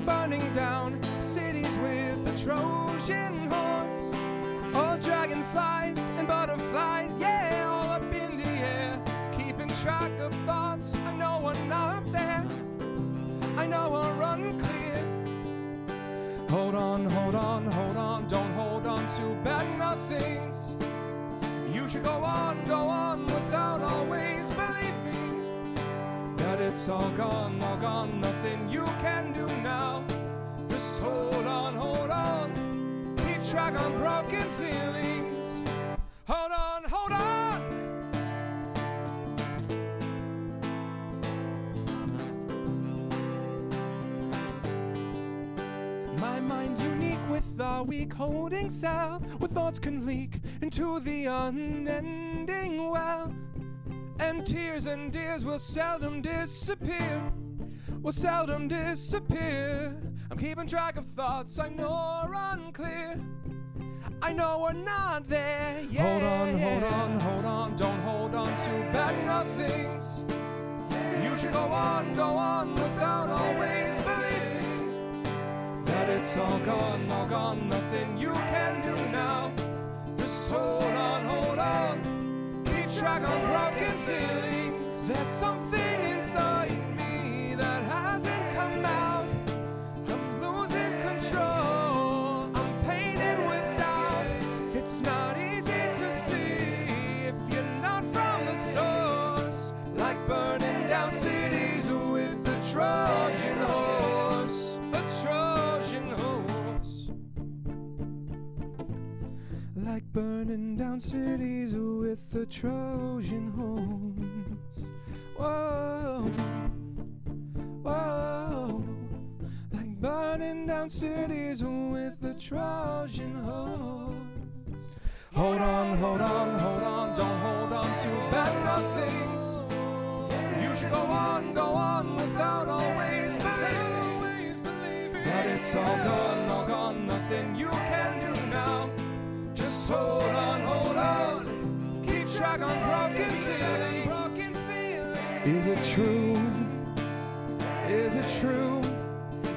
burning down cities with a Trojan horse. All dragonflies and butterflies, yeah, all up in the air, keeping track of thoughts I know are not there, I know are unclear. Hold on, hold on, hold on, don't hold on to bad nothings. You should go on without always believing that it's all gone, nothing you can do now. Just hold on, keep track on broken feelings. Hold on, hold on. My mind's unique with our weak holding cell, where thoughts can leak into the unending well. And tears will seldom disappear, will seldom disappear. I'm keeping track of thoughts I know are unclear, I know we're not there, yeah. Hold on, hold on, hold on, don't hold on to bad nothings. You should go on without always believing that it's all gone, nothing you can do now. Just hold on, keep track on broken feelings. There's something inside me that hasn't come out. I'm losing control, I'm painted with doubt. It's not easy to see if you're not from the source, like burning down cities with the Trojan horse, a Trojan horse. Like burning down cities with the Trojan horse. Whoa, whoa. Like burning down cities with the Trojan horse. Hold on, hold on, hold on, don't hold on to bad nothings. You should go on without always believing that it's all gone, nothing you can do now. Just hold on, keep track on broken feelings. Is it true? Is it true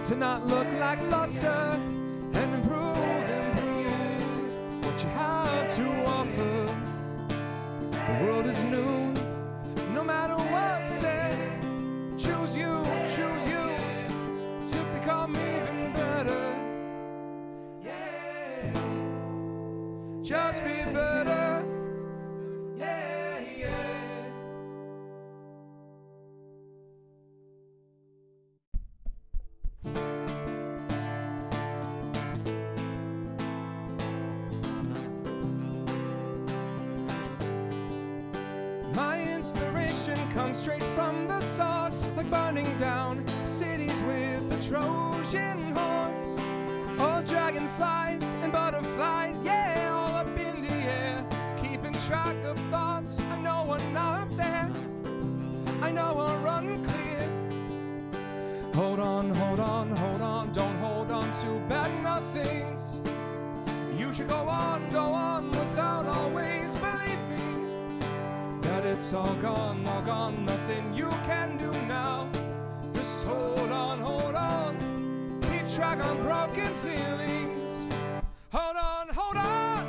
to not look like luster and improve what you have to offer? The world is new, no matter what said. Choose you to become even better. Yeah, just be better. Yeah, yeah. My inspiration comes straight from the source, like burning down cities with a Trojan horse. All dragonflies and butterflies, yeah, all up in the air, keeping track of thoughts I know are not there, I know are unclear. Hold on, hold on, hold on, don't hold on to bad nothings. You should go on without always believing that it's all gone, nothing you can do now. Just hold on, keep track on broken feelings. Hold on, hold on.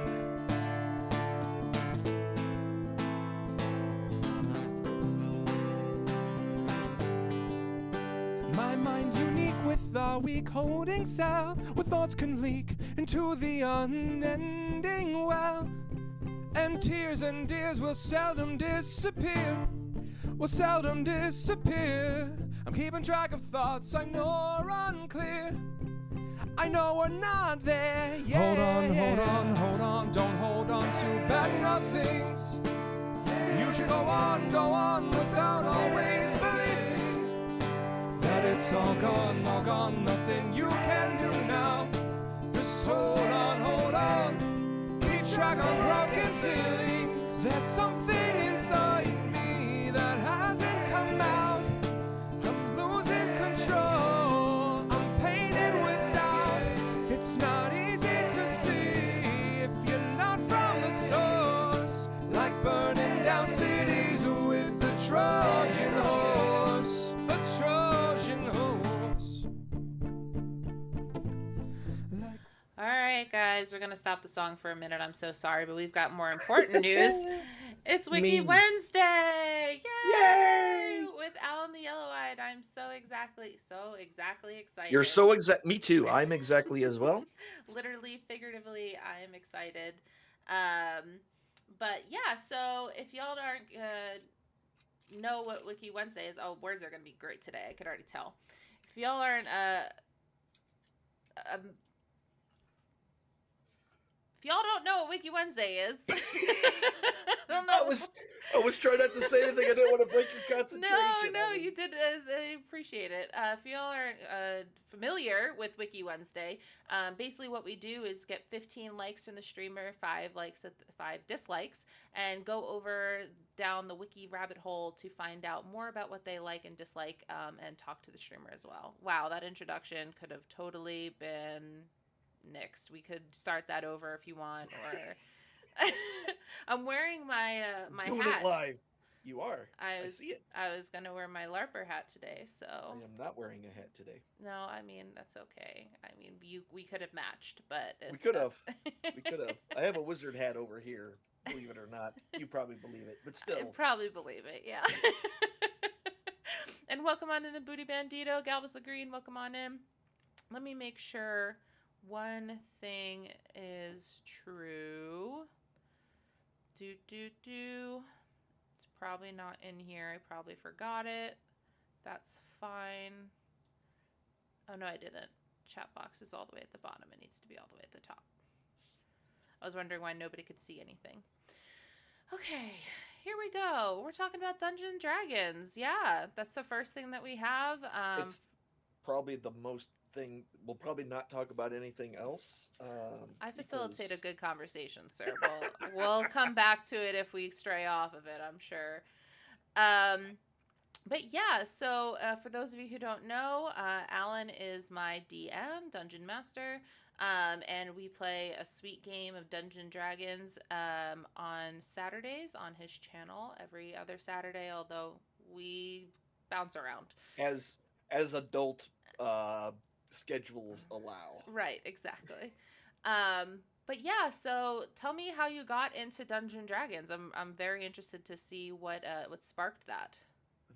My mind's unique with our weak holding cell, where thoughts can leak into the unending well. And tears will seldom disappear, will seldom disappear. I'm keeping track of thoughts I know are unclear, I know we're not there, yeah. Hold on, hold on, hold on, don't hold on to bad nothings. You should go on without always believing that it's all gone, nothing you can do now. Just hold on, keep track on broken feelings. There's something inside me that hasn't come out. I'm losing control, I'm painted with doubt. It's not easy to see if you're not from the source, like burning down cities with the Trojan horse, a Trojan horse. guys, we're going to stop the song for a minute. I'm so sorry, but we've got more important news. It's Wiki Me. Wednesday! Yay! Yay! With Alan the Yellow-Eyed. I'm so exactly You're excited. so exact. Me too. I'm exactly as well. Literally, figuratively, I am excited. Um, but yeah, so if y'all aren't know what Wiki Wednesday is, oh, words are going to be great today. I could already tell. If y'all aren't um, if y'all don't know what Wiki Wednesday is, I don't I know. was I was trying not to say anything. I didn't want to break your No, concentration. I no, was you did. I appreciate it. If y'all aren't familiar with Wiki Wednesday, basically what we do is get 15 likes from the streamer, 5 likes, 5 dislikes, and go over down the wiki rabbit hole to find out more about what they like and dislike, and talk to the streamer as well. Wow, that introduction could have totally been nixed. We could start that over if you want, or I'm wearing my doing it hat. live. You are. I I see was it. I was gonna wear my LARPer hat today, I so am not wearing a hat today. no, I mean that's okay. I mean we could have matched, but if We could that have. We could have. I have a wizard hat over here. Believe it or not, you probably believe it, but I still. probably believe it, yeah. And welcome on in the Booty Bandito, Galvas the Green, welcome on in. Let me make sure one thing is true. Do. It's probably not in here. I probably forgot it. That's fine. Oh no, I didn't. Chat box is all the way at the bottom. It needs to be all the way at the top. I was wondering why nobody could see anything. Okay, here we go. We're talking about Dungeons and Dragons. Yeah, that's the first thing that we have. It's probably the most thing. We'll probably not talk about anything else I facilitate a because good conversation, sir. We'll come back to it if we stray off of it. I'm sure. Um, but yeah, so for those of you who don't know, Alan is my DM, Dungeon Master, and we play a sweet game of Dungeon Dragons on Saturdays on his channel every other Saturday, although we bounce around. as as adult uh, schedules allow. Right, exactly. But yeah, so tell me how you got into Dungeon Dragons. I'm very interested to see what sparked that.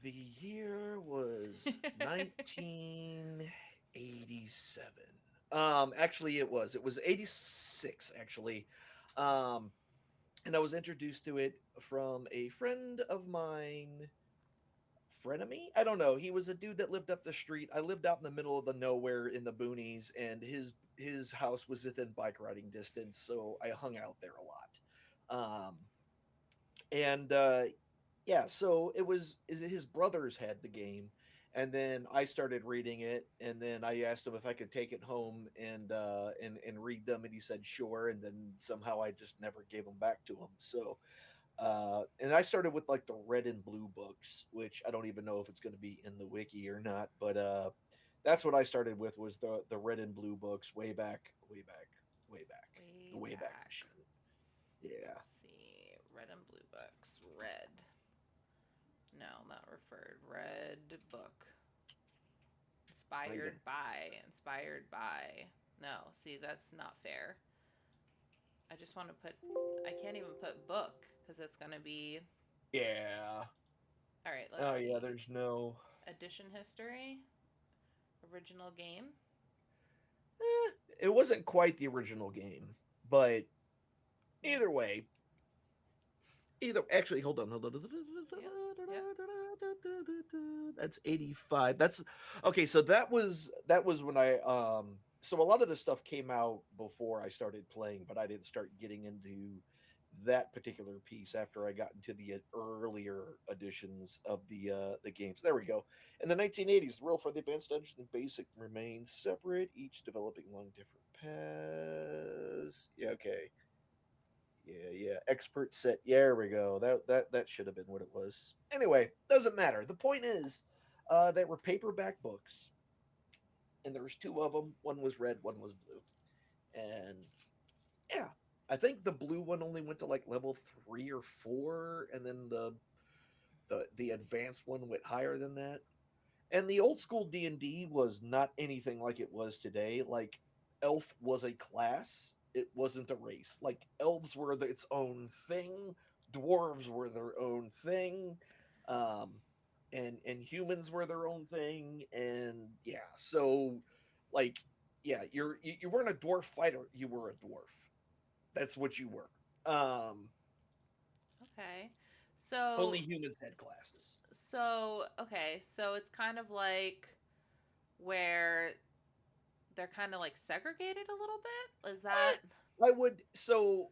The year was 1987. Actually, it was 86 actually. Um, and I was introduced to it from a friend of mine, frenemy. I don't know. He was a dude that lived up the street. I lived out in the middle of the nowhere in the boonies, and his house was within bike riding distance, so I hung out there a lot. And yeah, so his brothers had the game, and then I started reading it, and then I asked him if I could take it home and read them, and he said sure, and then somehow I just never gave them back to him. So and I started with like the red and blue books, which I don't even know if it's going to be in the wiki or not, but that's what I started with, was the red and blue books, way back, the Way way back back. machine. Yeah. Let's see. Red and blue books. Red. No, not referred. Red book. How you doing? Inspired by. Inspired by. No, see, that's not fair. I just want to put. I can't even put book because it's going to be. Yeah. All right, let's Oh yeah, see. there's no. Edition history. Original game. It wasn't quite the original game, but Yeah. either way, either actually, hold on. Yep. Yep. That's 85. That's okay. So that was when I so a lot of the stuff came out before I started playing, but I didn't start getting into that particular piece after I got into the earlier editions of the games. There we go. In the 1980s, the rule for the advanced dungeon and basic remained separate, each developing along different paths. Yeah, okay. Yeah. Expert set. Yeah, there we go. That should have been what it was. Anyway, doesn't matter. The point is, they were paperback books, and there was two of them. One was red, one was blue, and yeah, I think the blue one only went to like level 3 or 4, and then the advanced one went higher than that. And the old school D&D was not anything like it was today. Like elf was a class. it wasn't a race. Like elves were its own thing, dwarves were their own thing, um, and humans were their own thing, and yeah. So, like, yeah, you weren't a dwarf fighter. You were a dwarf. That's what you were. Um, Okay. Only So humans had classes. okay, so it's kind of like where they're kind of like segregated a little bit. Is that I would so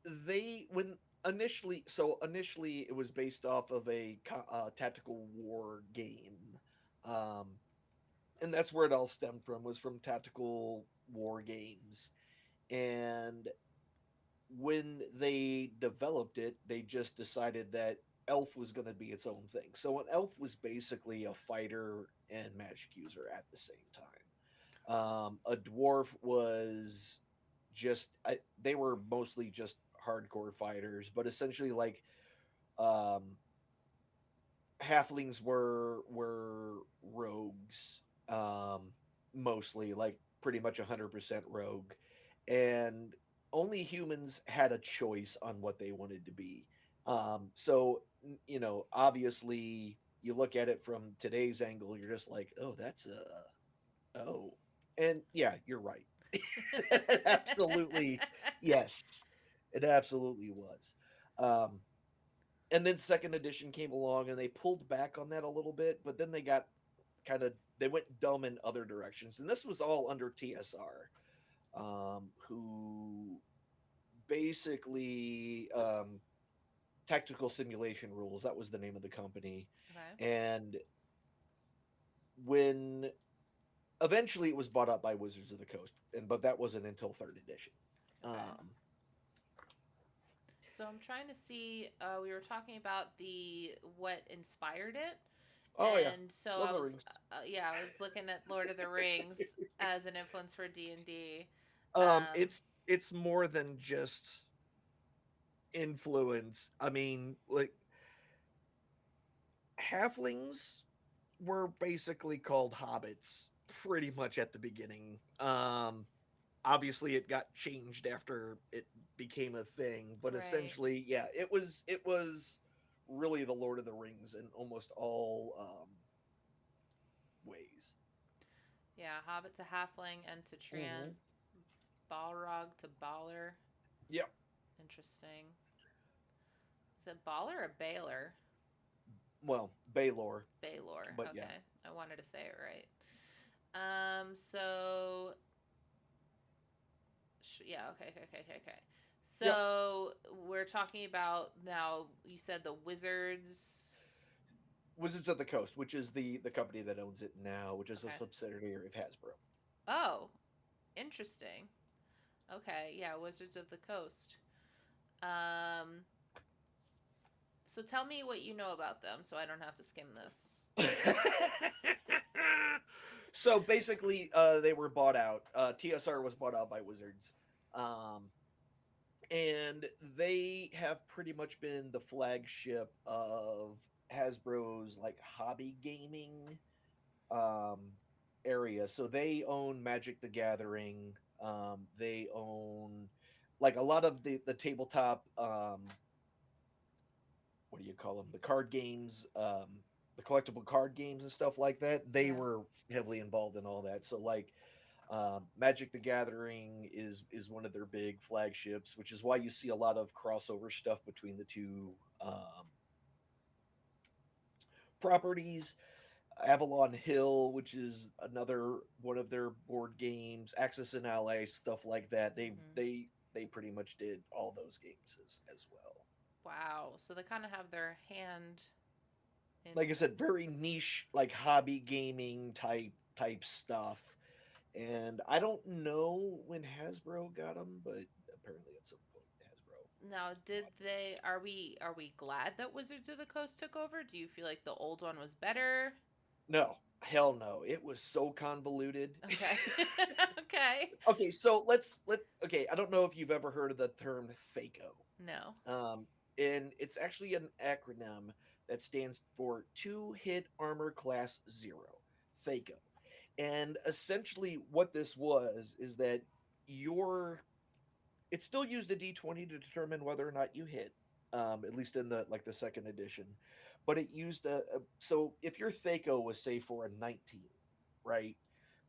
they when initially it was based off of a tactical war game, um, and that's where it all stemmed from, was from tactical war games. And when they developed it, they just decided that elf was going to be its own thing. So an elf was basically a fighter and magic user at the same time. A dwarf was they were mostly just hardcore fighters, but essentially like um, halflings were rogues, mostly like pretty much 100% rogue, and only humans had a choice on what they wanted to be. So obviously you look at it from today's angle, you're just like, oh, that's a oh, and yeah, you're right. Absolutely, yes, it absolutely was. Um, and then second edition came along and they pulled back on that a little bit, but then they went dumb in other directions, and this was all under TSR, who basically tactical simulation rules, that was the name of the company. okay? And when eventually it was bought up by Wizards of the Coast, but that wasn't until third edition. Okay. um, So I'm trying to see. We were talking about the what inspired it, oh yeah, and so Lord I of the was, Rings. yeah, I was looking at Lord of the Rings as an influence for D&D. It's more than just influence. I mean, like, halflings were basically called hobbits pretty much at the beginning. Obviously it got changed after it became a thing, but Right. essentially, yeah, it was really the Lord of the Rings in almost all ways. Yeah, Hobbit to Halfling and to Treant, Mm-hmm. Balrog to Baller. Yep. Interesting. Is it Baller or Baylor? Well, Baylor, Baylor. but yeah. Okay, I wanted to say it right. So yeah. Okay. Okay. Okay. Okay. Okay. Yep. So we're talking about now. You said the Wizards. Wizards of the Coast, which is the company that owns it now, which is a Okay. subsidiary of Hasbro. Oh, interesting. Okay. Yeah. Wizards of the Coast. Um. So tell me what you know about them, so I don't have to skim this. So basically, they were bought out. TSR was bought out by Wizards, um, and they have pretty much been the flagship of Hasbro's like hobby gaming um, area. So they own Magic the Gathering. They own like a lot of the tabletop. What do you call them? The card games, the collectible card games and stuff like that. They Yeah. were heavily involved in all that. So like Magic the Gathering is one of their big flagships, which is why you see a lot of crossover stuff between the two properties. Avalon Hill, which is another one of their board games, Axis and Allies, stuff like that. Mm-hmm. They pretty much did all those games as well. Wow. So they kind of have their hand in. Like I said, very niche, like hobby gaming type stuff. And I don't know when Hasbro got them, but apparently at some point Hasbro Now, did bought them. they? Are we glad that Wizards of the Coast took over? Do you feel like the old one was better? No, hell no. It was so convoluted. Okay. Okay. Okay, so let okay, I don't know if you've ever heard of the term FACO. No. Um, and it's actually an acronym that stands for Two Hit Armor Class Zero, FACO. And essentially, what this was is that your it still used a d20 to determine whether or not you hit, at least in the second edition, but it used so if your Thaco was say for a 19, right?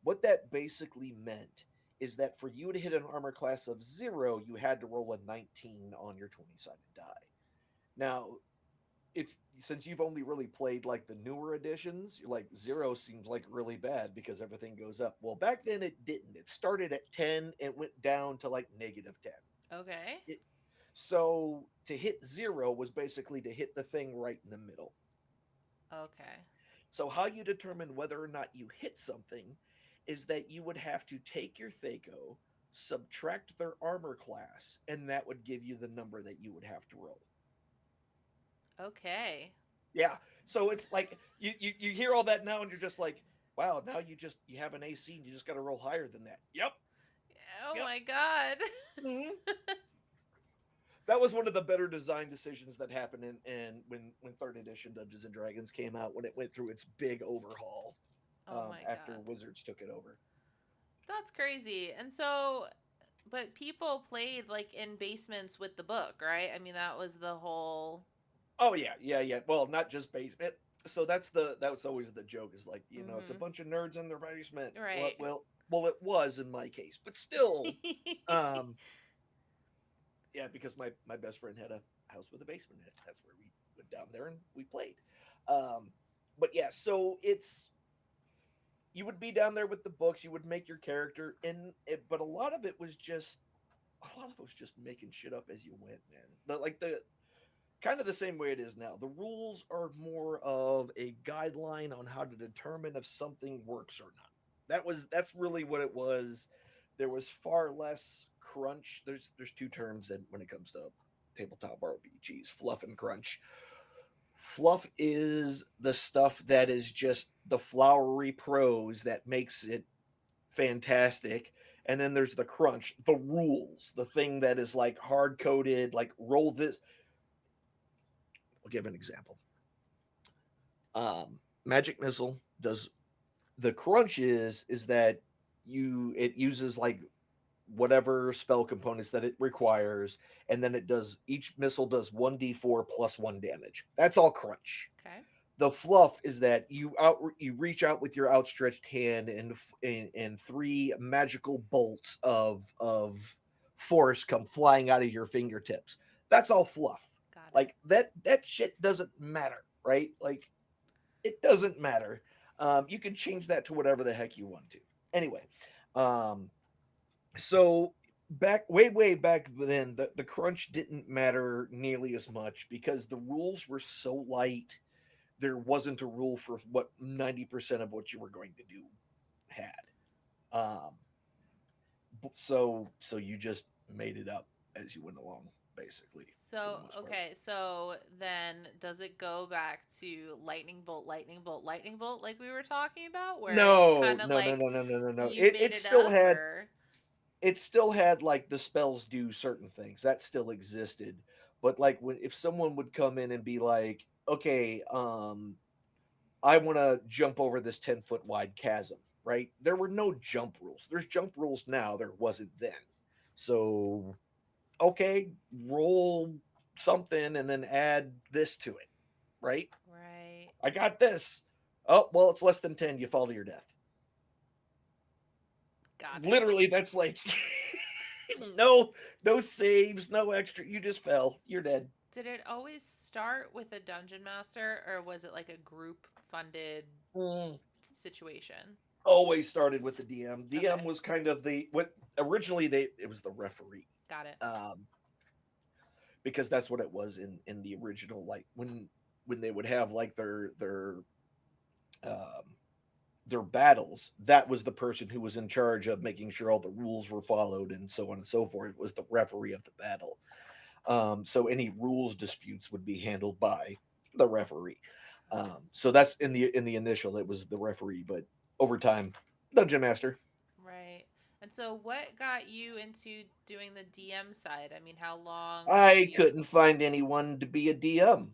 What that basically meant is that for you to hit an armor class of 0, you had to roll a 19 on your 20-sided die. Now, if since you've only really played like the newer editions, you're like 0 seems like really bad because everything goes up. Well, back then it didn't. It started at 10 and went down to like -10. Okay. It, so to hit 0 was basically to hit the thing right in the middle. Okay. So how you determine whether or not you hit something is that you would have to take your Thaco, subtract their armor class, and that would give you the number that you would have to roll. Okay. Yeah. So it's like you hear all that now and you're just like, wow, now you have an AC and you just got to roll higher than that. Yep. Oh Yep. my god. Mhm. That was one of the better design decisions that happened in when third edition Dungeons and Dragons came out when it went through its big overhaul Oh my after god. Wizards took it over. That's crazy. And so, but people played like in basements with the book, right? I mean, that was the whole. Oh yeah, yeah, yeah. Well, not just basement. So that was always the joke is like, it's a Mm-hmm. bunch of nerds in their basement. Well, Right. well, it was in my case, but still, um, yeah, because my best friend had a house with a basement in it. That's where we went down there and we played. Um, but yeah, so it's you would be down there with the books, you would make your character, but a lot of it was just making shit up as you went, man. The kind of the same way it is now. The rules are more of a guideline on how to determine if something works or not. That's really what it was. There was far less crunch. There's two terms when it comes to tabletop RPGs: fluff and crunch. Fluff is the stuff that is just the flowery prose that makes it fantastic. And then there's the crunch, the rules, the thing that is like hard coded, like roll this. I'll give an example. Magic Missile does the crunch is that it uses like whatever spell components that it requires, and then each missile does 1d4 plus 1 damage. That's all crunch. Okay. The fluff is that you reach out with your outstretched hand and three magical bolts of force come flying out of your fingertips. That's all fluff. Got it. Like that shit doesn't matter, right? Like it doesn't matter. You can change that to whatever the heck you want to. Anyway, um, so way back then, the crunch didn't matter nearly as much because the rules were so light. There wasn't a rule for what 90% of what you were going to do had. Um, so you just made it up as you went along, basically, for the So, most part. okay, so then does it go back to lightning bolt, lightning bolt, lightning bolt like we were talking about where it's No, kind of no, no, like no, no, no, no, no. you made it up or It still had like the spells do certain things that still existed, but like when if someone would come in and be like, okay, I want to jump over this 10-foot wide chasm, right? There were no jump rules. There's jump rules now, there wasn't then. So okay, roll something and then add this to it, right? right. I got this. Oh well, it's less than 10, you fall to your death. Got it. Literally, that's like no, no saves, no extra. You just fell. You're dead. Did it always start with a dungeon master or was it like a group funded Mm, situation? always started with the DM. DM Okay. was kind of the what originally it was the referee, Got it. um, because that's what it was in the original. Like when they would have like um, their battles, that was the person who was in charge of making sure all the rules were followed and so on and so forth. It was the referee of the battle. So any rules disputes would be handled by the referee. So that's in the initial, it was the referee, but over time, dungeon master. Right. And so what got you into doing the DM side? I mean, how long have I you couldn't find anyone to be a DM.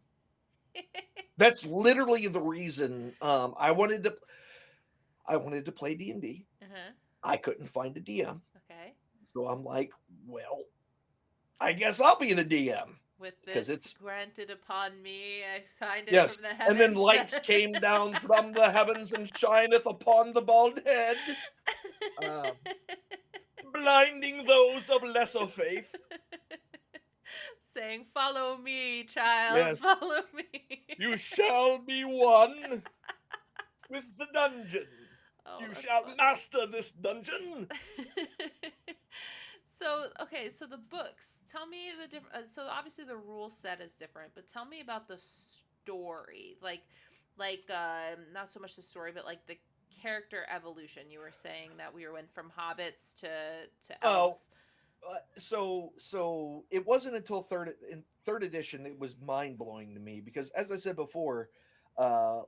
That's literally the reason. I wanted to play D&D. Uh-huh. I couldn't find a DM. Okay. So I'm like, well, I guess I'll be the DM With because this it's granted upon me, I find it yes. from the And then heavens lights that. came down from the heavens and shineth upon the bald head, um, blinding those of lesser faith. Saying, "Follow me, child, Yes, follow me." you shall be one with the dungeon. Oh, You that's shall funny. master this dungeon. So, okay, so the books. Tell me the different. So obviously the rule set is different, but tell me about the story. Not so much the story, but like the character evolution. You were saying that we went from hobbits to Oh, elves. so it wasn't until third edition it was mind blowing to me because as I said before,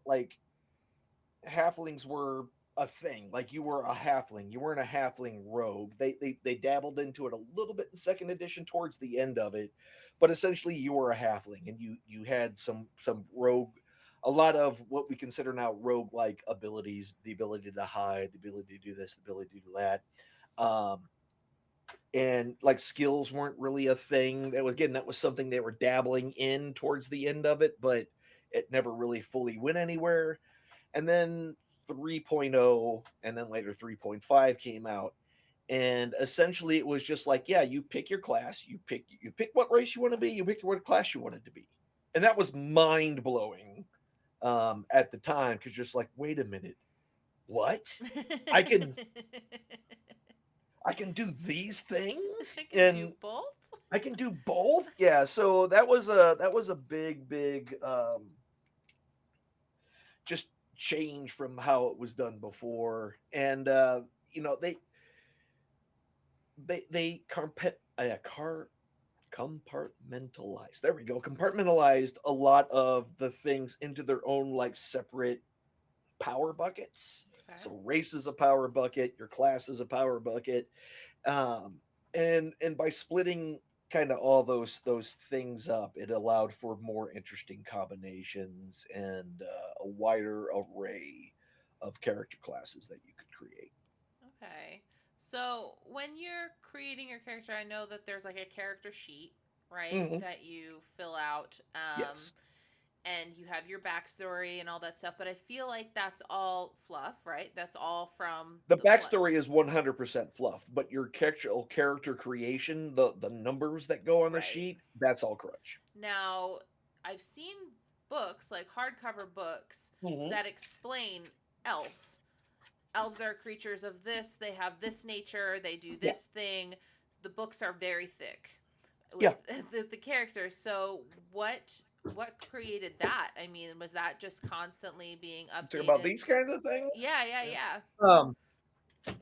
like halflings were a thing. Like you were a halfling. You weren't a halfling rogue. They dabbled into it a little bit in second edition towards the end of it, but essentially you were a halfling and you had some rogue, a lot of what we consider now rogue like abilities, the ability to hide, the ability to do this, the ability to do that. Um, and like skills weren't really a thing. That was again that was something they were dabbling in towards the end of it, but it never really fully went anywhere. And then 3.0 and then later 3.5 came out, and essentially it was just like, yeah, you pick your class, you pick what race you want to be, you pick what class you wanted to be. And that was mind blowing at the time because just like, wait a minute, what? i can I can do these things I can do and both. I can do both. Yeah, so that was a big just change from how it was done before. And you know, they compartmentalized. There we go. Compartmentalized a lot of the things into their own like separate power buckets. Okay. So race is a power bucket, your class is a power bucket. Um and by splitting kind of all those things up, it allowed for more interesting combinations and a wider array of character classes that you could create. Okay. So when you're creating your character, I know that there's like a character sheet, right? Hmm. That you fill out. Yes. And you have your backstory and all that stuff. But I feel like that's all fluff, right? That's all from The the play. backstory is 100% fluff, but your character creation, the numbers that go on the Right. sheet, that's all crutch. Now, I've seen books, like hardcover books, Hmm. that explain elves. Elves are creatures of this, they have this nature, they do Yeah, this thing. The books are very thick with yeah. the characters. So what created that? I mean, was that just constantly being Talk about updated? these kinds of things. Yeah, yeah, Yeah. yeah.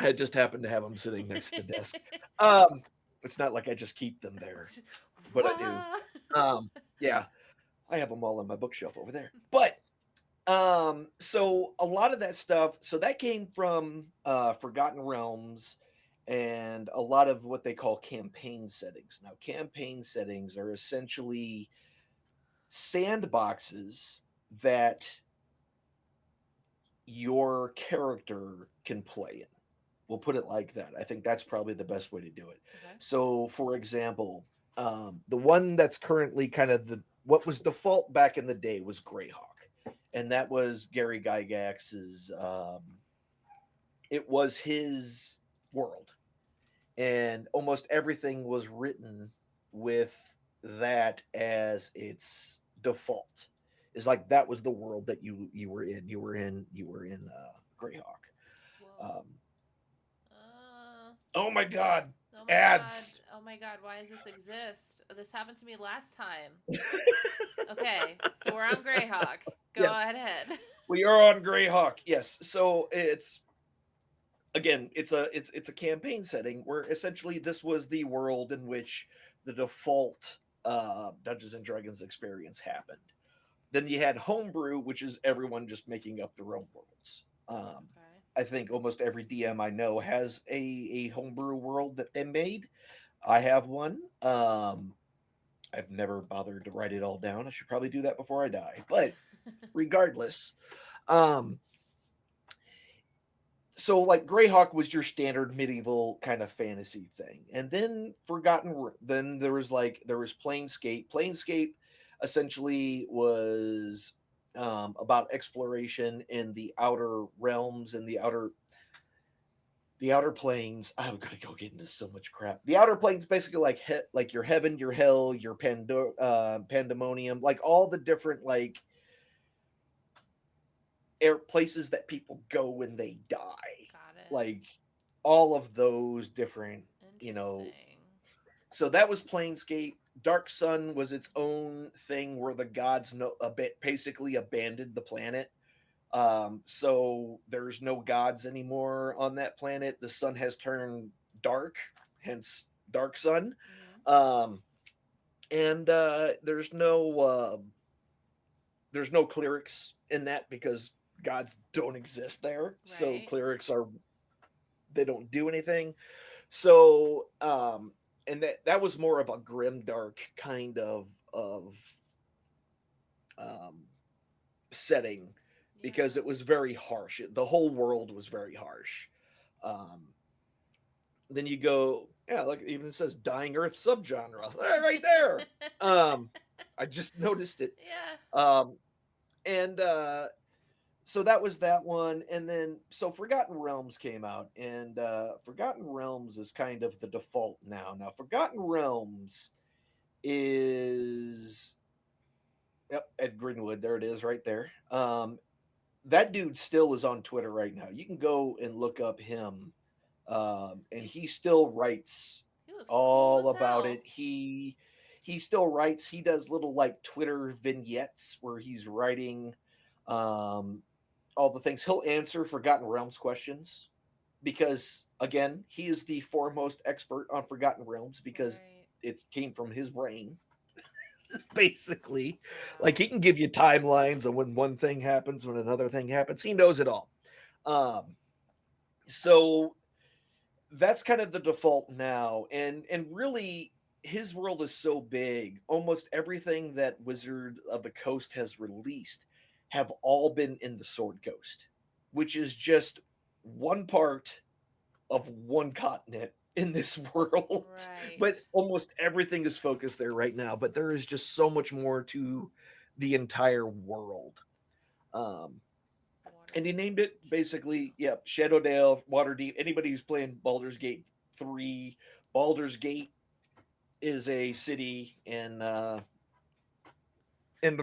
I just happen to have them sitting next to the desk. Um, it's not like I just keep them there, but I do. What? Yeah, I have them all on my bookshelf over there. But so a lot of that stuff, so that came from Forgotten Realms and a lot of what they call campaign settings. Now, campaign settings are essentially sandboxes that your character can play in. We'll put it like that. I think that's probably the best way to do it. Okay. So, for example, the one that's currently kind of the what was default back in the day was Greyhawk, and that was Gary Gygax's. It was his world, and almost everything was written with that as its default. It's like that was the world that you were in. You were in Greyhawk. Whoa. Um, Uh, oh my god, oh my god. ads! Oh my god. Why does this exist? This happened to me last time. Okay, so we're on Greyhawk. Go Yes, ahead. we are on Greyhawk. Yes, so it's again, it's a campaign setting where essentially this was the world in which the default Dungeons and Dragons experience happened. Then you had homebrew, which is everyone just making up their own worlds. Okay. I think almost every DM I know has a homebrew world that they made. I have one. I've never bothered to write it all down. I should probably do that before I die. But regardless, um, so like Greyhawk was your standard medieval kind of fantasy thing, and then then there was Planescape. Planescape essentially was about exploration in the outer realms and the outer planes. I'm gonna go get into so much crap. The outer planes basically like your heaven, your hell, your pandemonium, like all the different like air places that people go when they die, Got it. like all of those different, you know. Interesting. So that was Planescape. Dark Sun was its own thing where the gods no a bit basically abandoned the planet. So there's no gods anymore on that planet. The sun has turned dark, hence Dark Sun. Hmm. Um, and there's no clerics in that because gods don't exist there. So Right. clerics are they don't do anything. So and that was more of a grim dark kind of um setting because Yeah. it was very harsh. The whole world was very harsh. Um then you go, yeah, like even it says dying earth subgenre. Right there. Um I just noticed it. Yeah. Um and so that was that one, and then so Forgotten Realms came out, and Forgotten Realms is kind of the default now. Forgotten Realms is, yep, Ed Greenwood, there it is right there. That dude still is on Twitter right now. You can go and look up him, and He he still writes he looks cool all as about hell. it. He still writes. He does little like Twitter vignettes where he's writing um all the things. He'll answer Forgotten Realms questions because, again, he is the foremost expert on Forgotten Realms because Right. it came from his brain, basically. Like Wow. he can give you timelines on when one thing happens, when another thing happens. He knows it all. Um, so that's kind of the default now, and really his world is so big. Almost everything that Wizard of the Coast has released have all been in the Sword Coast, which is just one part of one continent in this world. Right. But almost everything is focused there right now. But there is just so much more to the entire world. Um, and he Waterdeep named and it basically, yep, Shadowdale, Waterdeep. Anybody who's playing Baldur's Gate 3, Baldur's Gate is a city in the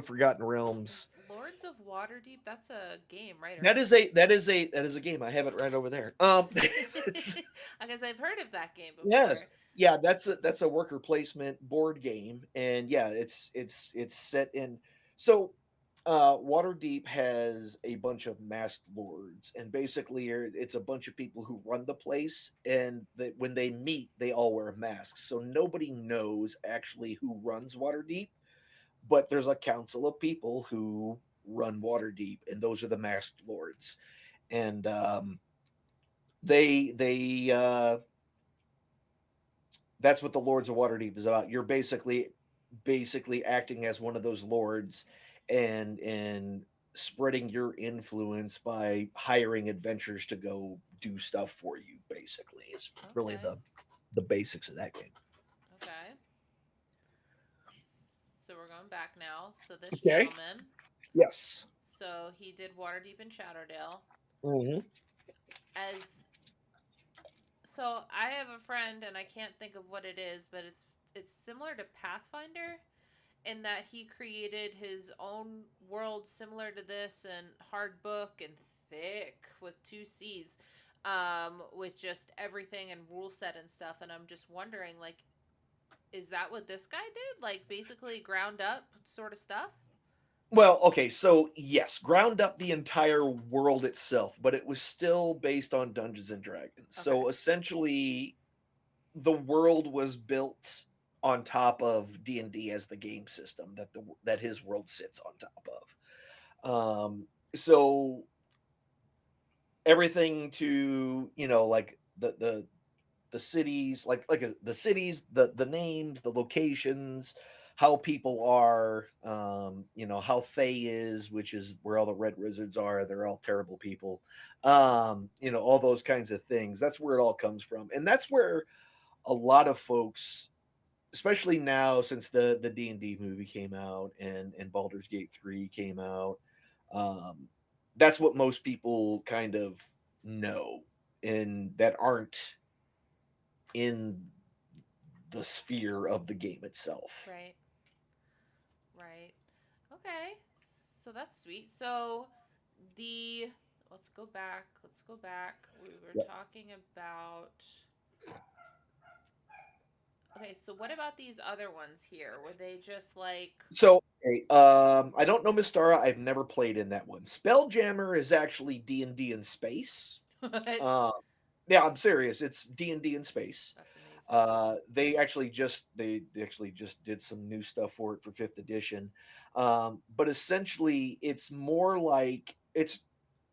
Forgotten Realms. is Lords of Waterdeep. That's a game, right? That is a game. I have it right over there. It's, I guess I've heard of that game yes. before. Yeah, that's a worker placement board game, and yeah, it's set in. So Waterdeep has a bunch of masked lords, and basically it's a bunch of people who run the place, and that when they meet, they all wear masks, so nobody knows actually who runs Waterdeep, but there's a council of people who run Waterdeep, and those are the masked lords, and they that's what the Lords of Waterdeep is about. You're basically acting as one of those lords and spreading your influence by hiring adventurers to go do stuff for you. Basically, is really Okay. the basics of that game. Okay. So we're going back now. So this Okay. gentleman, Yes. so he did Waterdeep and Shadowdale. Hmm. As so I have a friend and I can't think of what it is, but it's similar to Pathfinder in that he created his own world similar to this and hard book and thick with two C's, with just everything and rule set and stuff. And I'm just wondering, like, is that what this guy did? Like, basically ground up sort of stuff? Well, okay, so yes, ground up the entire world itself, but it was still based on Dungeons and Dragons. Okay. So essentially, the world was built on top of D&D as the game system that his world sits on top of. So everything to, like the cities, the cities, the names, the locations, how people are, how Thay is, which is where all the red wizards are. They're all terrible people. All those kinds of things. That's where it all comes from. And that's where a lot of folks, especially now since the D&D movie came out and Baldur's Gate 3 came out, um, that's what most people kind of know and that aren't in the sphere of the game itself. Right. Right. Okay. So that's sweet. So the let's go back. Let's go back. We were Yep. talking about. Okay, so what about these other ones here? Were they just like So, okay, I don't know Mystara. I've never played in that one. Spelljammer is actually D&D in space. what? Uh, yeah, I'm serious. It's D&D in space. That's amazing. They actually just did some new stuff for it for fifth edition. But essentially, it's more like it's.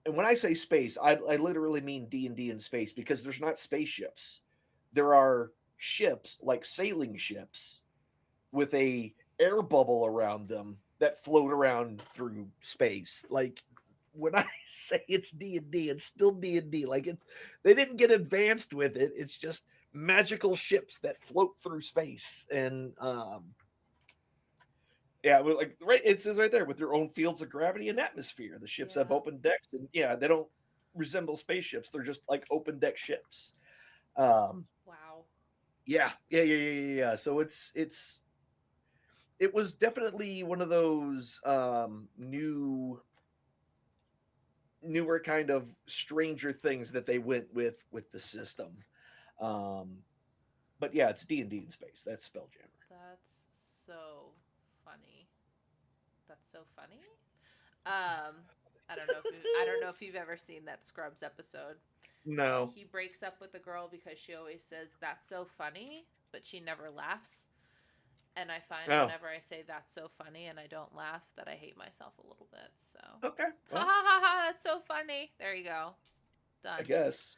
And when I say space, I literally mean D&D in space because there's not spaceships. There are ships like sailing ships with a air bubble around them that float around through space. Like when I say it's D&D, it's still D&D. Like they didn't get advanced with it. It's just magical ships that float through space and yeah, well, like right, it says right there with their own fields of gravity and atmosphere. The ships have Yeah. open decks, and yeah, they don't resemble spaceships. They're just like open deck ships. Um, Wow. yeah. So it was definitely one of those newer kind of stranger things that they went with the system. Um, but yeah, it's D&D in space. That's Spelljammer. That's so funny. That's so funny. Um, I don't know if you've ever seen that Scrubs episode. No. He breaks up with the girl because she always says that's so funny, but she never laughs. And I find Oh, whenever I say that's so funny and I don't laugh that I hate myself a little bit. So okay. ha Well, ha ha ha, that's so funny. There you go. I Done. guess.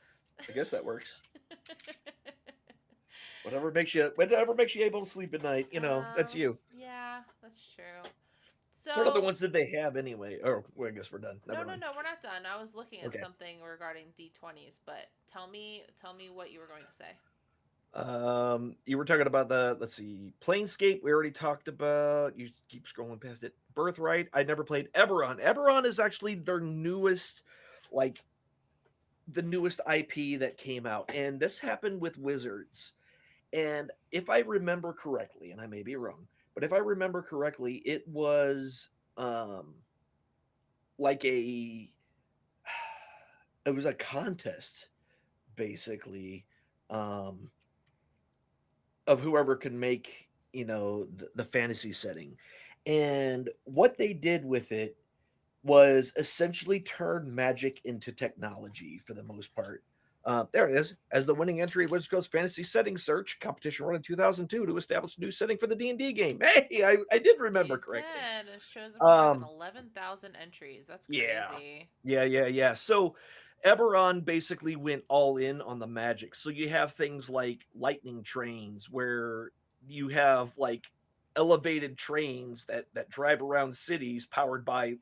I guess that works. Whatever makes you able to sleep at night, that's you. Yeah, that's true. What other So ones did they have anyway? Oh, well, I guess we're done. no, Never no, mind. no, we're not done. I was looking at Okay. something regarding D20s, but tell me what you were going to say. You were talking about the let's see, Planescape. We already talked about. You keep scrolling past it. Birthright. I never played Eberron. Eberron is actually their newest, like the newest IP that came out, and this happened with Wizards. And if I remember correctly, and I may be wrong, but if I remember correctly, it was like it was a contest basically um of whoever could make the fantasy setting. And what they did with it was essentially turn magic into technology for the most part. There it is. As the winning entry, Wizards Coast Fantasy Setting Search competition run in 2002 to establish a new setting for the D&D game. Hey, I did remember You correctly. did. It shows up more than Um, 11,000 entries. That's yeah, crazy. yeah. So Eberron basically went all in on the magic. So you have things like lightning trains, where you have like elevated trains that drive around cities powered by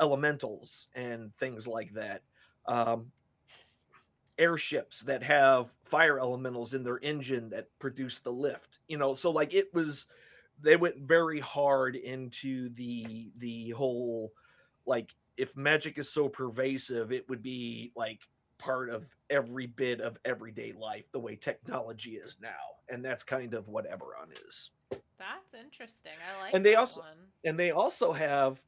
elementals and things like that. Um, Airships that have fire elementals in their engine that produce the lift. So like it was, they went very hard into the whole, like, if magic is so pervasive, it would be like part of every bit of everyday life the way technology is now, and that's kind of what Eberron is. That's interesting. I like and they that also one. and they also have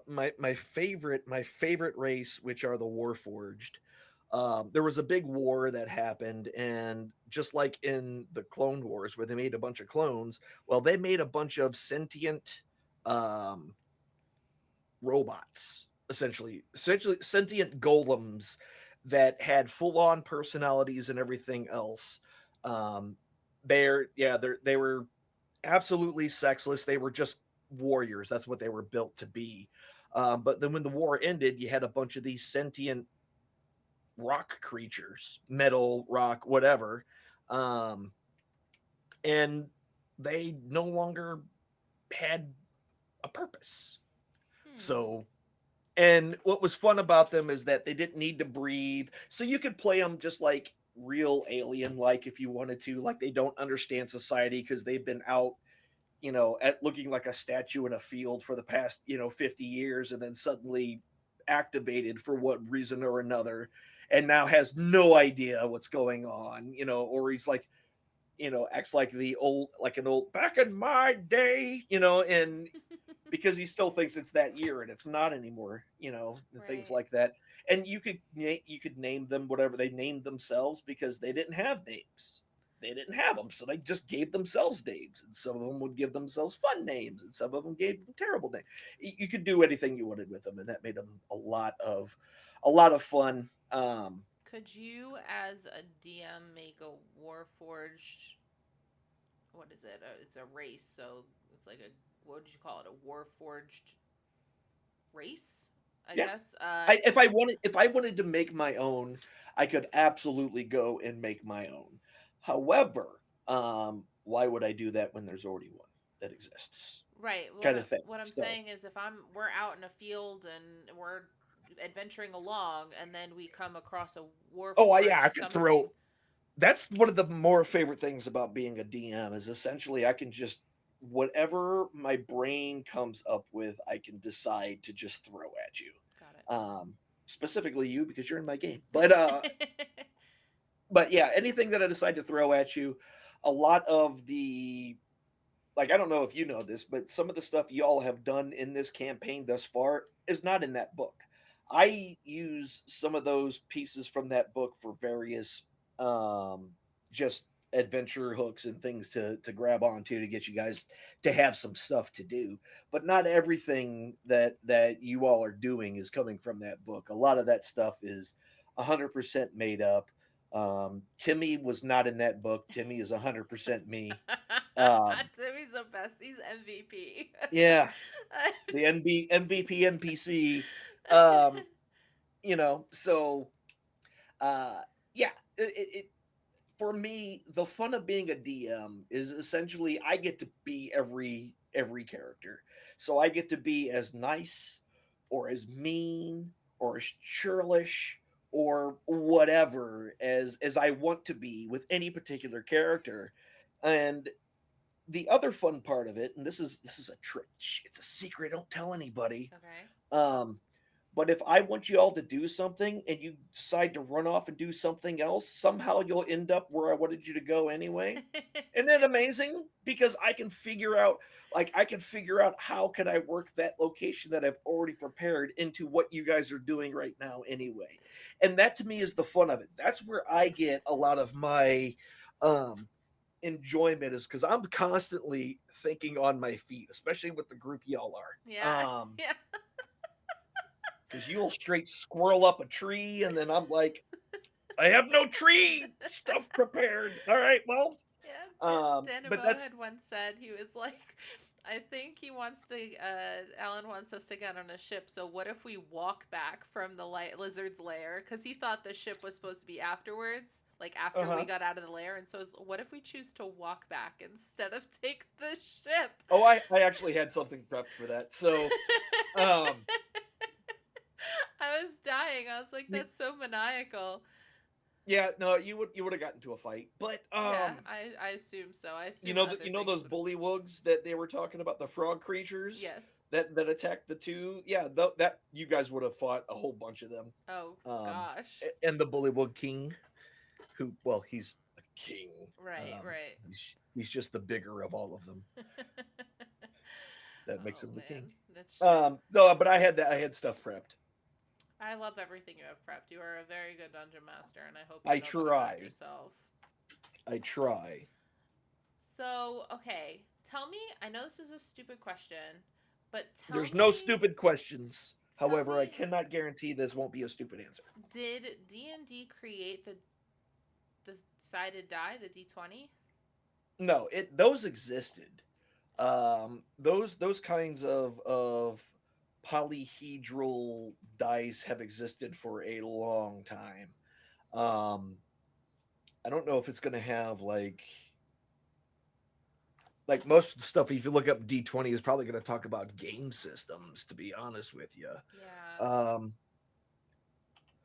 my favorite race, which are the Warforged. There was a big war that happened, and just like in the Clone Wars, where they made a bunch of clones, well, they made a bunch of sentient um, robots, essentially sentient golems that had full-on personalities and everything else. Um, they were absolutely sexless. They were just warriors. That's what they were built to be. But then when the war ended, you had a bunch of these sentient rock creatures, metal, rock, whatever. Um, and they no longer had a purpose. Hmm. So, and what was fun about them is that they didn't need to breathe. So you could play them just like real alien like if you wanted to. Like they don't understand society because they've been out, at looking like a statue in a field for the past, 50 years and then suddenly activated for what reason or another and now has no idea what's going on, or he's like, acts like an old back in my day, and because he still thinks it's that year and it's not anymore, and things Right. like that. And you could name them whatever they named themselves because they didn't have names. They didn't have them, so they just gave themselves names. And some of them would give themselves fun names, and some of them gave them terrible names. You could do anything you wanted with them, and that made them a lot of fun. Could you, as a DM, make a Warforged? What is it? It's a race, so it's like a, what would you call it? A Warforged race, I Yeah, guess. if I wanted to make my own, I could absolutely go and make my own. However, why would I do that when there's already one that exists, Right. kind of thing? What I'm So, saying is, if we're out in a field and we're adventuring along, and then we come across a oh, Warforged yeah, I could something. throw. That's one of the more favorite things about being a DM is essentially I can just whatever my brain comes up with, I can decide to just throw at you. Got Specifically you because you're in my game, it. but yeah, anything that I decide to throw at you, a lot of like I don't know if you know this, but some of the stuff y'all have done in this campaign thus far is not in that book. I use some of those pieces from that book for various um just adventure hooks and things to grab onto to get you guys to have some stuff to do. But not everything that you all are doing is coming from that book. A lot of that stuff is 100% made up. Timmy was not in that book. Timmy is 100% me. Timmy's the best. He's MVP. Yeah, the MVP NPC. Um, so uh, yeah, for me, the fun of being a DM is essentially I get to be every character. So I get to be as nice or as mean or as churlish or whatever as I want to be with any particular character. And the other fun part of it, and this is a trick, it's a secret, don't tell anybody. Okay. Um, but if I want you all to do something and you decide to run off and do something else, somehow you'll end up where I wanted you to go anyway. Isn't that amazing? Because I can figure out how can I work that location that I've already prepared into what you guys are doing right now anyway. And that to me is the fun of it. That's where I get a lot of my um enjoyment is because I'm constantly thinking on my feet, especially with the group y'all Yeah. are. Yeah. Because you'll straight squirrel up a tree, and then I'm like, I have no tree stuff prepared. All right, well, Yeah. but Danabo that's had once said, he was like, I think he wants to. Alan wants us to get on a ship. So what if we walk back from the lizard's lair? Because he thought the ship was supposed to be afterwards, like after we uh-huh. got out of the lair. And so what if we choose to walk back instead of take the ship? Oh, I actually had something prepped for that. So, um, I was dying. I was like, you, that's so maniacal. yeah, no, you would have gotten into a fight, but Yeah, I assume so. I you assume know that other you know things those would have. bullywugs that they were talking about, the frog creatures Yes. that attacked the two. Yeah, that you guys would have fought a whole bunch of them. Oh Um, gosh. and the bullywug king, who, well, he's a king. Right, right. He's just the bigger of all of them. That makes Oh him the man, king. that's true. No, but I had stuff prepped. I love everything you have prepped. You are a very good dungeon master, and I hope you I know that about try. yourself. I try. So, okay, tell me. I know this is a stupid question, but There's no stupid questions. tell However, I me, cannot guarantee this won't be a stupid answer. did D&D create the sided die, the D20? No, it those existed. Those kinds of polyhedral dice have existed for a long time. Um, I don't know if it's going to have like most of the stuff, if you look up D20, is probably going to talk about game systems. To be honest with you, Yeah. um,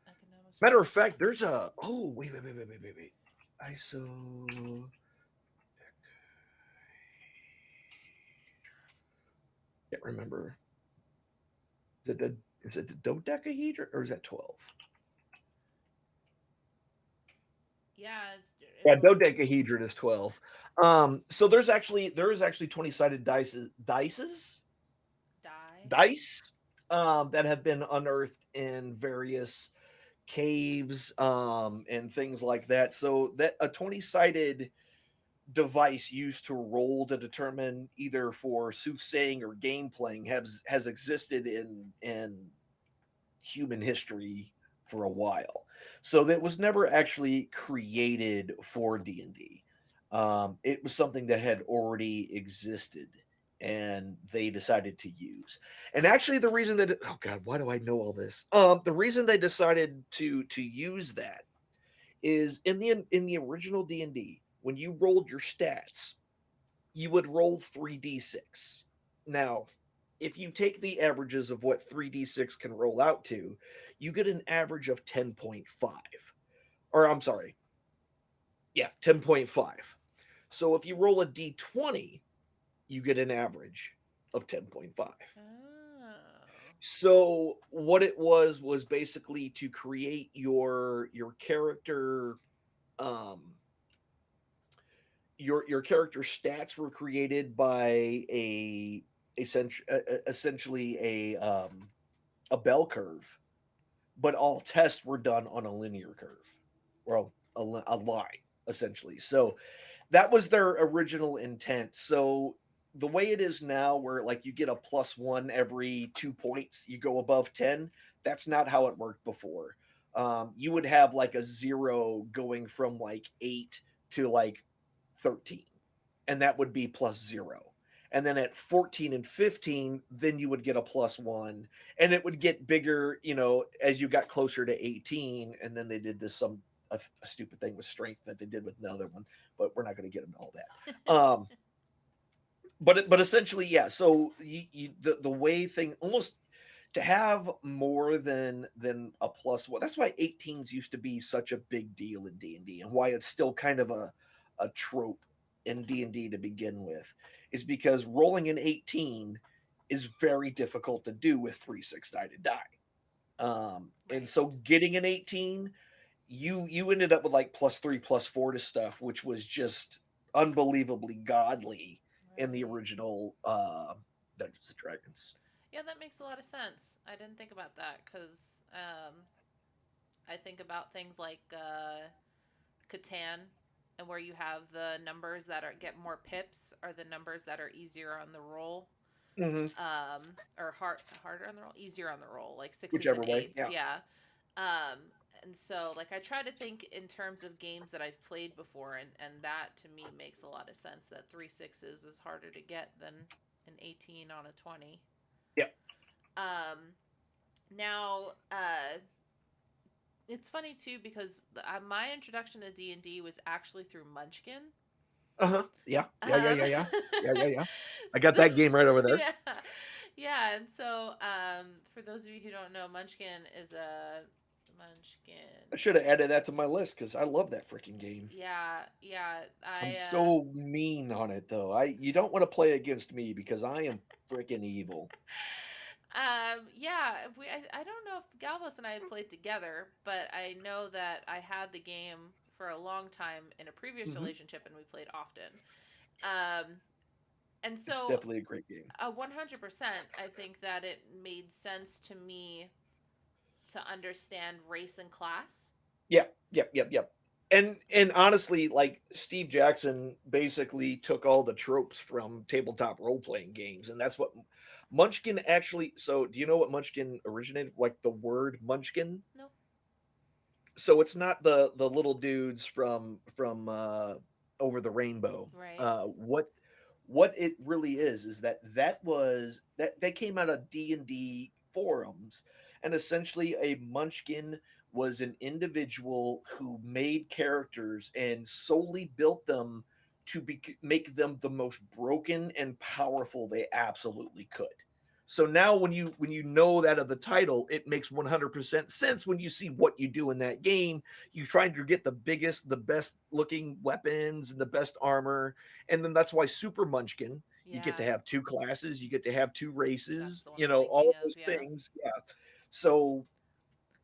Economics. matter of fact, there's a wait. ISO can't remember. Is it the dodecahedron or is that 12? Yeah, Yeah, well, dodecahedron is 12. So there is actually 20-sided die. dice that have been unearthed in various caves and things like that. So that a 20-sided device used to roll to determine either for soothsaying or game playing has existed in human history for a while. So that was never actually created for D&D. It was something that had already existed and they decided to use. And actually the reason that oh god, why do I know all this? The reason they decided to use that is in the original D&D, when you rolled your stats, you would roll 3d6. Now, if you take the averages of what 3d6 can roll out to, you get an average of 10.5. Or I'm sorry, yeah, 10.5. So if you roll a d20, you get an average of 10.5. Oh. So what it was basically to create your character um your character stats were created by essentially a bell curve, but all tests were done on a linear curve, or a line essentially. So that was their original intent. So the way it is now, where like you get a +1 every 2 points, you go above 10. That's not how it worked before. You would have like a zero going from like 8 to like 13, and that would be +0. And then at 14 and 15, then you would get a +1, and it would get bigger, as you got closer to 18. And then they did a stupid thing with strength that they did with another one, but we're not going to get into all that. But essentially, yeah. So the way thing almost to have more than a +1. That's why 18s used to be such a big deal in D&D, and why it's still kind of a trope in D&D to begin with, is because rolling an 18 is very difficult to do with 3 6-sided die. And Right. so getting an 18, you ended up with like +3 +4 to stuff, which was just unbelievably godly in the Right. original Dungeons and Dragons. Yeah, that makes a lot of sense. I didn't think about that because I think about things like Catan, and where you have the numbers that are get more pips are the numbers that are easier on the roll, Hmm. or harder on the roll, easier on the roll, like sixes and Whichever way, eights. yeah. Yeah. Um, and so, like, I try to think in terms of games that I've played before, and that to me makes a lot of sense. That 3 6s is harder to get than an 18 on a 20. Yeah. Um, now, it's funny too because my introduction to D&D was actually through Munchkin. Uh-huh. Yeah. Yeah, yeah, Um, yeah, yeah. Yeah, yeah, yeah. I got so that game right over there. yeah, yeah, and so for those of you who don't know, Munchkin is a Munchkin. I should have added that to my list because I love that freaking game. Yeah, yeah, I'm so mean on it though. You don't want to play against me because I am freaking evil. yeah, I don't know if Galvas and I have played together, but I know that I had the game for a long time in a previous Hmm. relationship, and we played often. Um, and It's so, definitely a great game. 100%, I think that it made sense to me to understand race and class. Yeah, yep, yep, yep. And honestly, like Steve Jackson basically took all the tropes from tabletop role playing games, and that's what Munchkin actually. So, do you know what Munchkin originated? Like the word Munchkin. Nope. So it's not the little dudes from Over the Rainbow. Right. What it really is that they came out of D&D forums, and essentially a Munchkin was an individual who made characters and solely built them to make them the most broken and powerful they absolutely could. So now when you know that of the title, it makes 100% sense when you see what you do in that game. You try to get the biggest, the best looking weapons and the best armor. And then that's why Super Munchkin, you get Yeah, to have two classes, you get to have two that's races, the one I'm all thinking of of. those Yeah. things. Yeah. So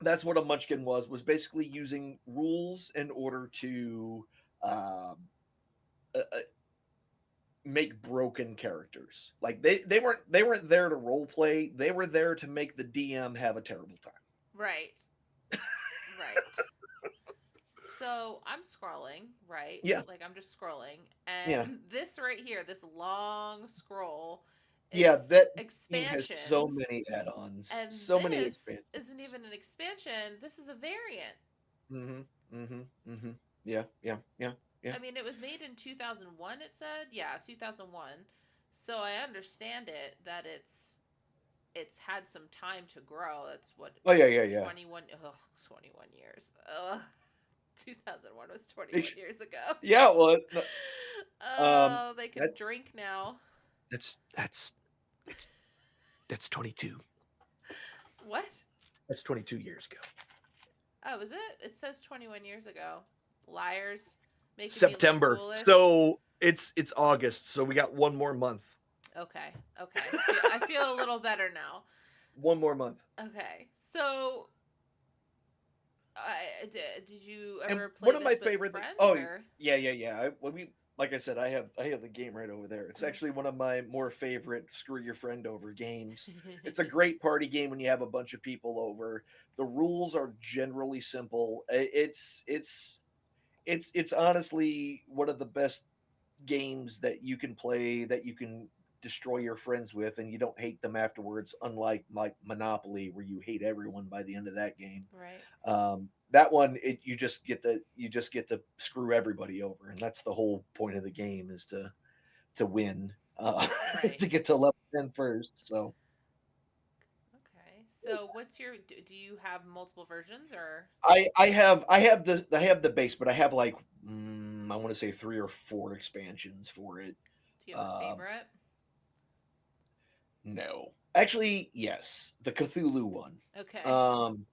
that's what a Munchkin was basically using rules in order to um, make broken characters. Like they weren't there to role play. They were there to make the DM have a terrible time. Right. Right. So I'm scrolling, right? Yeah, Like I'm just scrolling, yeah, and this right here, this long scroll, yeah. is That game has so expansions, many add-ons, and so many this isn't expansions. even an expansion. This is a variant. Mm-hmm. Mm-hmm. Mm-hmm. Yeah, yeah, yeah, yeah. I mean, it was made in 2001. It said, yeah, 2001. So I understand it that it's had some time to grow. That's what Oh yeah, yeah, yeah. 21. Ugh, 21 years. Ugh. 2001 was 21 Ex- years ago. Yeah, well, Oh, they can that drink now. that's it's that's 22. What? That's 22 years ago. Oh, was it? It says 21 years ago. Liars, making me look September. foolish. So it's August. So we got one more month. Okay, okay. I feel a little better now. One more month. Okay, so did you And ever play one of my this with favorite things. friends Oh, or? yeah, yeah, yeah. Like I said, I have the game right over there. It's actually one of my more favorite screw your friend over games. It's a great party game when you have a bunch of people over. The rules are generally simple. It's honestly one of the best games that you can play that you can destroy your friends with and you don't hate them afterwards, unlike Monopoly where you hate everyone by the end of that game. Right, That one, you just get to screw everybody over, and that's the whole point of the game is to win, right. to get to level 10 first. So Okay. So what's your? Do you have multiple versions or I have the base, but I have like I want to say 3 or 4 expansions for it. do you have a Um, favorite? no, actually, yes, the Cthulhu one. Okay. Um,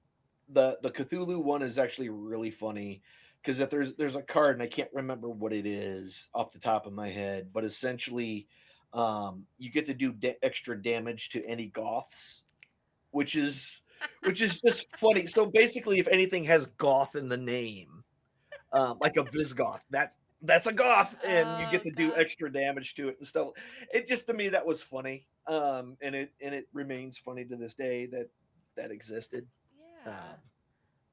the Cthulhu one is actually really funny because if there's a card and I can't remember what it is off the top of my head, but essentially, you get to do extra damage to any goths, which is which is just funny. So basically, if anything has goth in the name, like a Visgoth, that's a goth, and you get Oh to do God. extra damage to it and stuff. It just to me that was funny, and it remains funny to this day that that existed. Yeah. Um,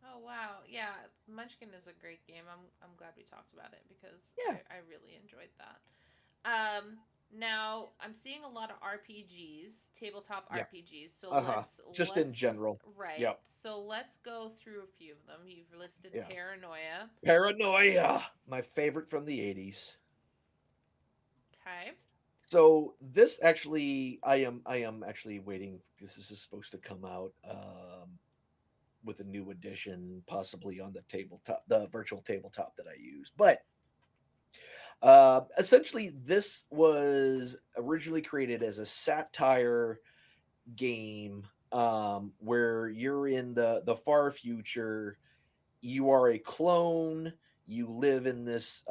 Oh wow. Yeah. Munchkin is a great game. I'm glad we talked about it because yeah, I really enjoyed that. Now I'm seeing a lot of RPGs, tabletop yeah. RPGs. So Uh-huh. Just in let's general. right. Yep. So let's go through a few of them. You've listed Yeah. Paranoia. Paranoia, my favorite from the 80s. Okay. So this actually I am actually waiting. This is supposed to come out with a new edition, possibly on the tabletop, the virtual tabletop that I use. But essentially, this was originally created as a satire game where you're in the far future. You are a clone. You live in this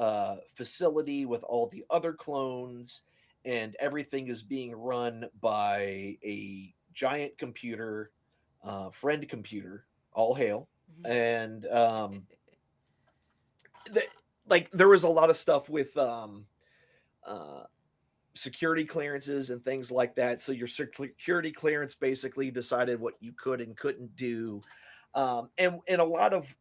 facility with all the other clones, and everything is being run by a giant computer, friend computer. All hail. And th- like there was a lot of stuff with uh, security clearances and things like that. So your security clearance basically decided what you could and couldn't do. And a lot of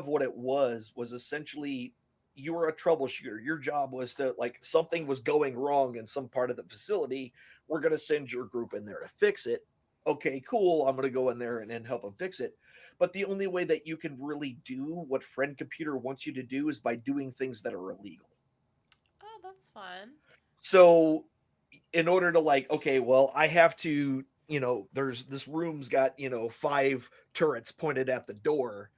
what it was essentially you were a troubleshooter. Your job was to like something was going wrong in some part of the facility. We're going to send your group in there to fix it. Okay, cool. I'm going to go in there and help them fix it. But the only way that you can really do what Friend Computer wants you to do is by doing things that are illegal. Oh, that's fun. So in order to like, okay, well, I have to, there's this room's got, 5 turrets pointed at the door.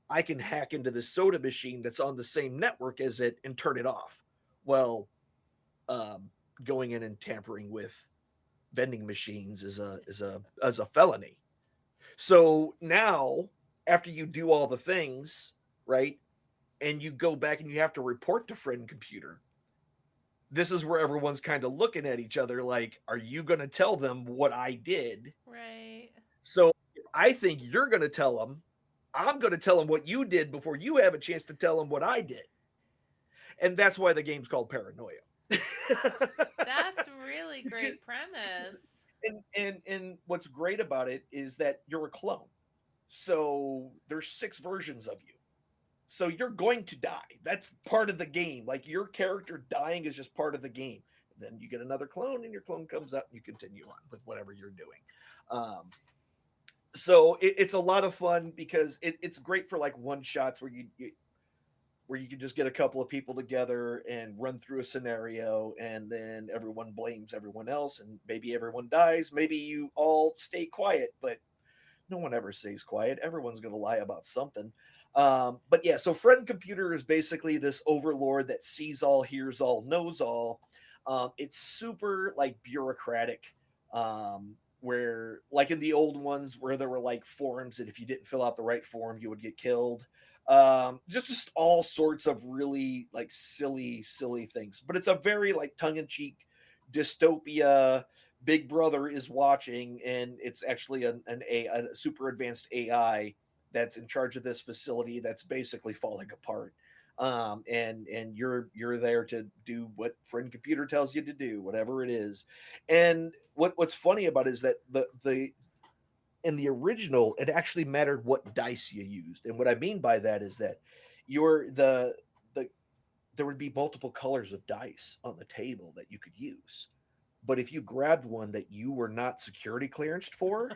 I can hack into this soda machine that's on the same network as it and turn it off. Well, um, going in and tampering with vending machines is a felony. So now, after you do all the things, right, and you go back and you have to report to friend computer, this is where everyone's kind of looking at each other like, are you going to tell them what I did? Right. So I think you're going to tell them. I'm going to tell them what you did before you have a chance to tell them what I did. And that's why the game's called Paranoia. That's really Because great premise. and what's great about it is that you're a clone. So there's 6 versions of you. So you're going to die. That's part of the game. Like your character dying is just part of the game. Then you get another clone, and your clone comes up, and you continue on with whatever you're doing. Um, so it's a lot of fun because it's great for like one shots where you can just get a couple of people together and run through a scenario, and then everyone blames everyone else, and maybe everyone dies. Maybe you all stay quiet, but no one ever stays quiet. Everyone's going to lie about something. But yeah, so friend computer is basically this overlord that sees all, hears all, knows all. It's super like bureaucratic, where like in the old ones where there were like forms that if you didn't fill out the right form, you would get killed. Just all sorts of really like silly things. But it's a very like tongue in cheek dystopia. Big Brother is watching, and it's actually a super advanced AI that's in charge of this facility that's basically falling apart. And you're there to do what friend computer tells you to do, whatever it is. And what's funny about it is that the in the original, it actually mattered what dice you used. And what I mean by that is that you're the there would be multiple colors of dice on the table that you could use. But if you grabbed one that you were not security clearanced for,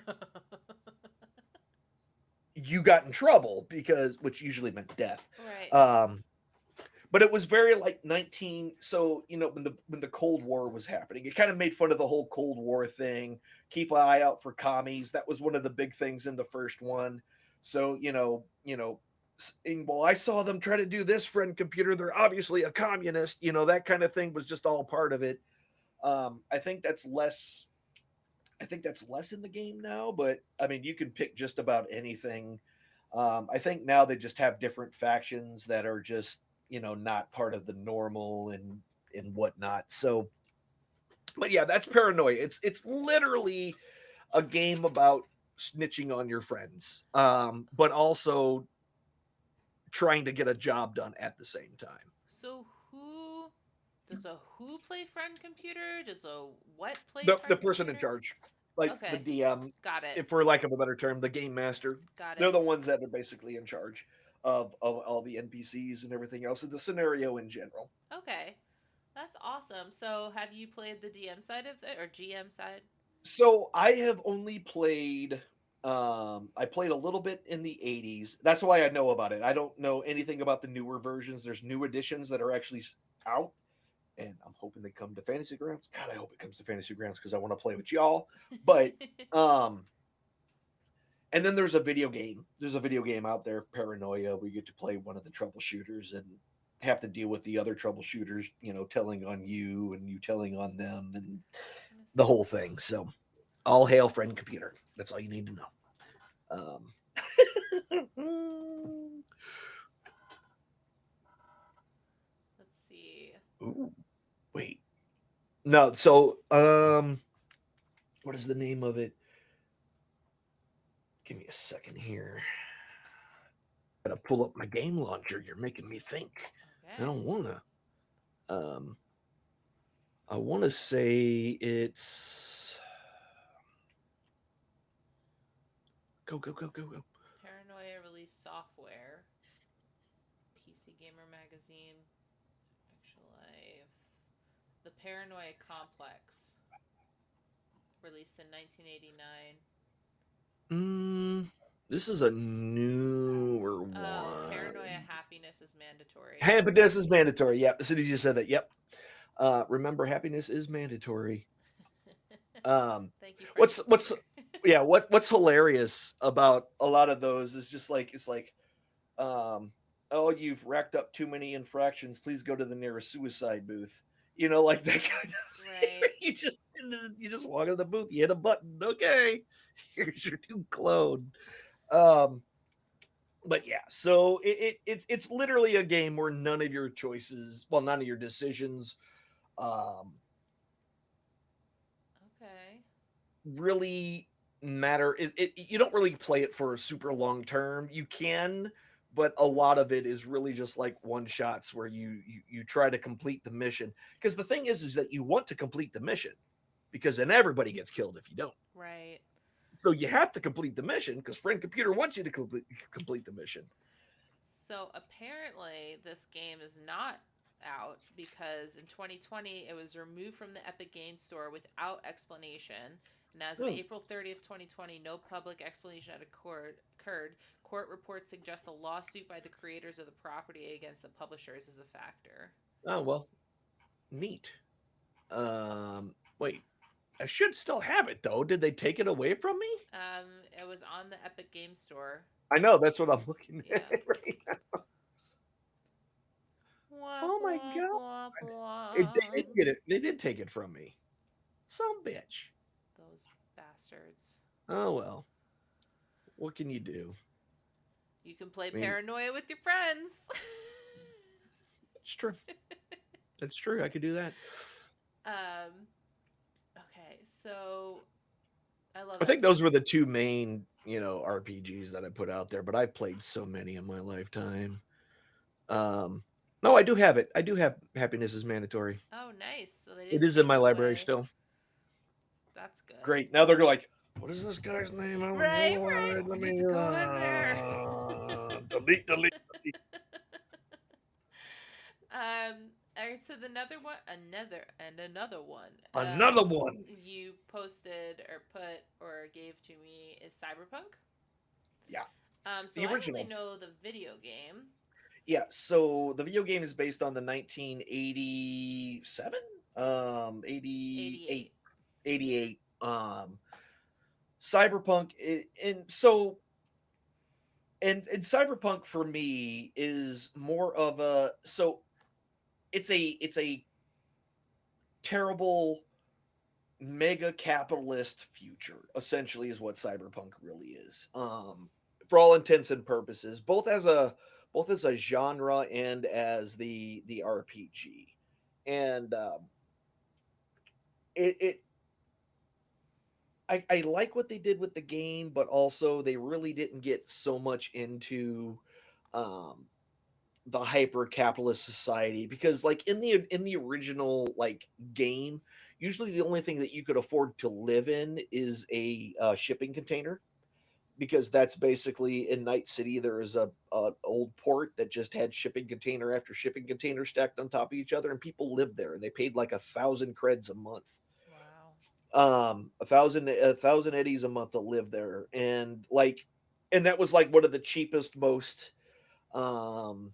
you got in trouble because which usually meant death. Right. Um, but it was very like 19 so when the Cold War was happening, it kind of made fun of the whole Cold War thing. Keep an eye out for commies. That was one of the big things in the first one. So well, I saw them try to do this friend computer, they're obviously a communist, that kind of thing was just all part of it. I think that's less. I think that's less in the game now, but I mean, you can pick just about anything. I think now they just have different factions that are just not part of the normal and whatnot. So, but yeah, that's Paranoia. It's literally a game about snitching on your friends, but also trying to get a job done at the same time. So who does a who play friend computer? Does a what play The friend person in computer? charge, like the Okay. DM, Got it. if for lack of a better term, the game master. Got They're it. the ones that are basically in charge of all the NPCs and everything else, and the scenario in general. Okay. That's awesome. So have you played the DM side of it or GM side? So I have only played. I played a little bit in the 80s. That's why I know about it. I don't know anything about the newer versions. There's new editions that are actually out, and I'm hoping they come to Fantasy Grounds. God, I hope it comes to Fantasy Grounds because I want to play with y'all. But um, and then there's a video game. There's a video game out there, Paranoia, where you get to play one of the troubleshooters and have to deal with the other troubleshooters, telling on you and you telling on them and Let me the see. whole thing. So, all hail friend computer. That's all you need to know. Let's see. Ooh, wait. No, so what is the name of it? Give me a second here. Gotta pull up my game launcher. You're making me think. I Okay. don't wanna. Um I wanna say it's go. Paranoia release software. PC Gamer Magazine. Actual Life. The Paranoia Complex. Released in 1989. Mm, this is a newer Oh, Paranoia one. Happiness is Mandatory. Happiness is mandatory. Yep. As soon as you said that, yep. Remember, happiness is mandatory. Um, Thank you, friend what's computer. yeah, what's hilarious about a lot of those is just like it's like, um, oh, you've racked up too many infractions. Please go to the nearest suicide booth. You know, like that kind of thing. Right. You just walk into the booth, you hit a button. Okay, here's your new clone. Um, but yeah, so it's literally a game where none of your choices, well, none of your decisions, um, Okay. really matter. You don't really play it for a super long term. You can, but a lot of it is really just like one shots where you try to complete the mission. Because the thing is that you want to complete the mission, because then everybody gets killed if you don't. Right. So you have to complete the mission because friend computer wants you to complete the mission. So apparently, this game is not out because in 2020 it was removed from the Epic Games Store without explanation. And as of Hmm. April 30th, 2020, no public explanation had occurred. Court reports suggest a lawsuit by the creators of the property against the publishers is a factor. Oh well, neat. Wait, I should still have it though. Did they take it away from me? It was on the Epic Games Store. I know that's what I'm looking at Yeah. right now. Wah, Oh my wah, god. wah, They wah. did get it. They did take it from me. Some bitch. Those bastards. Oh well. What can you do? You can play I mean, Paranoia with your friends. it's true. It's true. I could do that. um, okay, so I love I that. think those were the two main, RPGs that I put out there, but I've played so many in my lifetime. Um, no, I do have it. I do have Happiness is Mandatory. Oh, nice. So they It didn't is in take my it library away. still. That's good. Great. Now they're like, what is this guy's name? Oh Right, right. Lord, let We me need to go in there. delete. All right. So the another one. Another one. You posted or put or gave to me is Cyberpunk. Yeah, So the I only original. know the video game. Yeah, so the video game is based on the 1987, 88, 88. 88, Cyberpunk. And so, and Cyberpunk for me is more of a, so it's a terrible mega capitalist future, essentially, is what Cyberpunk really is. For all intents and purposes, both as a genre and as the RPG. And it I like what they did with the game, but also they really didn't get so much into um the hyper capitalist society, because like in the original like game, usually the only thing that you could afford to live in is a shipping container, because that's basically in Night City. There is a old port that just had shipping container after shipping container stacked on top of each other, and people lived there, and they paid like 1,000 creds a month, Wow. a thousand eddies a month to live there, and that was like one of the cheapest, most um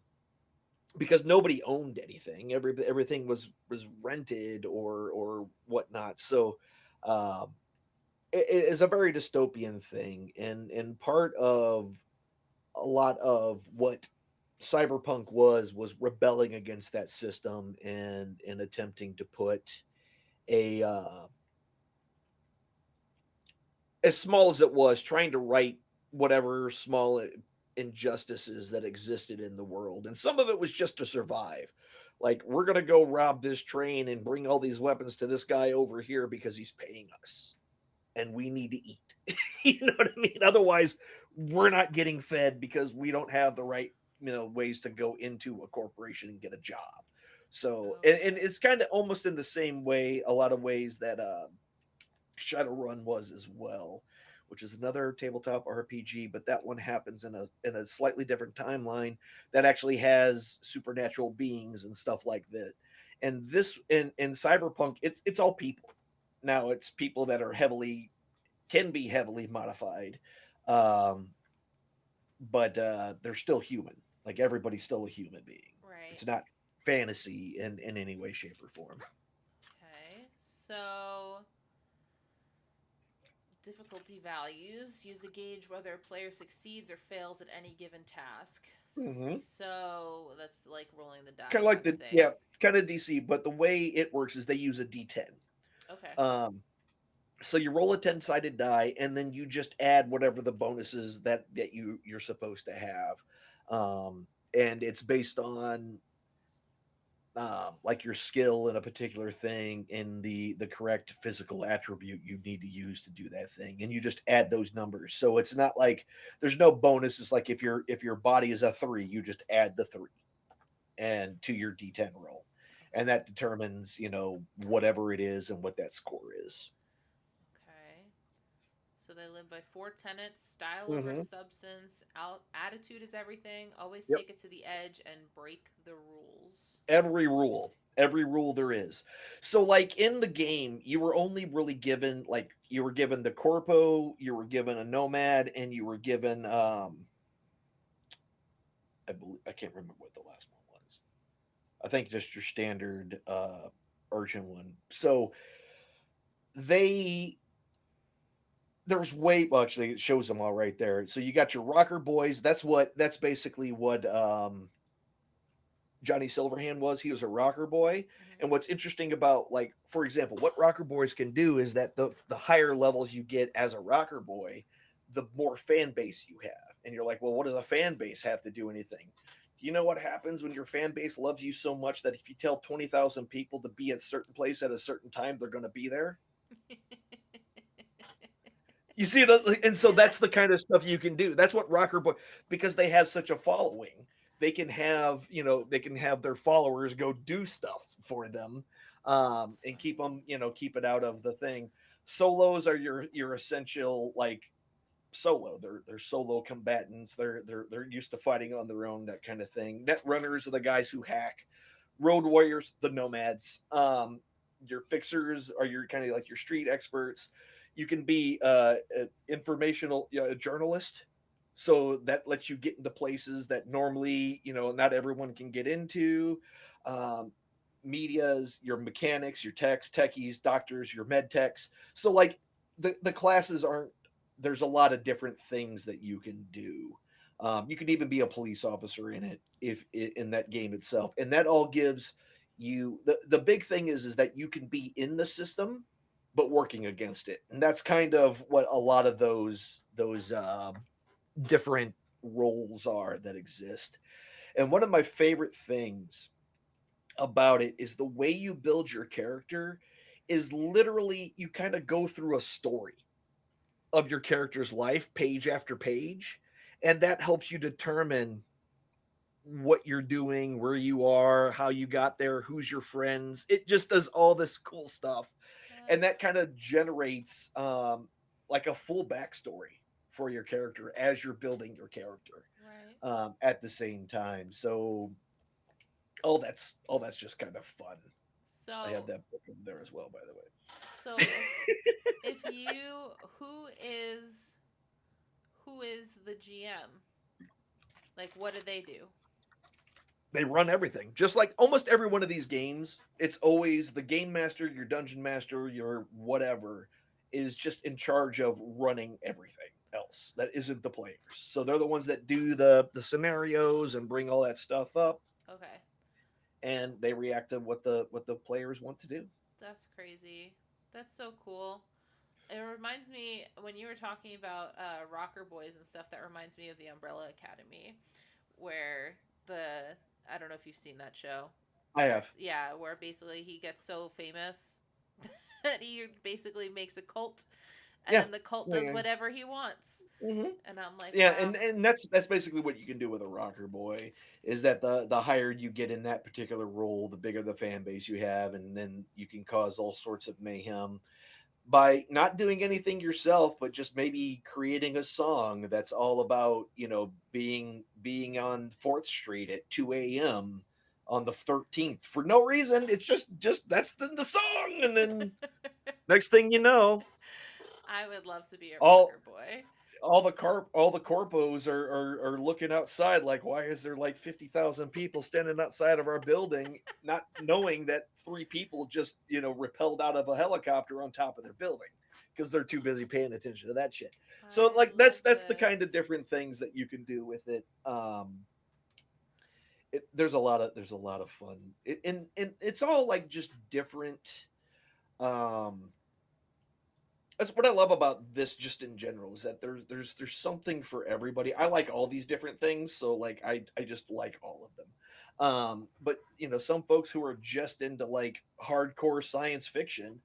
because nobody owned anything. Everything was rented or whatnot. So um it is a very dystopian thing, and part of a lot of what cyberpunk was rebelling against that system, and attempting to put a as small as it was, trying to right whatever small injustices that existed in the world. And some of it was just to survive. Like, we're going to go rob this train and bring all these weapons to this guy over here because he's paying us and we need to eat. You know what I mean? Otherwise, we're not getting fed because we don't have the right, ways to go into a corporation and get a job. So, and Okay. it's kind of almost in the same way, a lot of ways that Shadowrun was as well, which is another tabletop RPG, but that one happens in a slightly different timeline that actually has supernatural beings and stuff like that. And this in Cyberpunk, it's all people. Now it's people that are heavily can be heavily modified, um, but they're still human. Like, everybody's still a human being. Right. It's not fantasy in any way, shape, or form. Okay. So Difficulty values use a gauge whether a player succeeds or fails at any given task. Hmm. So that's like rolling the Kind die of like kind of the thing. yeah, kind of DC, but the way it works is they use a D10. Okay. Um, so you roll a 10-sided die, and then you just add whatever the bonuses that you're supposed to have, and it's based on like your skill in a particular thing in the correct physical attribute you need to use to do that thing, and you just add those numbers. So it's not like there's no bonuses. Like if your body is a 3, you just add the 3 and to your D10 roll, and Okay. that determines whatever it is and what that score is. Okay. So they live by four tenets: style over Hmm. substance, attitude is everything, always Yep. take it to the edge, and break the rules. Every rule there is. So like in the game, you were only really given, like, you were given the corpo, you were given a nomad, and you were given I can't remember what the last one was. I think just your standard urchin one. So they there's way well, actually it shows them all right there. So you got your rocker boys. That's basically what Johnny Silverhand was. He was a rocker boy. Mm-hmm. And what's interesting about, like, for example, what rocker boys can do is that the higher levels you get as a rocker boy, the more fan base you have. And you're like, well, what does a fan base have to do anything? Do you know what happens when your fan base loves you so much that if you tell 20,000 people to be at a certain place at a certain time, they're going to be there? You see, and so Yeah. that's the kind of stuff you can do. That's what rocker boy, because they have such a following. They can have their followers go do stuff for them, That's and keep funny. them, keep it out of the thing. Solos are your essential, like, solo. They're solo combatants. They're used to fighting on their own, that kind of thing. Net runners are the guys who hack. Road warriors, the nomads. Your fixers are your kind of like your street experts. You can be an informational journalist, so that lets you get into places that normally not everyone can get into. Um, Media's your mechanics, your techies, doctors, your med techs. So like the classes aren't. There's a lot of different things that you can do. You can even be a police officer in it, if in that game itself, and that all gives you the big thing is that you can be in the system but working against it, and that's kind of what a lot of those different roles are that exist. And one of my favorite things about it is the way you build your character is literally you kind of go through a story of your character's life page after page, and that helps you determine what you're doing, where you are, how you got there, who's your friends. It just does all this cool stuff, and What? that kind of generates like a full backstory for your character as you're building your character Right. at the same time. So all that's just kind of fun. I have So that book over there as well, by the so way. if you who is the GM? Like what do they do? They run everything. Just like almost every one of these games, it's always the game master, your dungeon master, your whatever is just in charge of running everything else that isn't the players. So they're the ones that do the scenarios and bring all that stuff up, Okay. and they react to what the players want to do. That's crazy. That's so cool. It reminds me when you were talking about rocker boys and stuff. That reminds me of the Umbrella Academy, where the I don't know if you've seen that show. I Where have. yeah, where basically he gets so famous that he basically makes a cult, and Yeah. then the cult does Yeah. whatever he wants. Hmm. And I'm like, Yeah, wow. and that's basically what you can do with a rocker boy, is that the higher you get in that particular role, the bigger the fan base you have, and then you can cause all sorts of mayhem by not doing anything yourself, but just maybe creating a song that's all about being on 4th Street at 2 a.m. on the 13th for no reason. It's just that's the song, and then next thing you know, I would love to be a all rocker boy. all the corpos are looking outside like, why is there like 50,000 people standing outside of our building, not knowing that 3 people just repelled out of a helicopter on top of their building. because they're too busy paying attention to that shit. So I like love that's the kind of this. different things that you can do with it. There's a lot of fun, and it's all like just different. Um, that's what I love about this just in general is that there's something for everybody. I like all these different things, so like I just like all of them. But you know, some folks who are just into like hardcore science fiction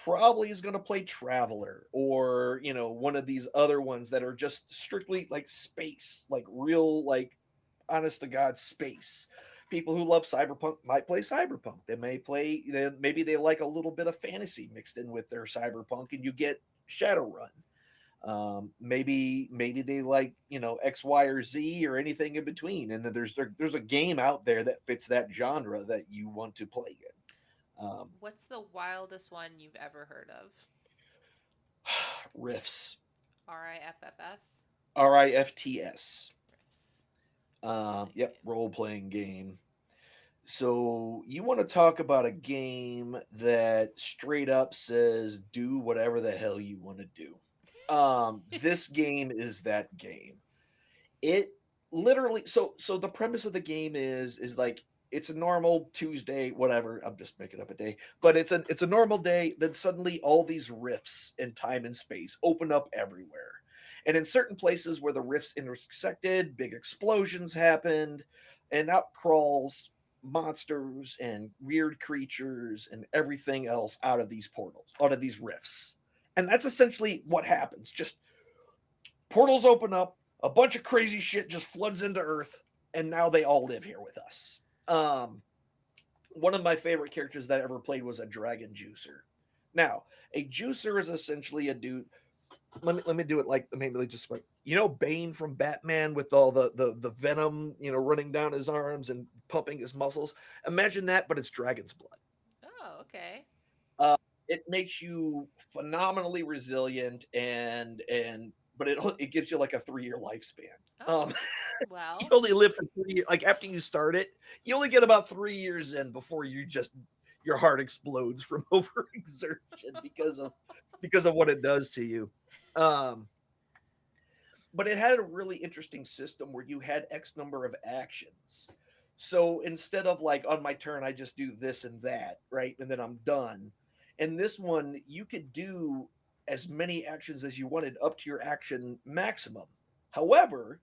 probably is going to play Traveler or, you know, one of these other ones that are just strictly like space, like real, like honest to God space. People who love cyberpunk might play cyberpunk. They may play, maybe they like a little bit of fantasy mixed in with their cyberpunk, and you get Shadowrun. Maybe they like, you know, X, Y, or Z or anything in between, and then there's a game out there that fits that genre that you want to play in. What's the wildest one you've ever heard of? Riffs. RIFFS? RIFTS. Riffs. Role playing Yep, game. role playing game. So you want to talk about a game that straight up says do whatever the hell you want to do. This game is that game. It literally so the premise of the game is like it's a normal Tuesday, whatever. I'm just making up a day, but it's a normal day. Then suddenly all these rifts in time and space open up everywhere, and in certain places where the rifts intersected, big explosions happened, and out crawls monsters and weird creatures and everything else out of these portals, out of these rifts. And that's essentially what happens. Just portals open up, a bunch of crazy shit just floods into Earth, and now they all live here with us. Um, One of my favorite characters that I ever played was a dragon juicer. Now, a juicer is essentially a dude. Let me do it like maybe just like you know Bane from Batman with all the venom running down his arms and pumping his muscles. Imagine that, but it's dragon's blood. Oh, okay. Uh, it makes you phenomenally resilient and but it gives you like a 3 year lifespan. Oh, Um, you well, only live for 3 years. Like after you start it, you only get about 3 years in before you just your heart explodes from overexertion because of what it does to you. Um, but it had a really interesting system where you had X number of actions. So instead of like on my turn, I just do this and that, right? And then I'm done. And this one, you could do as many actions as you wanted up to your action maximum. However,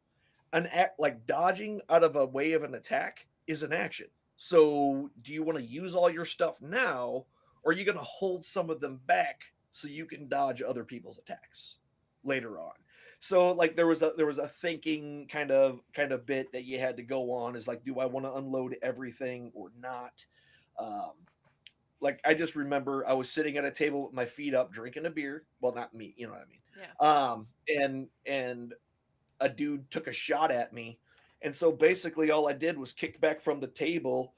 an act like dodging out of a way of an attack is an action. So do you want to use all your stuff now, or are you going to hold some of them back so you can dodge other people's attacks later on? So like there was a thinking kind of bit that you had to go on is like, do I want to unload everything or not? Um, like I just remember I was sitting at a table with my feet up, drinking a beer. Well, not me, you know what I mean. yeah. And a dude took a shot at me, and so basically all I did was kick back from the table.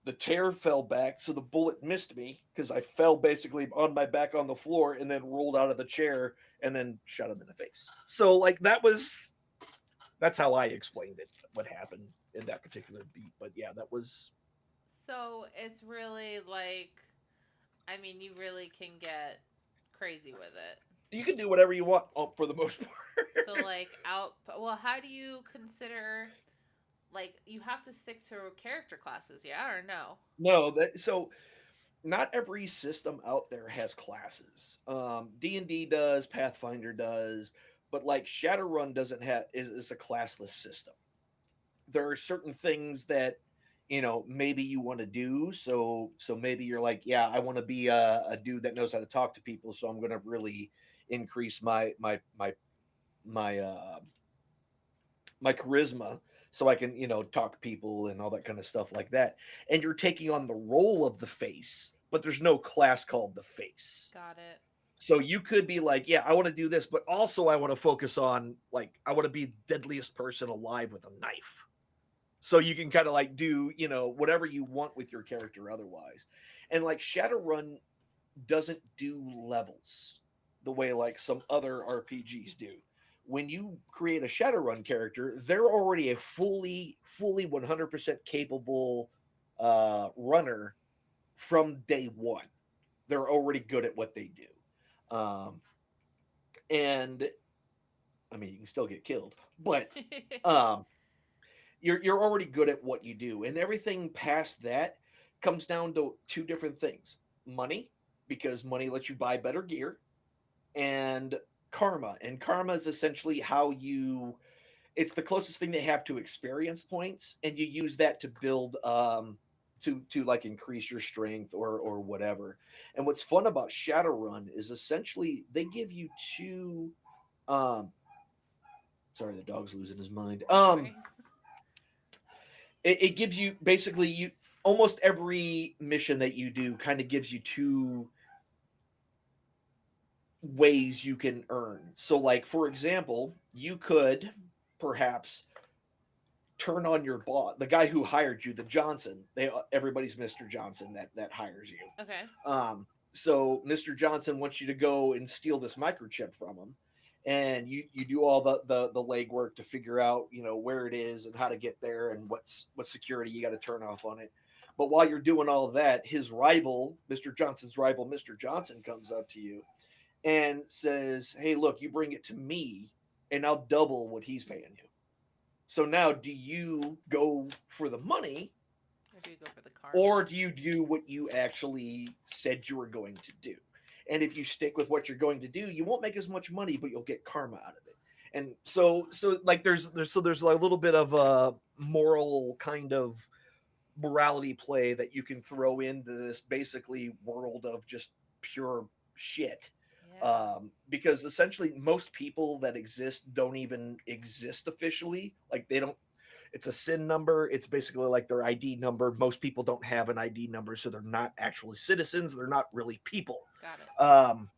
The chair fell back, so the bullet missed me because I fell basically on my back on the floor and then rolled out of the chair and then shot him in the face. So like that's how I explained it, what happened in that particular beat. But yeah, that was So it's really like, I mean, you really can get crazy with it. you can do whatever you want for the most So, part. like, well, how do you consider, like, you have to stick to character classes, yeah, or no? No, that so not every system out there has classes. D&D does, Pathfinder does, but like Shadowrun doesn't have is a classless system. There are certain things that maybe you want to do. So maybe you're like, yeah, I want to be a dude that knows how to talk to people. So I'm going to really increase my my charisma so I can talk to people and all that kind of stuff like that. And you're taking on the role of the face, but there's no class called the face. Got it. So you could be like, yeah, I want to do this, but also I want to focus on like I want to be the deadliest person alive with a knife. So you can kind of like do whatever you want with your character otherwise. And like Shadowrun doesn't do levels the way like some other RPGs do. When you create a Shadowrun character, they're already a fully 100% capable runner from day one. They're already good at what they do. Um, and I mean, you can still get killed, but um, you're already good at what you do, and everything past that comes down to two different things: money, because money lets you buy better gear, and karma. And karma is essentially how you it's the closest thing they have to experience points, and you use that to build to like increase your strength or whatever. And what's fun about Shadowrun is essentially they give you two um sorry, the dog's losing his mind. No worries. It gives you basically you almost every mission that you do kind of gives you two ways you can earn. So like for example, you could perhaps turn on your boss, the guy who hired you, the Johnson. Everybody's Mr. Johnson that hires you. Okay. So Mr. Johnson wants you to go and steal this microchip from him, and you do all the legwork to figure out where it is and how to get there and what security you got to turn off on it. But while you're doing all of that, his rival, Mr. Johnson's rival, Mr. Johnson, comes up to you and says, "Hey, look, you bring it to me, and I'll double what he's paying you." So now, do you go for the money, Or do you go for the or karma? do you do what you actually said you were going to do? And if you stick with what you're going to do, you won't make as much money, but you'll get karma out of it. And so like there's a little bit of a moral kind of morality play that you can throw into this basically world of just pure shit. Yeah. Because essentially most people that exist don't even exist officially. Like they don't. It's a SIN number. It's basically like their ID number. Most people don't have an ID number, so they're not actually citizens. They're not really people. Got it. Um,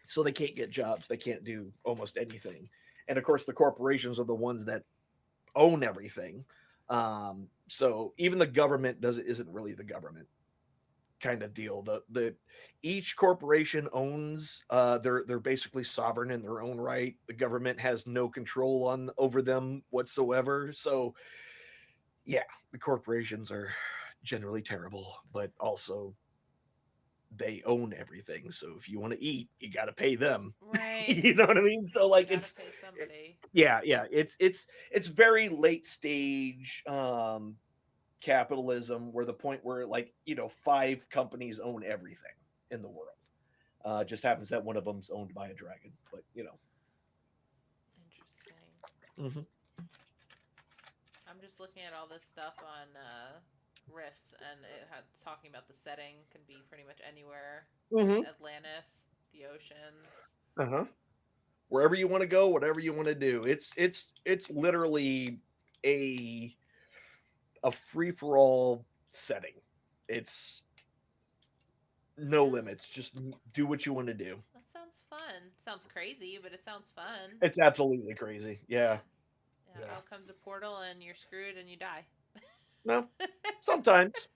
so they can't get jobs. They can't do almost anything. And of course, the corporations are the ones that own everything. So even the government isn't really the government kind of deal. The each corporation owns they're basically sovereign in their own right. The government has no control on over them whatsoever. So yeah, the corporations are generally terrible, but also they own everything. So if you want to eat, you got to pay them. Right. You know what I mean? So You like gotta it's pay somebody. yeah, it's very late stage capitalism, where the point where like five companies own everything in the world. Just happens that one of them's owned by a dragon, but Interesting. hmm I'm just looking at all this stuff on Rifts, and it's talking about the setting can be pretty much anywhere. hmm Atlantis, the oceans. uh-huh. Wherever you want to go, whatever you want to do, it's literally a a free for all setting. It's no Yeah, limits. Just do what you want to do. that sounds fun. Sounds crazy, but it sounds fun. It's absolutely crazy. Yeah, Yeah. Yeah. yeah. Out comes a portal, and you're screwed, and you die. No, sometimes,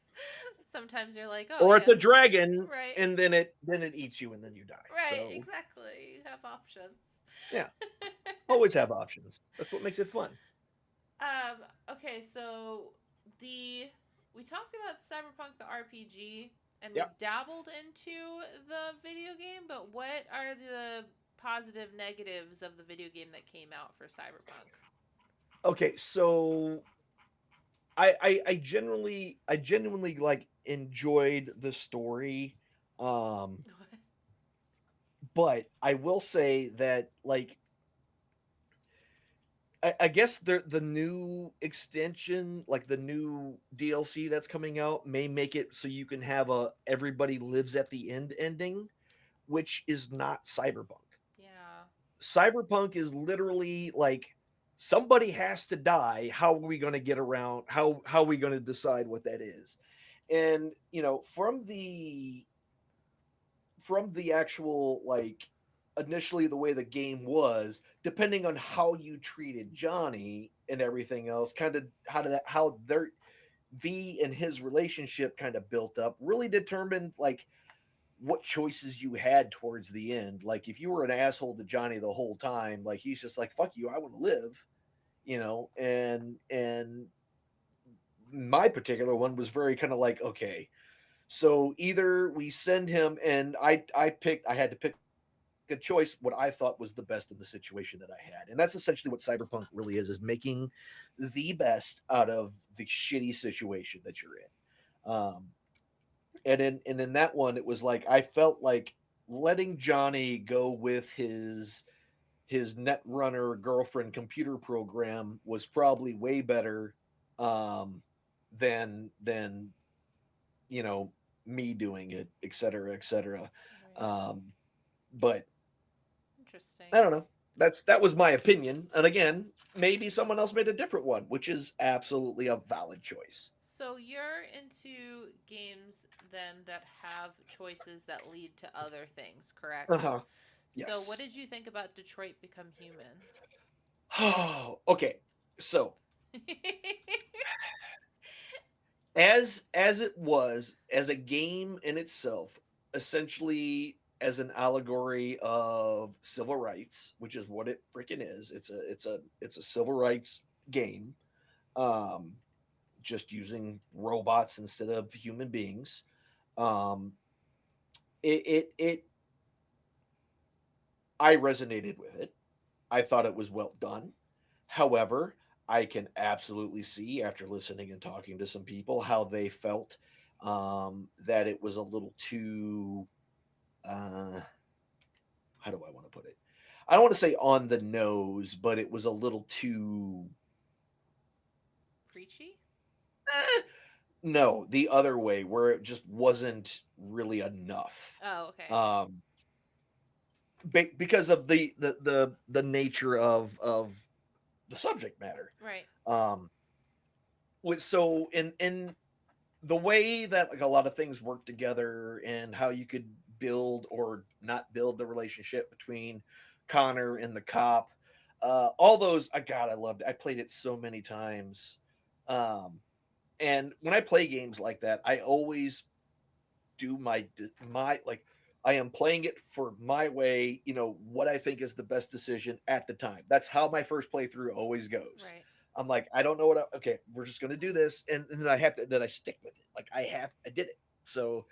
Sometimes you're like, oh or it's yeah, a dragon, right, and then it eats you, and then you die. right, So exactly. You have options. yeah, always have options. That's what makes it fun. Okay, so the we talked about Cyberpunk the RPG, and we Yeah. dabbled into the video game, but what are the positive negatives of the video game that came out for Cyberpunk? Okay, so I genuinely like enjoyed the story, um, but I will say that like I guess the new extension, like the new DLC that's coming out, may make it so you can have a everybody lives at the end ending, which is not Cyberpunk. Yeah. Cyberpunk is literally like somebody has to die. How are we going to get around? How are we going to decide what that is? And from the actual like initially the way the game was, depending on how you treated Johnny and everything else, kind of how their V and his relationship kind of built up, really determined like what choices you had towards the end. Like if you were an asshole to Johnny the whole time, like he's just like fuck you, I want to live, and my particular one was very kind of like okay, so either we send him, and I had to pick a choice what I thought was the best in the situation that I had. And that's essentially what cyberpunk really is making the best out of the shitty situation that you're in. And in that one, it was like I felt like letting Johnny go with his Netrunner girlfriend computer program was probably way better um, than me doing it, et cetera, et cetera. Right. Um, but Interesting. I don't know. That was my opinion. And again, maybe someone else made a different one, which is absolutely a valid choice. So you're into games then that have choices that lead to other things, Uh correct? huh. So what Yes. did you think about Detroit Become Human? Oh, okay. So as it was as a game in itself, essentially as an allegory of civil rights, which is what it freaking is. It's a civil rights game, um, just using robots instead of human beings. Um, it I resonated with it. I thought it was well done. However, I can absolutely see after listening and talking to some people how they felt that it was a little too. Uh, how do I want to put it? I don't want to say on the nose, but it was a little too. Preachy? eh, no, the other way, where it just wasn't really enough. Oh, okay. Um, because of the nature of the subject matter. Right. Um, so in the way that like a lot of things work together and how you could build or not build the relationship between Connor and the cop, all those I loved it. I played it so many times. Um, and when I play games like that, I always do my like I am playing it for my way, what I think is the best decision at the time. That's how my first playthrough always goes. Right. I'm like, I don't know okay, we're just gonna do this, and then I stick with it. Like I did it. So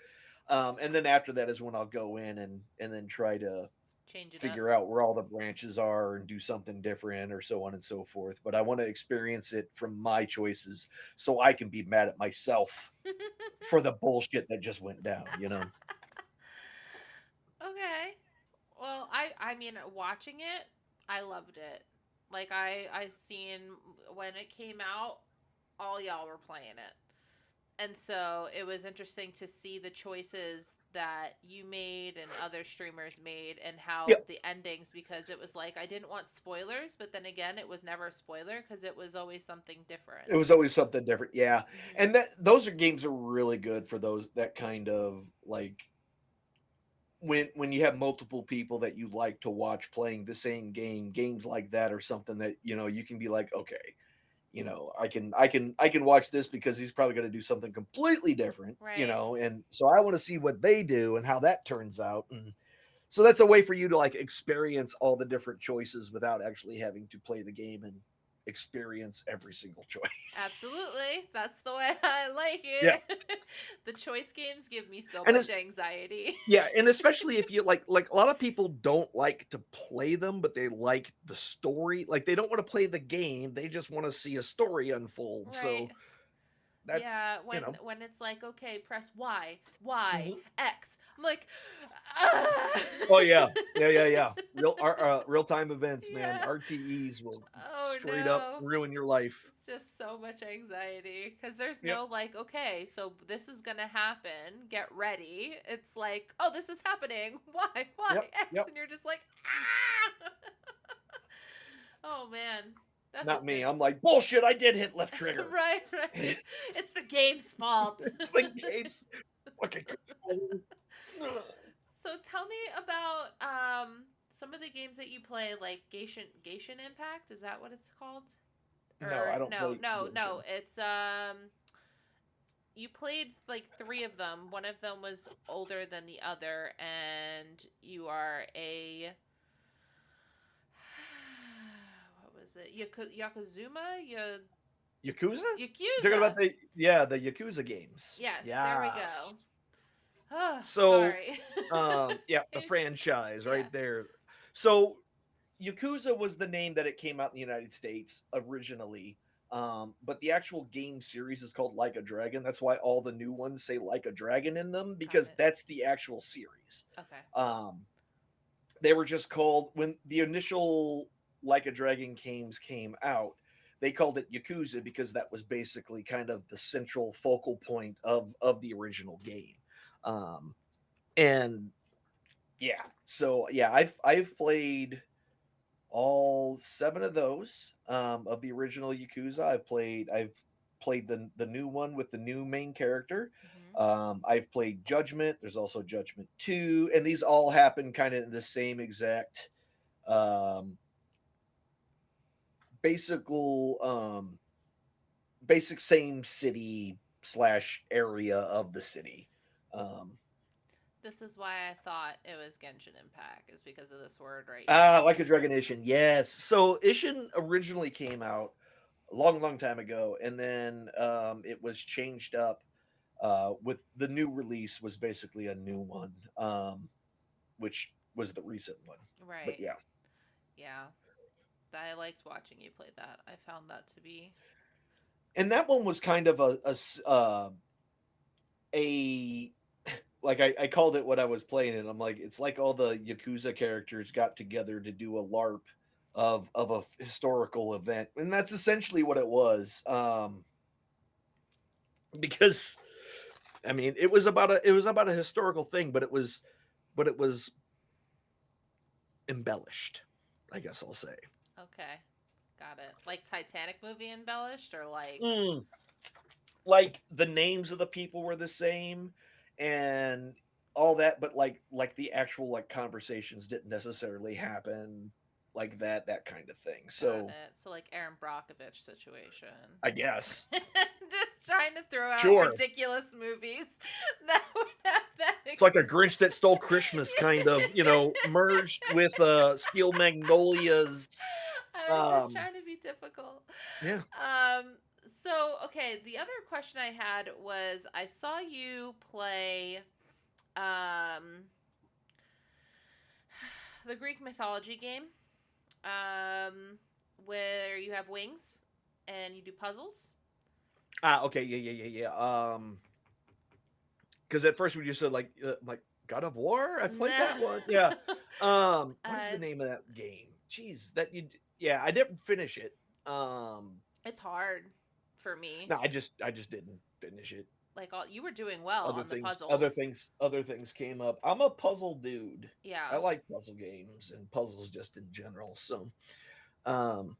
and then after that is when I'll go in and then try to Change it up. figure out where all the branches are and do something different or so on and so forth. But I want to experience it from my choices so I can be mad at myself for the bullshit that just went down. Okay. Well, I mean, watching it, I loved it. Like I seen when it came out, all y'all were playing it. And so it was interesting to see the choices that you made and other streamers made and how Yeah, the endings, because it was like I didn't want spoilers, but then again it was never a spoiler because it was always something different. it was always something different. Yeah. Hmm. And that those are games are really good for those that kind of like when you have multiple people that you like to watch playing the same games like that or something that you can be like, okay, I can watch this because he's probably going to do something completely different, Right. and so I want to see what they do and how that turns out. And so that's a way for you to like experience all the different choices without actually having to play the game and experience every single choice. Absolutely. That's the way I like Yeah. it. The choice games give me so And much it's anxiety. Yeah, and especially if you like a lot of people don't like to play them, but they like the story. Like they don't want to play the game, they just want to see a story unfold. Right. So that's, Yeah, when it's like, okay, press Y, Mhm. X. I'm like, ah. Oh yeah. Yeah, yeah, yeah. Real time events, man. Yeah. RTEs will Oh straight up no. ruin your life. It's just so much anxiety because there's Yep. no like, okay, so this is gonna happen. Get ready. It's like, oh, this is happening. Why, Yep. X, Yep. and you're just like, ah. Oh man, that's a Not me. thing. I'm like, bullshit, I did hit left trigger. Right. It's the game's fault. It's the game's fucking control. So tell me about some of the games that you play, like Gation Impact. Is that what it's called? No, Or I don't no, play no, no. Genshin. It's you played like three of them. One of them was older than the other, and you are a what was it? Yakuzuma? Yakuza? You're talking Yakuza. about the Yakuza games. Yes, there we Yes. go. Oh, So, sorry. yeah, the franchise Yeah. right there. So, Yakuza was the name that it came out in the United States originally. But the actual game series is called Like a Dragon. That's why all the new ones say Like a Dragon in them, Got because it. that's the actual series. Okay. Um, they were just called, when the initial Like a Dragon games came out, they called it Yakuza because that was basically kind of the central focal point of the original game. Um, and yeah, so yeah, I've played all seven of those, of the original Yakuza. I've played the new one with the new main character. Hmm. I've played Judgment. There's also Judgment 2, and these all happen kind of in the same exact, um, basical basic same city slash area of the city. Um, This is why I thought it was Genshin Impact, is because of this word right here. like a Dragon Ishin, yes. So Ishin originally came out a long, long time ago, and then it was changed up. With the new release was basically a new one, which was the recent one. But Right. yeah, Yeah. I liked watching you play that. I found that to be. and that one was kind of a like I called it when I was playing it. I'm like, it's like all the Yakuza characters got together to do a LARP of a historical event, and that's essentially what it was. Because I mean, it was about a historical thing, but it was embellished, I guess I'll say. Okay. Got it. Like Titanic movie embellished, or like. Mm, like the names of the people were the same and all that, but like the actual like conversations didn't necessarily happen like that kind of thing. Got So it. So like Aaron Brockovich situation. I guess. Just trying to throw out Sure. ridiculous movies that would have that. It's like a Grinch that stole Christmas kind of, merged with Steel Magnolias. I was just Um trying to be difficult. yeah. So okay, the other question I had was I saw you play um the Greek mythology game, where you have wings and you do puzzles. Okay, yeah. Because at first we just said like God of War. I played Nah. that one. Yeah. What is the uh, name of that game? Jeez, that you. Yeah, I didn't finish it. it's hard for me. No, I just didn't finish it. Like all you were doing well Other on the things, other puzzles. things, other things came up. I'm a puzzle dude. I Yeah. like puzzle games and puzzles just in general. So, um,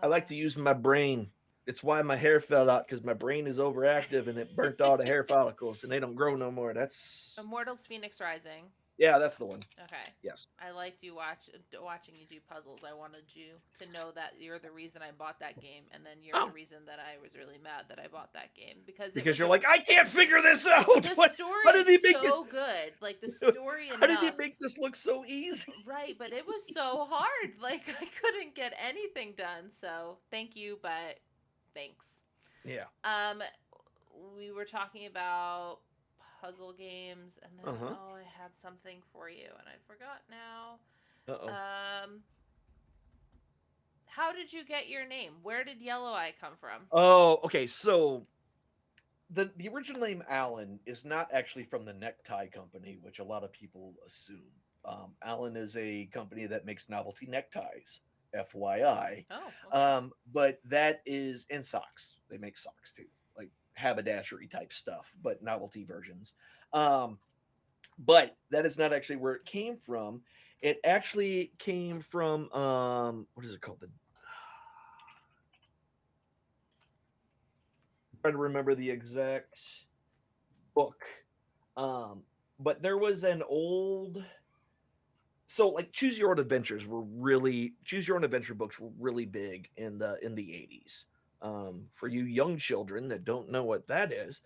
I like Uh, to use my brain. It's why my hair fell out because my brain is overactive and it burnt all the hair follicles and they don't grow no more. That's Immortals Phoenix Rising. yeah, that's the one. Okay. Yes, I liked you watching you do puzzles. I wanted you to know that you're the reason I bought that game, and then you're the oh, reason that I was really mad that I bought that game because it because was you're a like I can't figure this out. the What? story How did he is make it? so good. Like the story How did he enough. make this look so easy? Right, but it was so hard. Like I couldn't get anything done. So thank you, but thanks. Yeah. Um, we were talking about puzzle games, and then Uh huh. oh, I had something for you, and I forgot now. Uh oh. How did you get your name? Where did Yellow Eye come from? Oh, okay. So the original name Allen is not actually from the necktie company, which a lot of people assume. Allen is a company that makes novelty neckties, FYI. Oh, okay. But that is in socks. They make socks too, like haberdashery type stuff, but novelty versions. Um, but that is not actually where it came from. It actually came from what is it called? The trying to remember the exact book. Um, but there was an old so like choose your own adventure books were really big in the 80s. For you young children that don't know what that is,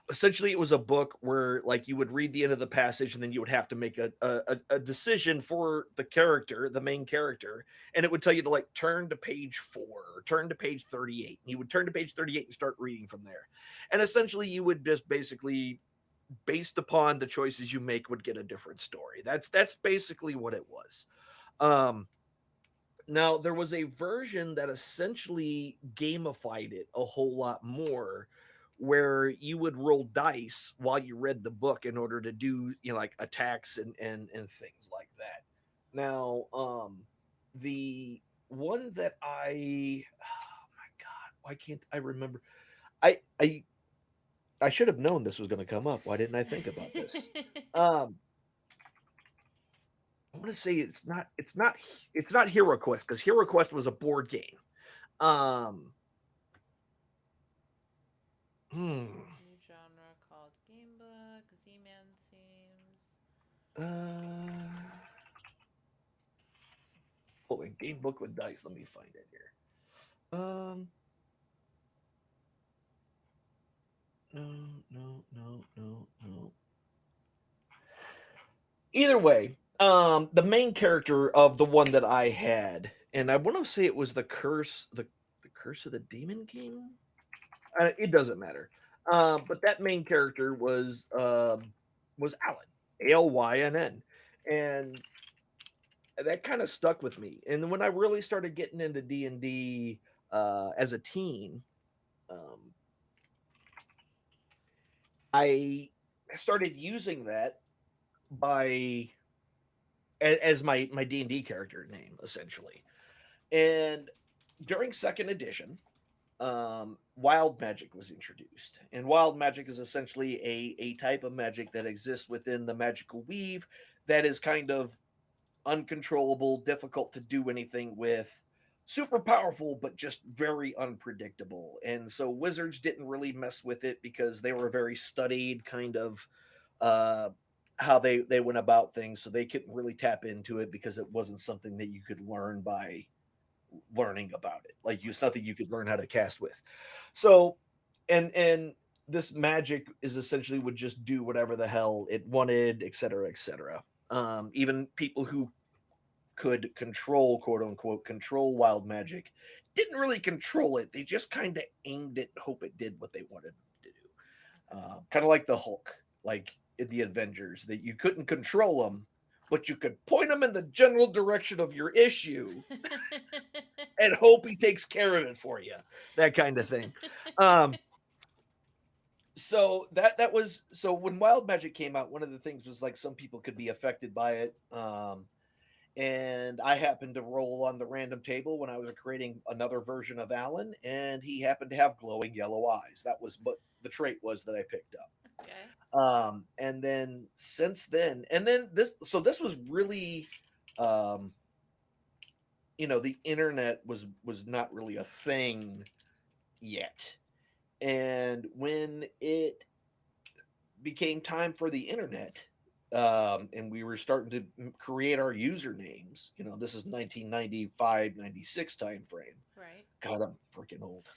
essentially it was a book where like you would read the end of the passage and then you would have to make a decision for the main character, and it would tell you to like turn to page 4 or turn to page 38, and you would turn to page 38 and start reading from there, and essentially you would just basically based upon the choices you make would get a different story. That's basically what it was. Um, Now there was a version that essentially gamified it a whole lot more, where you would roll dice while you read the book in order to do, like attacks and things like that. Now, the one that oh my god, why can't I remember? I I I should have known this was going to come up. Why didn't I think about this? Um, I want to say it's not Hero Quest, because Hero Quest was a board game. Um, hmm, New genre called gamebook. Z-Man seems. uh, hold on, game book with dice. Let me find it here. No, no, no, no, no. Either way, the main character of the one that I had, and I want to say it was the curse of the Demon King. It doesn't matter. But that main character was Alan, Alynn, and that kind of stuck with me. And when I really started getting into D&D as a teen, um, I started using that by as my D&D character name, essentially. And during second edition, wild magic was introduced, and wild magic is essentially a type of magic that exists within the magical weave, that is kind of uncontrollable, difficult to do anything with, super powerful, but just very unpredictable. And so wizards didn't really mess with it because they were very studied, kind of uh, how they went about things. So they couldn't really tap into it because it wasn't something that you could learn by learning about it. Like, it's nothing you could learn how to cast with. So, and this magic is essentially would just do whatever the hell it wanted, et cetera, et cetera. Even people who could control, quote unquote, control wild magic didn't really control it. They just kind of aimed it, hope it did what they wanted to do. Kind of like the Hulk, like in the Avengers, that you couldn't control them, but you could point them in the general direction of your issue and hope he takes care of it for you. That kind of thing. Um, so that was so when wild magic came out, one of the things was like some people could be affected by it. And I happened to roll on the random table when I was creating another version of Alan, and he happened to have glowing yellow eyes. That was what the trait was that I picked up. Okay. And then since then, and then this was really, um, the internet was not really a thing yet. And when it became time for the internet, and we were starting to create our usernames, this is 1995, 96 time frame. Right. God, I'm freaking old.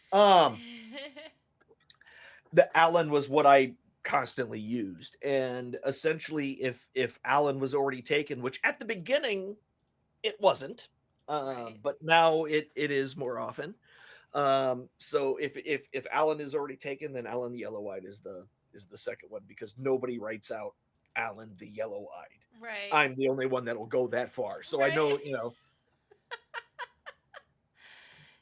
The Alan was what I constantly used. And essentially, if Alan was already taken, which at the beginning it wasn't, Right. but now it is more often. So if Alan is already taken, then AlynnTheYellowEyed is the second one, because nobody writes out AlynnTheYellowEyed. Right. I'm the only one that'll go that far. So I Right. know.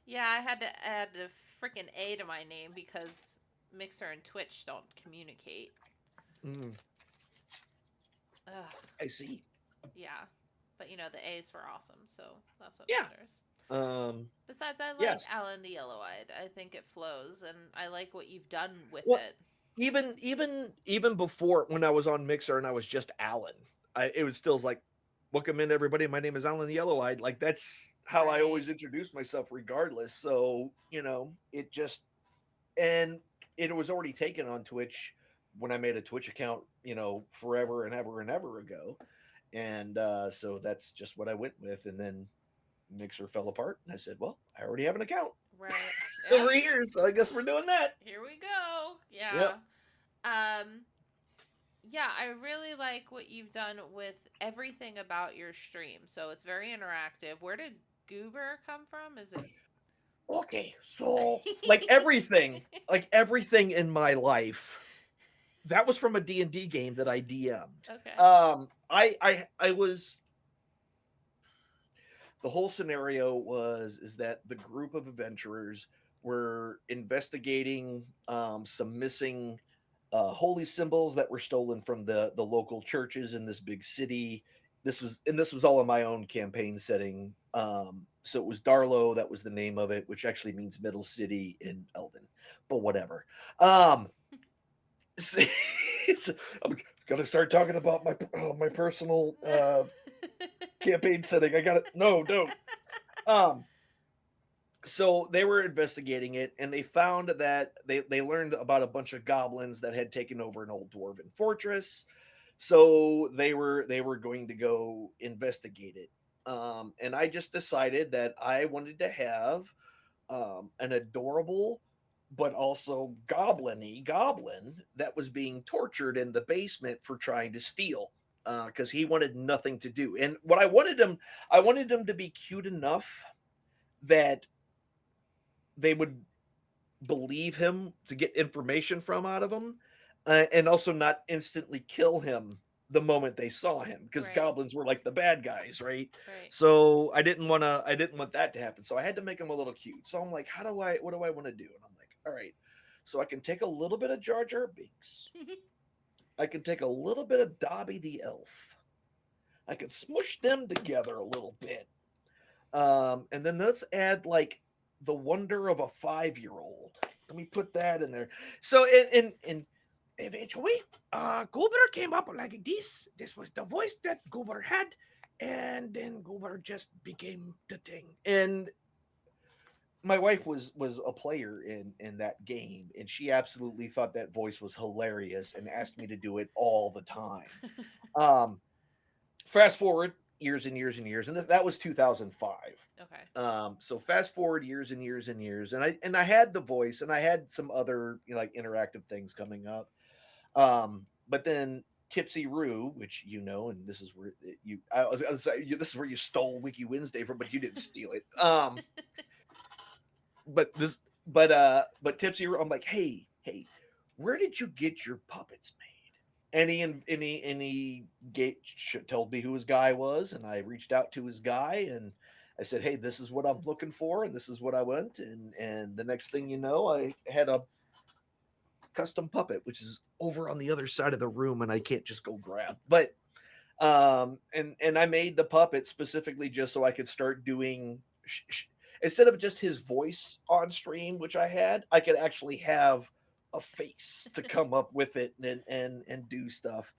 Yeah, I had to add a freaking A to my name because Mixer and Twitch don't communicate. Mm, Ugh. I see. Yeah. But the A is for awesome, so that's what Yeah. matters. Um. Besides, I like Yes. Alan the Yellow-Eyed. I think it flows, and I like what you've done with Well, it. even before, when I was on Mixer and I was just Alan, it was still like, welcome in everybody. My name is AlynnTheYellowEyed. Like, that's how I Right. always introduce myself, regardless. So it just, and it was already taken on Twitch when I made a Twitch account, forever and ever and ever ago. And so that's just what I went with. And then Mixer fell apart, and I said, well, I already have an account Right. Yep. over here, so I guess we're doing that. Here we go. Yep. Yeah. Um yeah, I really like what you've done with everything about your stream. So it's very interactive. Where did Goober come from? Is it Okay, so like everything in my life that was from a D&D game that I DM'd. Okay. I was the whole scenario was is that the group of adventurers were investigating some missing holy symbols that were stolen from the local churches in this big city. This was all in my own campaign setting. So it was Darlow, that was the name of it, which actually means middle city in Elven, but whatever. Um, it's, I'm gonna start talking about my personal campaign setting. I got it. No, don't. Um, so they were investigating it, and they found that they learned about a bunch of goblins that had taken over an old dwarven fortress. So they were going to go investigate it. And I just decided that I wanted to have an adorable but also goblin-y goblin that was being tortured in the basement for trying to steal, because he wanted nothing to do. And what I wanted him to be cute enough that they would believe him to get information from out of him, and also not instantly kill him the moment they saw him, because Right. goblins were like the bad guys, right? Right. So I didn't want that to happen. So I had to make him a little cute. So I'm like, what do I want to do? And I'm like, all right, so I can take a little bit of Jar Jar Binks. I can take a little bit of Dobby the Elf. I can smush them together a little bit. And then let's add like the wonder of a 5-year-old. Let me put that in there. So and eventually, Goober came up like this. This was the voice that Goober had, and then Goober just became the thing. And my wife was a player in that game, and she absolutely thought that voice was hilarious and asked me to do it all the time. Um, Fast forward years and years and years, and that was 2005. Okay. So fast forward years and years and years, and I had the voice, and I had some other, like, interactive things coming up. But then Tipsy Roo, which and this is where I was say, this is where you stole Wiki Wednesday from, but you didn't steal it. But this, but Tipsy Roo, I'm like, hey, where did you get your puppets made? And he told me who his guy was, and I reached out to his guy, and I said, "Hey, this is what I'm looking for, and this is what I want." And the next thing you know, I had a custom puppet, which is over on the other side of the room, and I can't just go grab. But and I made the puppet specifically just so I could start doing. Instead of just his voice on stream, which I could actually have a face to come up with it and do stuff.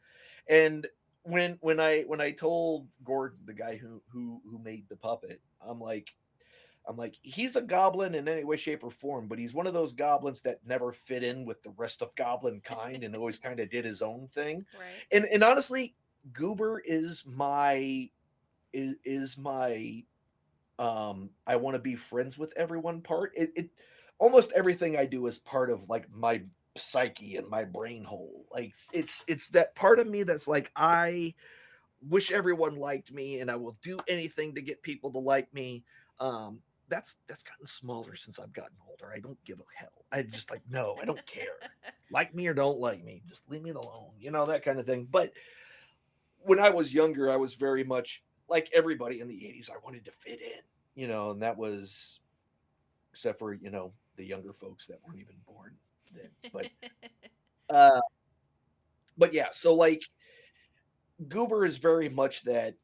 And when I told Gordon, the guy who made the puppet, I'm like, he's a goblin in any way, shape, or form, but he's one of those goblins that never fit in with the rest of goblin kind and always kind of did his own thing. Right. And honestly, Goober is my I want to be friends with everyone part. It almost everything I do is part of like my psyche and my brain hole. Like it's that part of me that's like, I wish everyone liked me, and I will do anything to get people to like me. That's gotten smaller since I've gotten older. I don't give a hell. I just like, no, I don't care. Like me or don't like me, just leave me alone. That kind of thing. But when I was younger, I was very much like everybody in the '80s. I wanted to fit in, and that was, except for the younger folks that weren't even born then. Uh, but yeah, so like Goober is very much that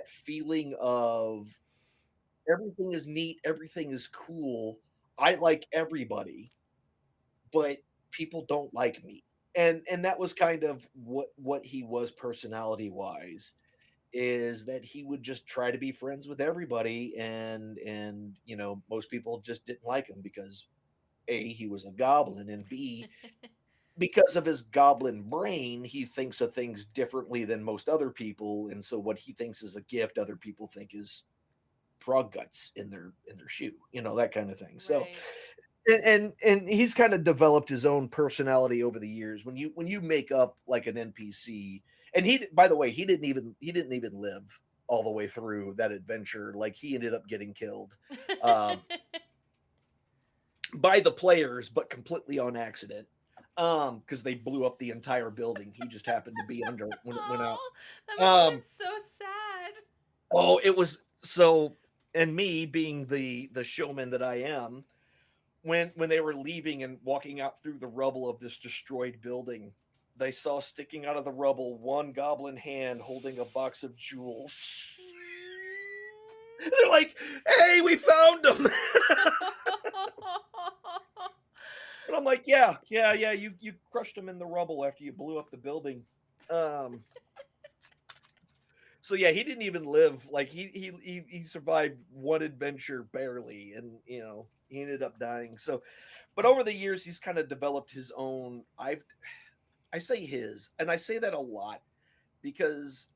feeling of everything is neat, everything is cool. I like everybody, but people don't like me. And that was kind of what he was personality wise, is that he would just try to be friends with everybody, and most people just didn't like him because A, he was a goblin, and B, because of his goblin brain, he thinks of things differently than most other people, and so what he thinks is a gift, other people think is frog guts in their shoe, that kind of thing. So Right. and he's kind of developed his own personality over the years. When you make up like an NPC, and he, by the way, he didn't even live all the way through that adventure. Like, he ended up getting killed um, by the players, but completely on accident. Because they blew up the entire building. He just happened to be under it when it went out. Oh, that must have been Um, so sad. oh, it was so. And me being the showman that I am, when they were leaving and walking out through the rubble of this destroyed building, they saw sticking out of the rubble one goblin hand holding a box of jewels. They're like, "Hey, we found them!" And I'm like, "Yeah. You crushed them in the rubble after you blew up the building." Um, so yeah, he didn't even live. Like he survived one adventure barely, and he ended up dying. So, but over the years, he's kind of developed his own. I say his, and I say that a lot because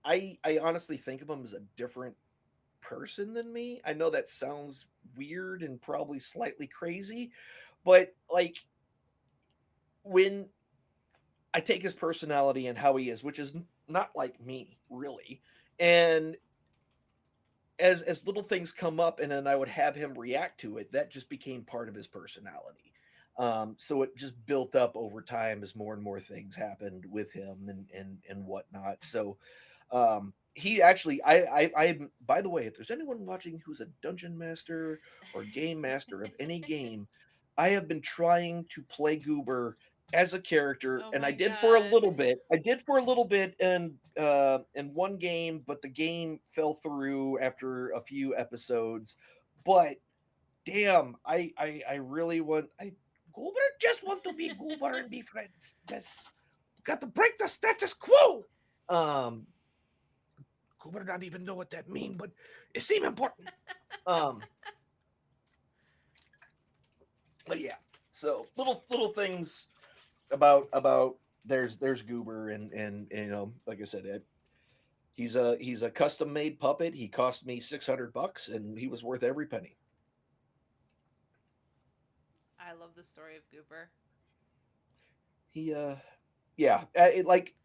I honestly think of him as a different person than me. I know that sounds weird and probably slightly crazy, but like when I take his personality and how he is, which is not like me really, and as little things come up and then I would have him react to it, that just became part of his personality. So it just built up over time as more and more things happened with him and whatnot. So he actually I by the way, if there's anyone watching who's a dungeon master or game master of any game, I have been trying to play Goober as a character, Oh and I my did for a god. little bit. I did for a little bit in one game, but the game fell through after a few episodes. But damn, I really want I Goober just want to be Goober and be friends. That's got to break the status quo. Um Goober not even know what that mean, but it seem important. Um but yeah. So little things about there's Goober and like I said, he's a custom made puppet. He cost me $600 and he was worth every penny. I love the story of Goober. He yeah, like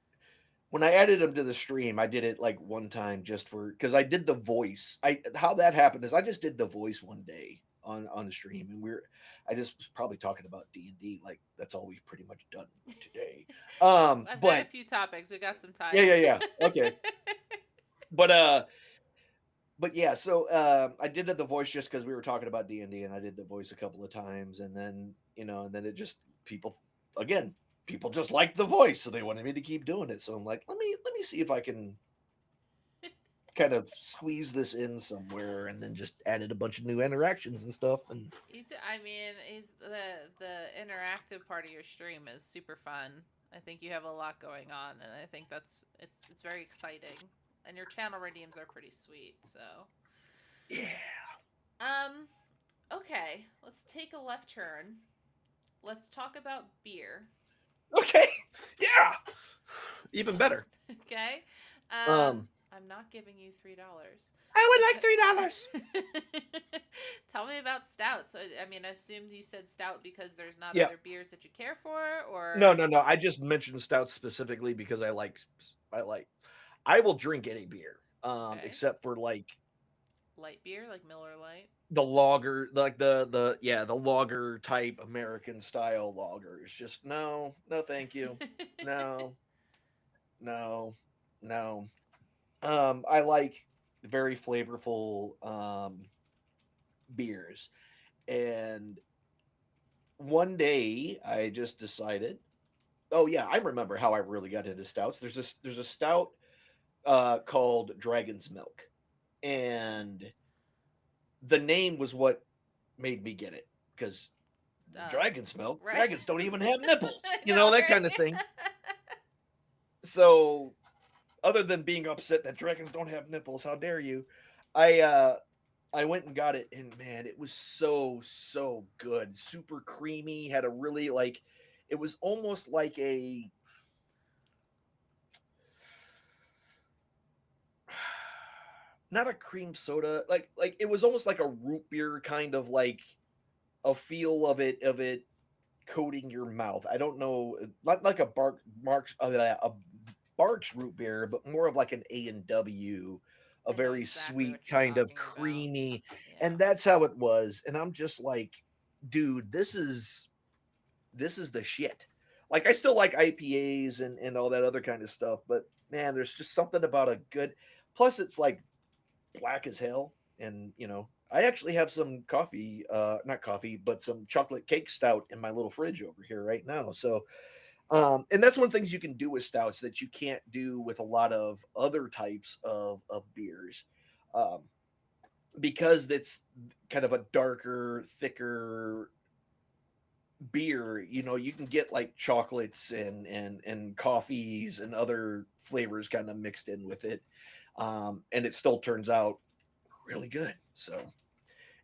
when I added him to the stream, I did it like one time just for because I did the voice. I How that happened is I just did the voice one day on the stream, and I just was probably talking about D&D, like that's all we've pretty much done today. I've got a But few topics. We got some yeah, time. yeah, okay. But yeah, so I did the voice just because we were talking about D&D, and I did the voice a couple of times, and then and then it just again people just liked the voice, so they wanted me to keep doing it. So I'm like, let me see if I can kind of squeeze this in somewhere, and then just added a bunch of new interactions and stuff. And I mean, he's the interactive part of your stream is super fun. I think you have a lot going on, and I think it's very exciting. And your channel redeems are pretty sweet. So, yeah, um, okay, let's take a left turn. Let's talk about beer. okay, yeah, even better. Okay, Um, I'm not giving you $3. I would like $3. Tell me about stout. So, I mean, I assumed you said stout because there's not Yeah, other beers that you care for, no, or no, no. I just mentioned stout specifically because I will drink any beer, okay, except for like light beer like Miller Lite. the lager, like the lager type American style lagers. Just no, thank you, no, no, no. I like very flavorful beers, and one day I just decided. Oh yeah, I remember how I really got into stouts. There's a stout called Dragon's Milk, and the name was what made me get it because dragon's milk. Right. Dragons don't even have nipples, I know, that kind of right? thing. So, other than being upset that dragons don't have nipples, how dare you? I uh I went and got it, and man, it was so good. Super creamy, had a really it was almost like a not a cream soda, like it was almost like a root beer kind of like a feel of it coating your mouth. I don't know, not like a Barks root beer, but more of like an A&W, a I know very exactly sweet what you're kind of talking about. creamy, Yeah. and that's how it was. And I'm just like, dude, this is this is the shit. Like I still like IPAs and all that other kind of stuff, but man, there's just something about a good. Plus, it's like black as hell, and I actually have some coffee, not coffee, but some chocolate cake stout in my little fridge over here right now. So, and that's one of the things you can do with stouts that you can't do with a lot of other types of beers. Um, because it's kind of a darker, thicker beer, you can get like chocolates and coffees and other flavors kind of mixed in with it. And it still turns out really good. So,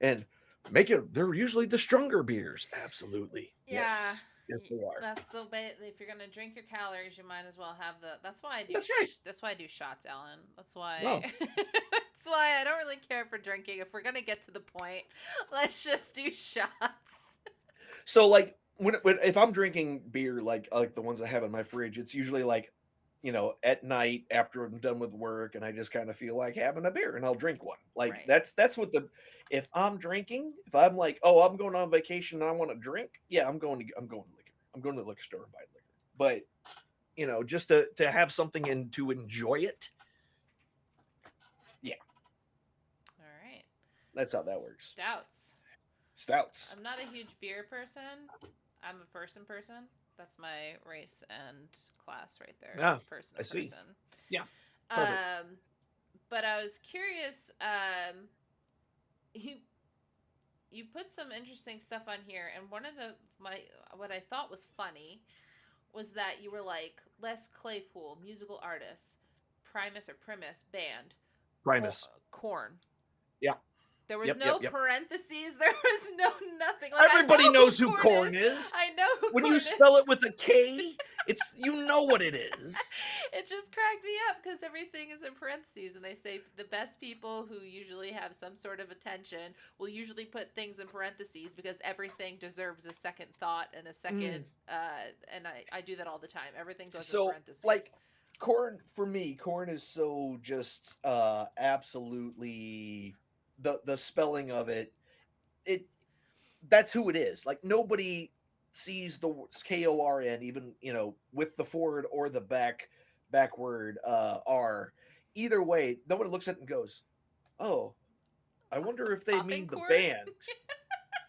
and they're usually the stronger beers. Absolutely. Yeah. Yes, they are. That's the way. If you're gonna drink your calories, you might as well have the. That's why I do. That's right. That's why I do shots, Alan. That's why. No. That's why I don't really care for drinking. If we're gonna get to the point, let's just do shots. So like when if I'm drinking beer like the ones I have in my fridge, it's usually like at night after I'm done with work and I just kind of feel like having a beer and I'll drink one. Like Right. that's what if I'm drinking, if I'm like, oh, I'm going on vacation and I want to drink, yeah, I'm going to liquor. I'm going to the liquor store and buy liquor. But just to have something and to enjoy it. Yeah. All right. That's how that works. Stouts. I'm not a huge beer person. I'm a person. That's my race and class right there. Yeah, Person I see. person. Yeah. Perfect. But I was curious. You put some interesting stuff on here, and one of what I thought was funny was that you were like Les Claypool, musical artist, Primus band, Primus. Korn. Yeah. There was Yep, no yep, yep. parentheses. There was no nothing. Like, Everybody knows who Korn is. I know who when Korn you is. spell it with a K, it's what it is. It just cracked me up because everything is in parentheses, and they say the best people who usually have some sort of attention will usually put things in parentheses because everything deserves a second thought and a second. And I do that all the time. Everything goes in parentheses. Like Korn, for me, Korn is so just absolutely the spelling of it. That's who it is. Like nobody sees the Korn even with the forward or the backward R. Either way, nobody looks at it and goes, "Oh, I wonder if they mean the band."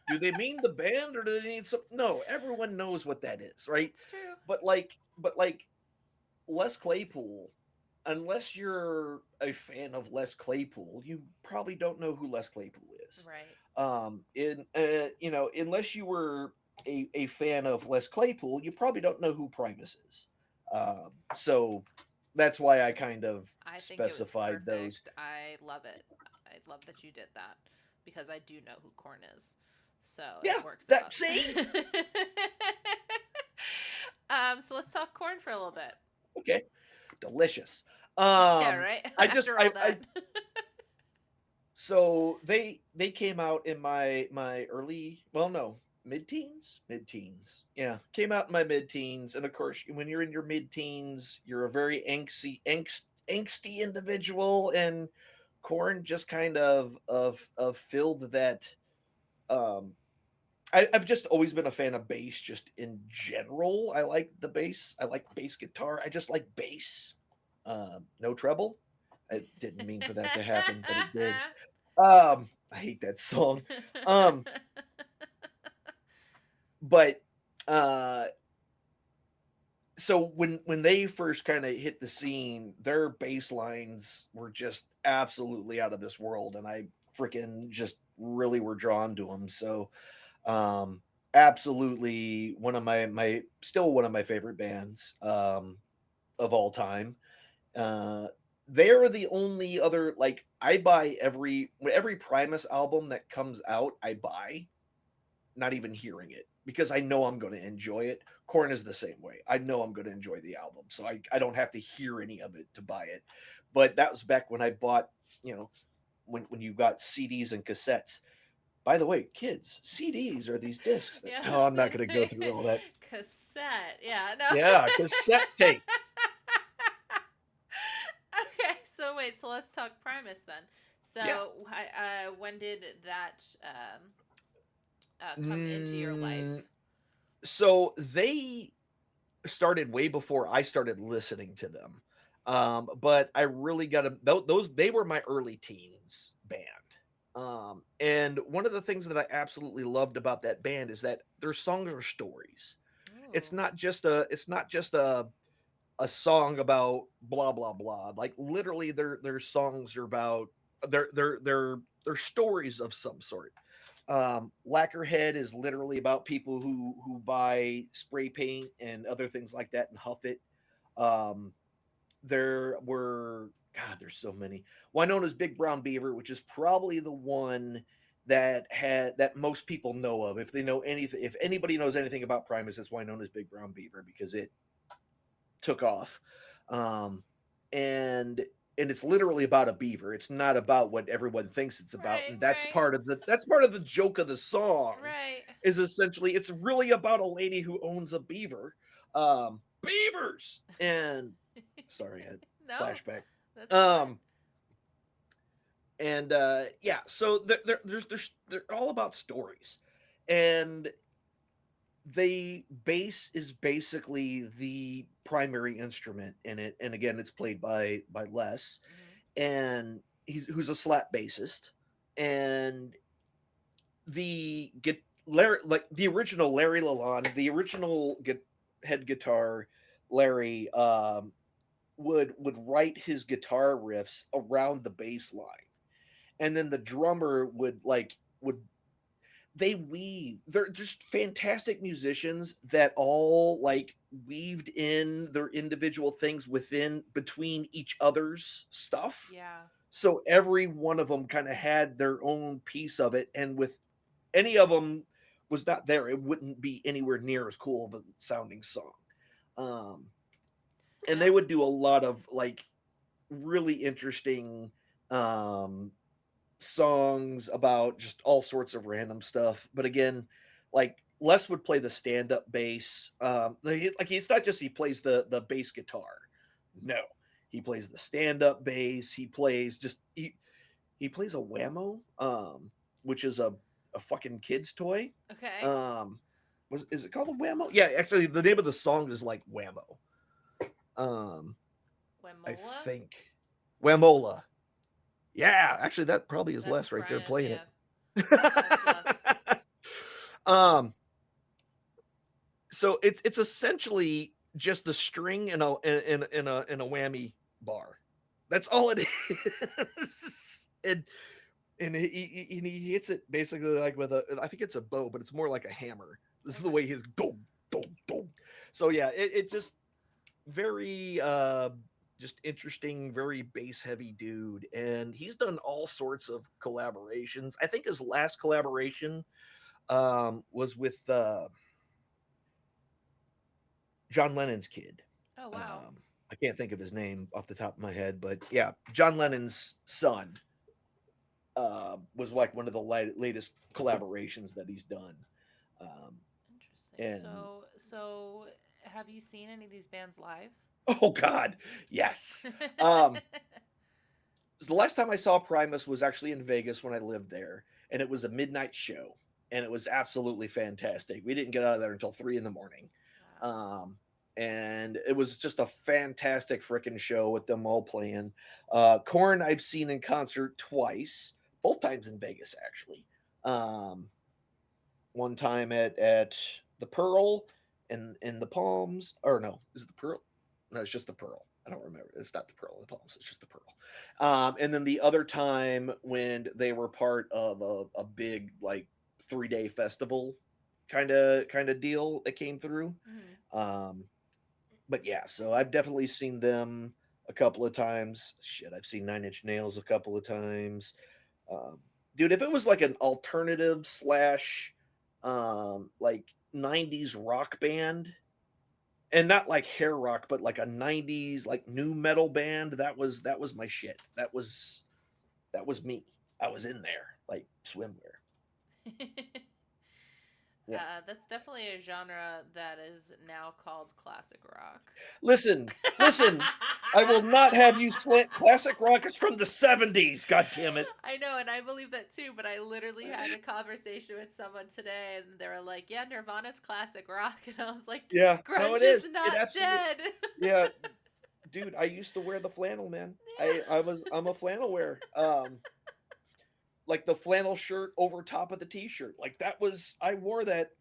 Do they mean the band or do they need some? No, everyone knows what that is, right? It's true. But like Les Claypool, unless you're a fan of Les Claypool, you probably don't know who Les Claypool is. Right. Unless you were a fan of Les Claypool, you probably don't know who Primus is. So that's why I kind of specified those. I love it. I love that you did that because I do know who Korn is. So yeah, it works out. See? So let's talk Korn for a little bit. Okay. Delicious. Yeah, right. So they came out in my early, mid-teens. Yeah, came out in my mid-teens, and of course, when you're in your mid-teens, you're a very angsty individual, and Korn just kind of filled that. I've just always been a fan of bass, just in general. I like the bass. I like bass guitar. I just like bass. No treble. I didn't mean for that to happen, but it did. I hate that song. But so when they first kind of hit the scene, their bass lines were just absolutely out of this world, and I freaking just really were drawn to them. So absolutely one of my still one of my favorite bands of all time. They're the only other, like, I buy every Primus album that comes out, I buy, not even hearing it, because I know I'm going to enjoy it. Korn is the same way. I know I'm going to enjoy the album, so I don't have to hear any of it to buy it. But that was back when I bought, when you got CDs and cassettes. By the way, kids, CDs are these discs. Oh, I'm not going to go through all that. Cassette, yeah, no. Yeah, cassette tape. Okay, so wait, so let's talk Primus then. So, when did that come into your life? So they started way before I started listening to them. But I really got to those they were my early teens band. And one of the things that I absolutely loved about that band is that their songs are stories. Ooh. It's not just a song about blah blah blah. Like literally their songs are about their stories of some sort. Lacquerhead is literally about people who buy spray paint and other things like that and huff it. Um, there were God, there's so many. Winona's Big Brown Beaver, which is probably the one that most people know of. If they know anything, if anybody knows anything about Primus, it's Winona's Big Brown Beaver because it took off. Um, and and it's literally about a beaver. It's not about what everyone thinks it's about, Right, and right, that's part of the joke of the song. right. Is essentially it's really about a lady who owns a beaver, beavers, and sorry, I had No, flashback. that's fine. Um, and yeah, so they're all about stories, and they bass is basically the primary instrument in it, and again, it's played by Les, Hmm. and he's who's a slap bassist, and the get Larry like the original Larry Lalonde, the original head guitar Larry would write his guitar riffs around the bass line, and then the drummer would they weave. They're just fantastic musicians that all like weaved in their individual things within between each other's stuff. Yeah. So every one of them kind of had their own piece of it, and with any of them was not there, it wouldn't be anywhere near as cool of a sounding song. Um, and they Now, would do a lot of like really interesting um songs about just all sorts of random stuff. But again, like Les would play the stand up bass. Like it's not just he plays the bass guitar. No, he plays the stand up bass. He plays he plays a whammo, which is a fucking kid's toy. okay. Um, is it called a whammo? Yeah, actually, the name of the song is like whammo. Um, I Wemola? think Whamola. Yeah, actually, that probably is That's Les right there Brian. playing Yeah, it. that's less. um, so it's essentially just a string in a whammy bar. That's all it is. And he hits it basically like with a I think it's a bow, but it's more like a hammer. This is the Okay. way he's dong dong dong. So yeah, it just very just interesting, very bass heavy dude, and he's done all sorts of collaborations. I think his last collaboration was with John Lennon's kid. Oh, wow. Um, I can't think of his name off the top of my head, but yeah, John Lennon's son was like one of the latest collaborations that he's done. Um, Interesting. and So have you seen any of these bands live? oh god, yes. Um, the last time I saw Primus was actually in Vegas when I lived there, and it was a midnight show, and it was absolutely fantastic. We didn't get out of there until 3 in the morning, Wow. um, and it was just a fantastic freaking show with them all playing. Corn I've seen in concert twice, both times in Vegas actually. Um, one time at the Pearl in the Palms, or no, is it the Pearl? No, it's just the Pearl. I don't remember. It's not the Pearl in the Palms. It's just the Pearl. And then the other time when they were part of a big like 3 day festival kind of deal that came through. Hmm. Um, but yeah, so I've definitely seen them a couple of times. Shit, I've seen Nine Inch Nails a couple of times. Um, Dude, if it was like an alternative slash like 90s rock band, and not like hair rock, but like a 90s like new metal band, that was my shit. That was me. I was in there like swimwear. Yeah. That's definitely a genre that is now called classic rock. Listen, listen. I will not have you slant. Classic rock is from the 70s. God damn it. I know, and I believe that too, but I literally had a conversation with someone today, and they were like, yeah, Nirvana's classic rock. And I was like, Yeah, no, it grunge is is. It not absolutely. dead. Yeah, dude. I used to wear the flannel, man. I'm a flannel wearer. Like the flannel shirt over top of the t-shirt. Like that was I wore that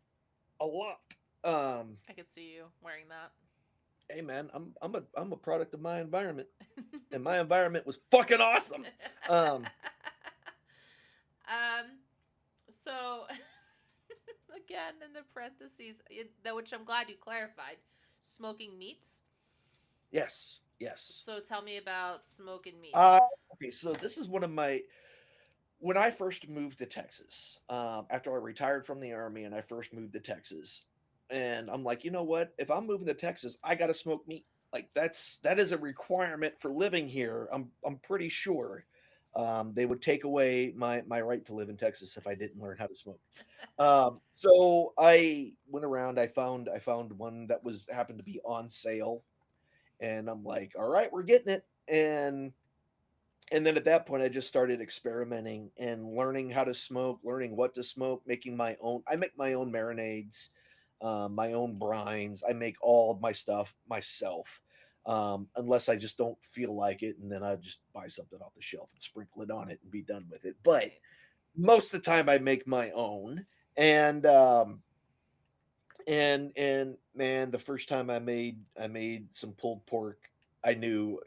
a lot. Um, I could see you wearing that. hey man, I'm a product of my environment, and my environment was fucking awesome. Um, um, so again, in the parentheses, which I'm glad you clarified, smoking meats. yes, yes. So tell me about smoking Uh, meats. okay, so this is one of my when I first moved to Texas, after I retired from the army and I first moved to Texas, and I'm like, you know what? If I'm moving to Texas, I got to smoke meat. Like that is a requirement for living here. I'm pretty sure they would take away my right to live in Texas if I didn't learn how to smoke. So I went around. I found one that was happened to be on sale, and I'm like, all right, we're getting it. And then at that point, I just started experimenting and learning how to smoke, learning what to smoke, making my own. I make my own marinades, my own brines. I make all of my stuff myself, unless I just don't feel like it, and then I just buy something off the shelf and sprinkle it on it and be done with it. But Right. most of the time, I make my own, and and man, the first time I made some pulled pork, I knew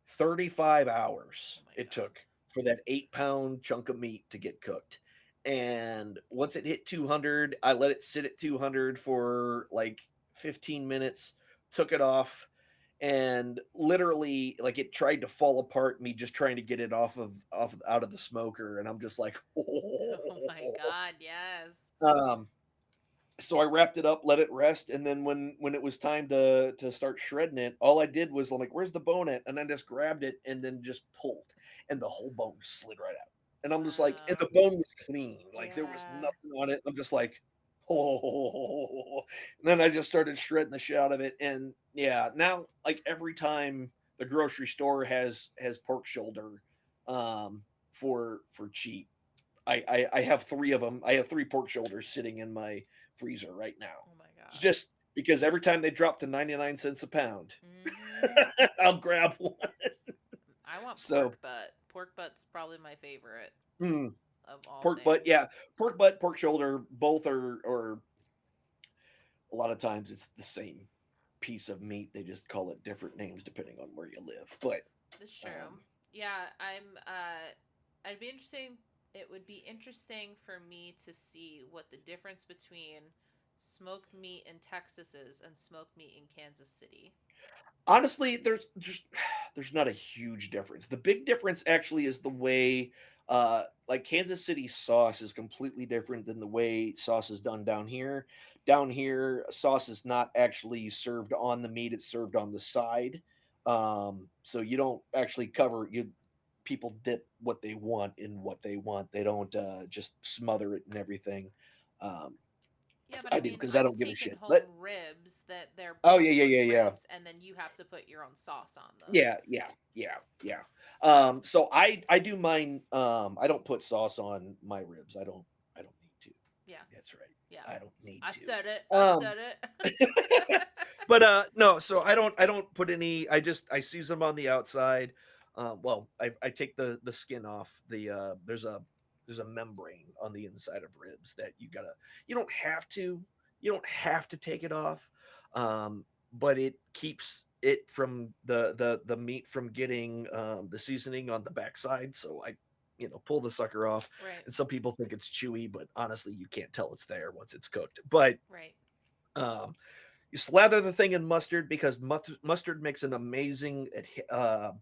35 Oh hours my it god. took for that 8 pound chunk of meat to get cooked. And once it hit 200, I let it sit at 200 for like 15 minutes, took it off, and literally like it tried to fall apart, me just trying to get it off out of the smoker. And I'm just like, Oh my god, yes. um, so I wrapped it up, let it rest, and then when it was time to start shredding it, all I did was I'm like, "Where's the bone at?" And I just grabbed it and then just pulled, and the whole bone slid right out. And I'm just like, and Wow. the bone was clean, like there was Yeah. nothing on it. I'm just like, oh. And then I just started shredding the shit out of it, and yeah, now like every time the grocery store has pork shoulder, um, for cheap, I have three of them. I have three pork shoulders sitting in my freezer right now. Oh my It's god. just because every time they drop to 99 cents a pound, Mhm. I'll grab one. I want So, pork butt. Pork butt's probably my favorite mm, of all pork butt, things. yeah, pork butt, pork shoulder, both are, or a lot of times it's the same piece of meat. They just call it different names depending on where you live. But That's true. um, Yeah, I'd be interesting it would be interesting for me to see what the difference between smoked meat in Texas is and smoked meat in Kansas City. honestly, there's not a huge difference. The big difference actually is the way like Kansas City sauce is completely different than the way sauce is done down here. Down here, sauce is not actually served on the meat, it's served on the side. So you don't actually cover you people dip what they want in what they want. They don't just smother it and everything. Um, Yeah, but I I do mean, because I I've don't give a taken shit. home But ribs that they're oh yeah, yeah, basically yeah, yeah. ribs and then you have to put your own sauce on them. Yeah, yeah, yeah, yeah. So I do mine. I don't put sauce on my ribs. I don't need to. Yeah. That's right. Yeah. I don't need I said it. to. I said it. But no. So I don't put any. I season them on the outside. Well, I take the skin off. There's a membrane on the inside of ribs that you don't have to take it off, but it keeps it from the meat from getting the seasoning on the backside. So I pull the sucker off, Right. and some people think it's chewy, but honestly you can't tell it's there once it's cooked. But Right. um, you slather the thing in mustard because mustard makes an amazing a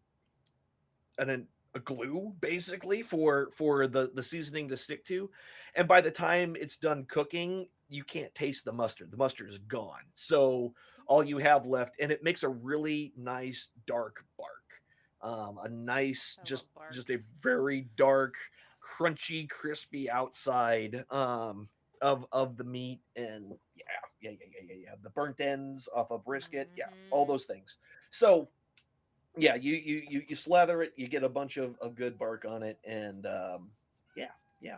glue basically for the seasoning to stick to, and by the time it's done cooking, you can't taste the mustard. The mustard is gone. So all you Interesting. have left, and it makes a really nice dark bark. A nice, I love just bark. a very dark, Yes. crunchy, crispy outside. of the meat, and yeah, the burnt ends off a brisket, yeah, all Mm-hmm. those things. So yeah, you slather it, you get a bunch of good bark on it, and yeah, yeah.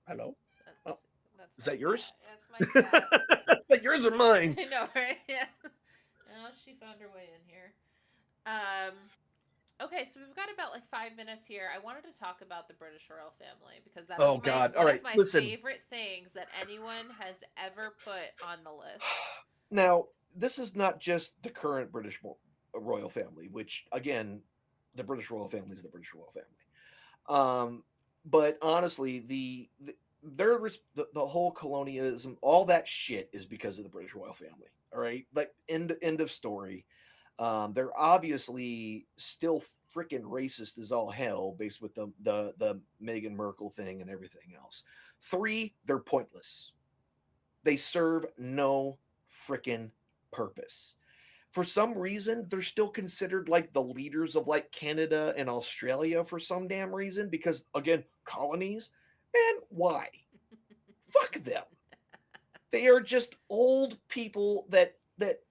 Hello. Oh, That's is my that yours? cat. That's my Is cat. that yours or mine? I know, right? Yeah. Oh, she found her way in here. Um, okay, so we've got about like 5 minutes here. I wanted to talk about the British royal family because that is Oh my God! All one of right, my listen. favorite things that anyone has ever put on the list. Now, this is not just the current royal family, which again, the British royal family is the British royal family. Um, but honestly, the whole colonialism, all that shit is because of the British royal family. All right, like end of story. They're obviously still freaking racist as all hell, based with the Meghan Merkel thing and everything else. Three, they're pointless. They serve no freaking purpose. For some reason, they're still considered like the leaders of like Canada and Australia for some damn reason because again, colonies. And why? Fuck them. They are just old people that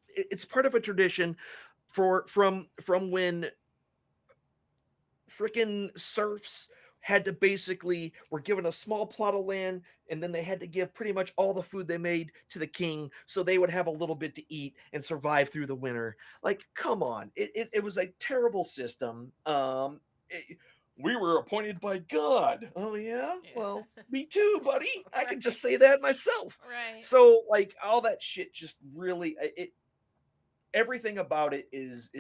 it's part of a tradition from when freaking serfs had to basically were given a small plot of land, and then they had to give pretty much all the food they made to the king so they would have a little bit to eat and survive through the winter. Like, come on, it was a terrible system. We were appointed by God. Oh yeah, well, Yeah. me too, buddy. I can Right. just say that myself. Right. So like all that shit just really it everything about it is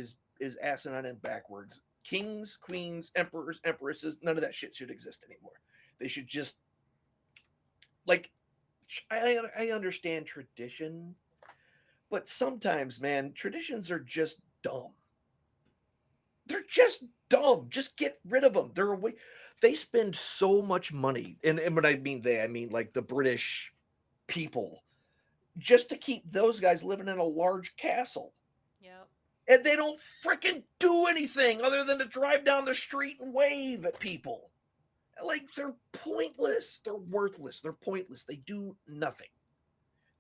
asinine and backwards. Kings, queens, emperors, empresses, none of that shit should exist anymore. They should just like I understand tradition, but sometimes, man, traditions are just dumb. They're just dumb. Just get rid of them. They're away. They spend so much money, and when I mean they, I mean like the British people, just to keep those guys living in a large castle. Yep. And they don't freaking do anything other than to drive down the street and wave at people. Like they're pointless. They're worthless. They're pointless. They do nothing.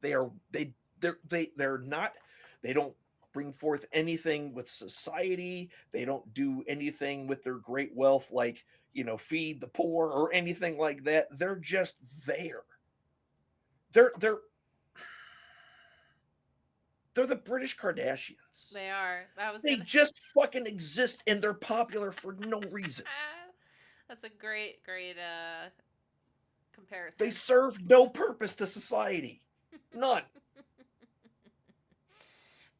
They are they're not they don't bring forth anything with society. They don't do anything with their great wealth like, feed the poor or anything like that. They're just there. They're they're the British Kardashians. They are. That was They gonna. just fucking exist and they're popular for no reason. That's a great They comparison. serve no purpose to society. None.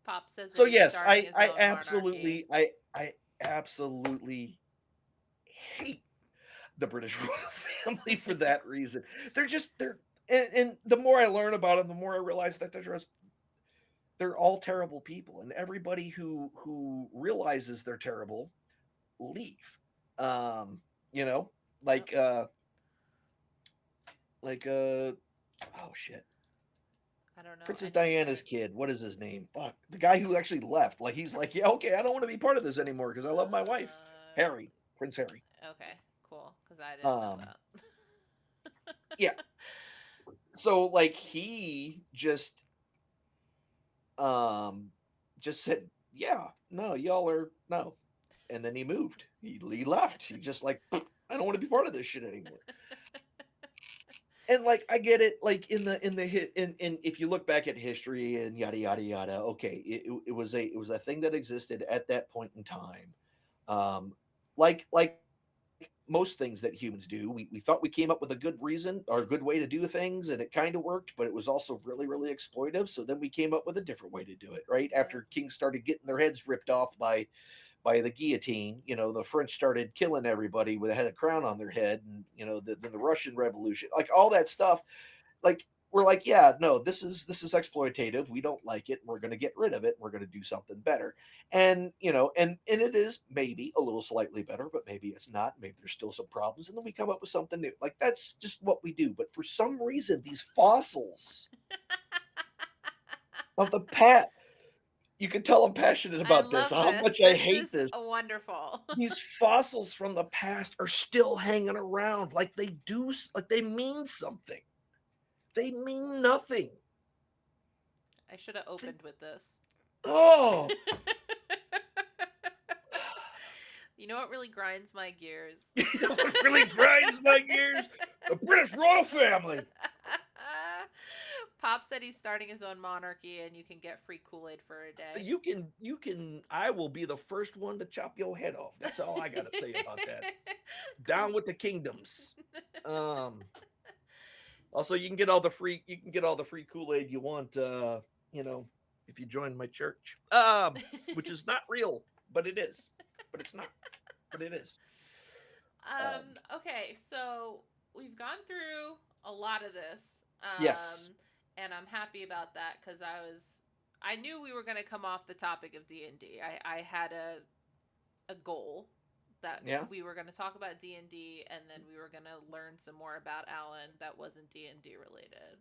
Pop says that So he's yes, starting I his I own monarchy. absolutely I absolutely hate the British royal family for that reason. They're and the more I learn about them, the more I realize that they're all terrible people, and everybody who realizes they're terrible leave. Um, you know, Yep. like uh like oh shit. I don't know Princess anything. Diana's kid, what is his name? Fuck. The guy who actually left. Like he's like, yeah, okay, I don't want to be part of this anymore because I love my wife. Harry. Prince Harry. Okay, cool. Because I didn't know Um, that. yeah. So like he um just said, yeah, no, y'all are no. And then he moved. He left. He just like I don't want to be part of this shit anymore. And like I get it, like in the hit in if you look back at history and yada yada yada, okay, it was a thing that existed at that point in time. Um, like most things that humans do, we thought we came up with a good reason or a good way to do things, and it kind of worked, but it was also really really exploitive. So then we came up with a different way to do it. Right Yeah. after kings started getting their heads ripped off by the guillotine. The French started killing everybody with a head of crown on their head, and the Russian Revolution, like all that stuff. Like we're like, yeah, no, this is exploitative. We don't like it. We're going to get rid of it. We're going to do something better. And and it is maybe a little slightly better, but maybe it's not. Maybe there's still some problems, and then we come up with something new. Like that's just what we do. But for some reason, these fossils of the past, you can tell I'm passionate I about this. love How this. much I This hate is this. wonderful. These fossils from the past are still hanging around like they do, like they mean something. They mean nothing. I should have opened with this. Oh, You know what really grinds my gears? you know what really grinds my gears? The British royal family. Pop said he's starting his own monarchy, and you can get free Kool-Aid for a day. You can. I will be the first one to chop your head off. That's all I gotta say about that. Down with the kingdoms. Um. Also, you can get all the free. You can get all the free Kool-Aid you want. You know, if you join my church. Which is not real, but it is. But it's not. But it is. Okay, so we've gone through a lot of this. Yes. And I'm happy about that because I knew we were going to come off the topic of D&D. I had a goal that we were going to talk about D&D, and then we were going to learn some more about Alan that wasn't D&D related.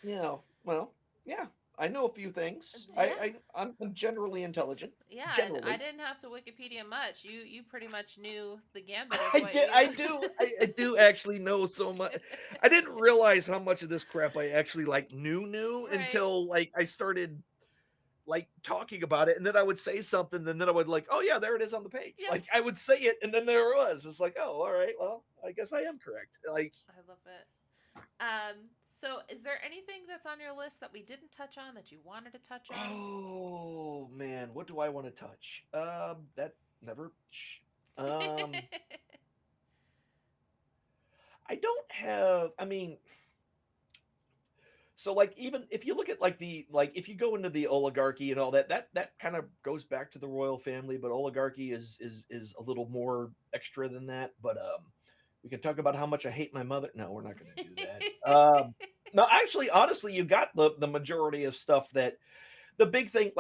Yeah. Well, yeah. I know a few things. Yeah. I'm generally intelligent. Yeah, generally. and I didn't have to Wikipedia much. You pretty much knew the gambit of I what did. I do actually know so much. I didn't realize how much of this crap I actually knew Right. until I started talking about it, and then I would say something, and then I would oh yeah, there it is on the page. Yep. I would say it, and then there it was. It's oh, all right, well, I guess I am correct. I love it. So is there anything that's on your list that we didn't touch on that you wanted to touch on? Oh man, what do I want to touch? That never. I don't have. I mean, so even if you look at if you go into the oligarchy and all that kind of goes back to the royal family, but oligarchy is a little more extra than that. But we can talk about how much I hate my mother. No, we're not going to do that. No, actually, honestly, you got the majority of stuff that the big thing,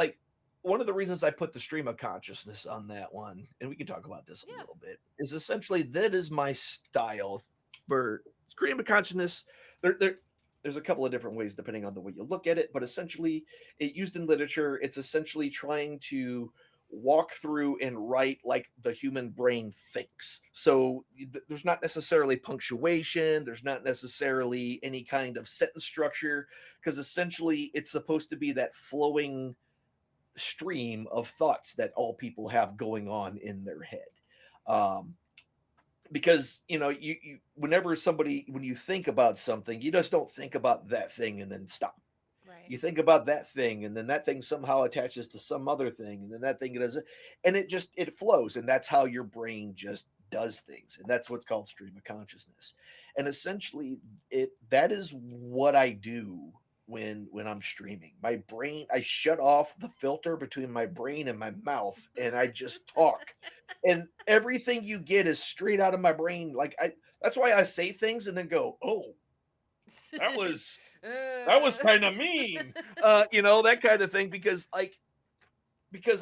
one of the reasons I put the stream of consciousness on that one, and we can talk about this a little bit, is essentially that is my style for stream of consciousness. There's a couple of different ways depending on the way you look at it, but essentially, it used in literature, it's essentially trying to walk through and write like the human brain thinks. So there's not necessarily punctuation, there's not necessarily any kind of sentence structure, because essentially it's supposed to be that flowing stream of thoughts that all people have going on in their head. Because you whenever when you think about something, you just don't think about that thing and then stop. Right. You think about that thing, and then that thing somehow attaches to some other thing, and then that thing does it, and it flows, and that's how your brain just does things, and that's what's called stream of consciousness. And essentially, that is what I do when I'm streaming. My brain, I shut off the filter between my brain and my mouth, and I just talk, and everything you get is straight out of my brain. That's why I say things and then go, oh, that was kind of mean, that kind of thing, because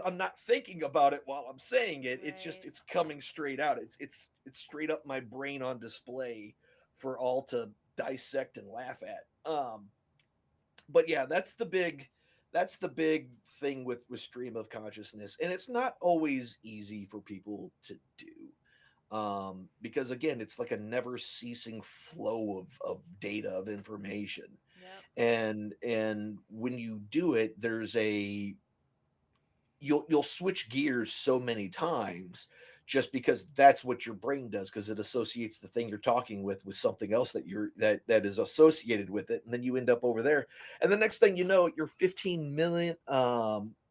I'm not thinking about it while I'm saying it. Right. It's coming straight out. It's straight up my brain on display for all to dissect and laugh at. But yeah, that's the big thing with stream of consciousness, and it's not always easy for people to do. Because again, it's like a never ceasing flow of data, of information. Yep. And when you do it, you'll switch gears so many times, just because that's what your brain does, because it associates the thing you're talking with something else that is associated with it, and then you end up over there, and the next thing you know, you're 15 million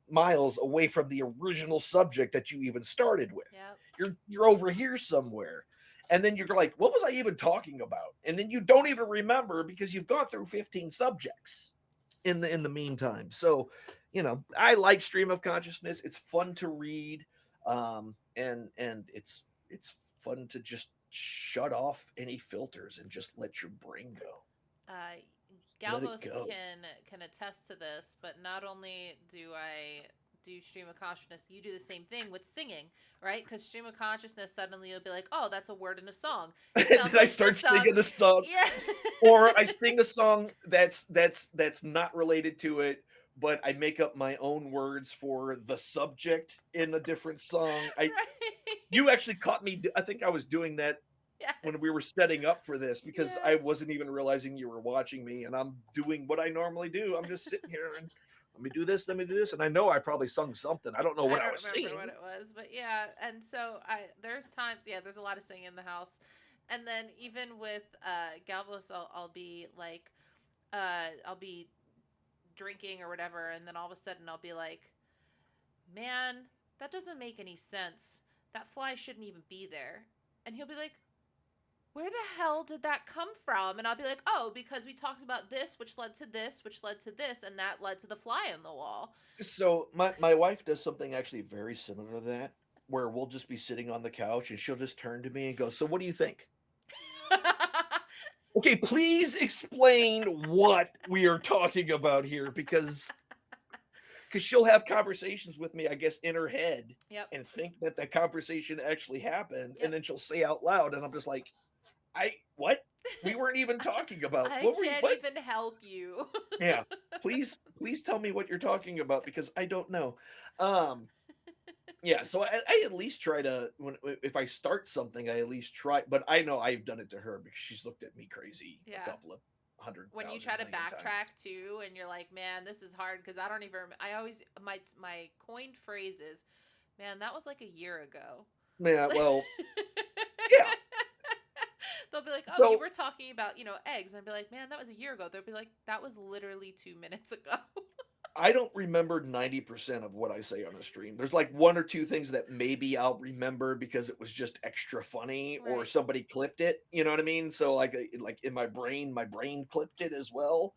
miles away from the original subject that you even started with. Yep. You're over here somewhere, and then you're like, what was I even talking about? And then you don't even remember, because you've gone through 15 subjects in the meantime. So I like stream of consciousness. It's fun to read, and it's fun to just shut off any filters and just let your brain go. Galvos can attest to this, but not only do I do stream of consciousness, you do the same thing with singing, right? Because stream of consciousness, suddenly you'll be like, oh, that's a word in a song. And then I start singing a song. Yeah. Or I sing a song that's not related to it, but I make up my own words for the subject in a different song. Right. You actually caught me. I think I was doing that when we Yes. were setting up for this because Yeah. I wasn't even realizing you were watching me, and I'm doing what I normally do. I'm just sitting here and let me do this, and I know I probably sung something. I don't know I what I don't was remember what singing. it was, but yeah, and so there's times, yeah, there's a lot of singing in the house. And then even with Galvos, I'll be like I'll be drinking or whatever, and then all of a sudden I'll be like, "Man, that doesn't make any sense. That fly shouldn't even be there." And he'll be like, "Where the hell did that come from?" And I'll be like, "Oh, because we talked about this, which led to this, which led to this, and that led to the fly on the wall." So my wife does something actually very similar to that, where we'll just be sitting on the couch and she'll just turn to me and go, "So what do you think?" Okay, please explain what we are talking about here because she'll have conversations with me, I guess, in her head Yep. and think that the conversation actually happened, and Yep. then she'll say out loud, and I'm just like, "I what? We weren't even talking about I what were you can't what?" even help you. Yeah, please tell me what you're talking about because I don't know. Um, yeah, so I at least try to when if I start something, I at least try, but I know I've done it to her because she's looked at me crazy a Yeah. couple of hundred When you try thousand to million times. backtrack too, and you're like, "Man, this is hard," because I don't even. I always my coined phrase is, "Man, that was like a year ago." Yeah, well, yeah. They'll be like, "Oh, you So were talking about eggs," and I'd be like, "Man, that was a year ago." They'll be like, "That was literally 2 minutes ago." I don't remember 90% of what I say on a stream. There's like one or two things that maybe I'll remember because it was just extra funny or Right. somebody clipped it, you know what I mean? So like in my brain clipped it as well.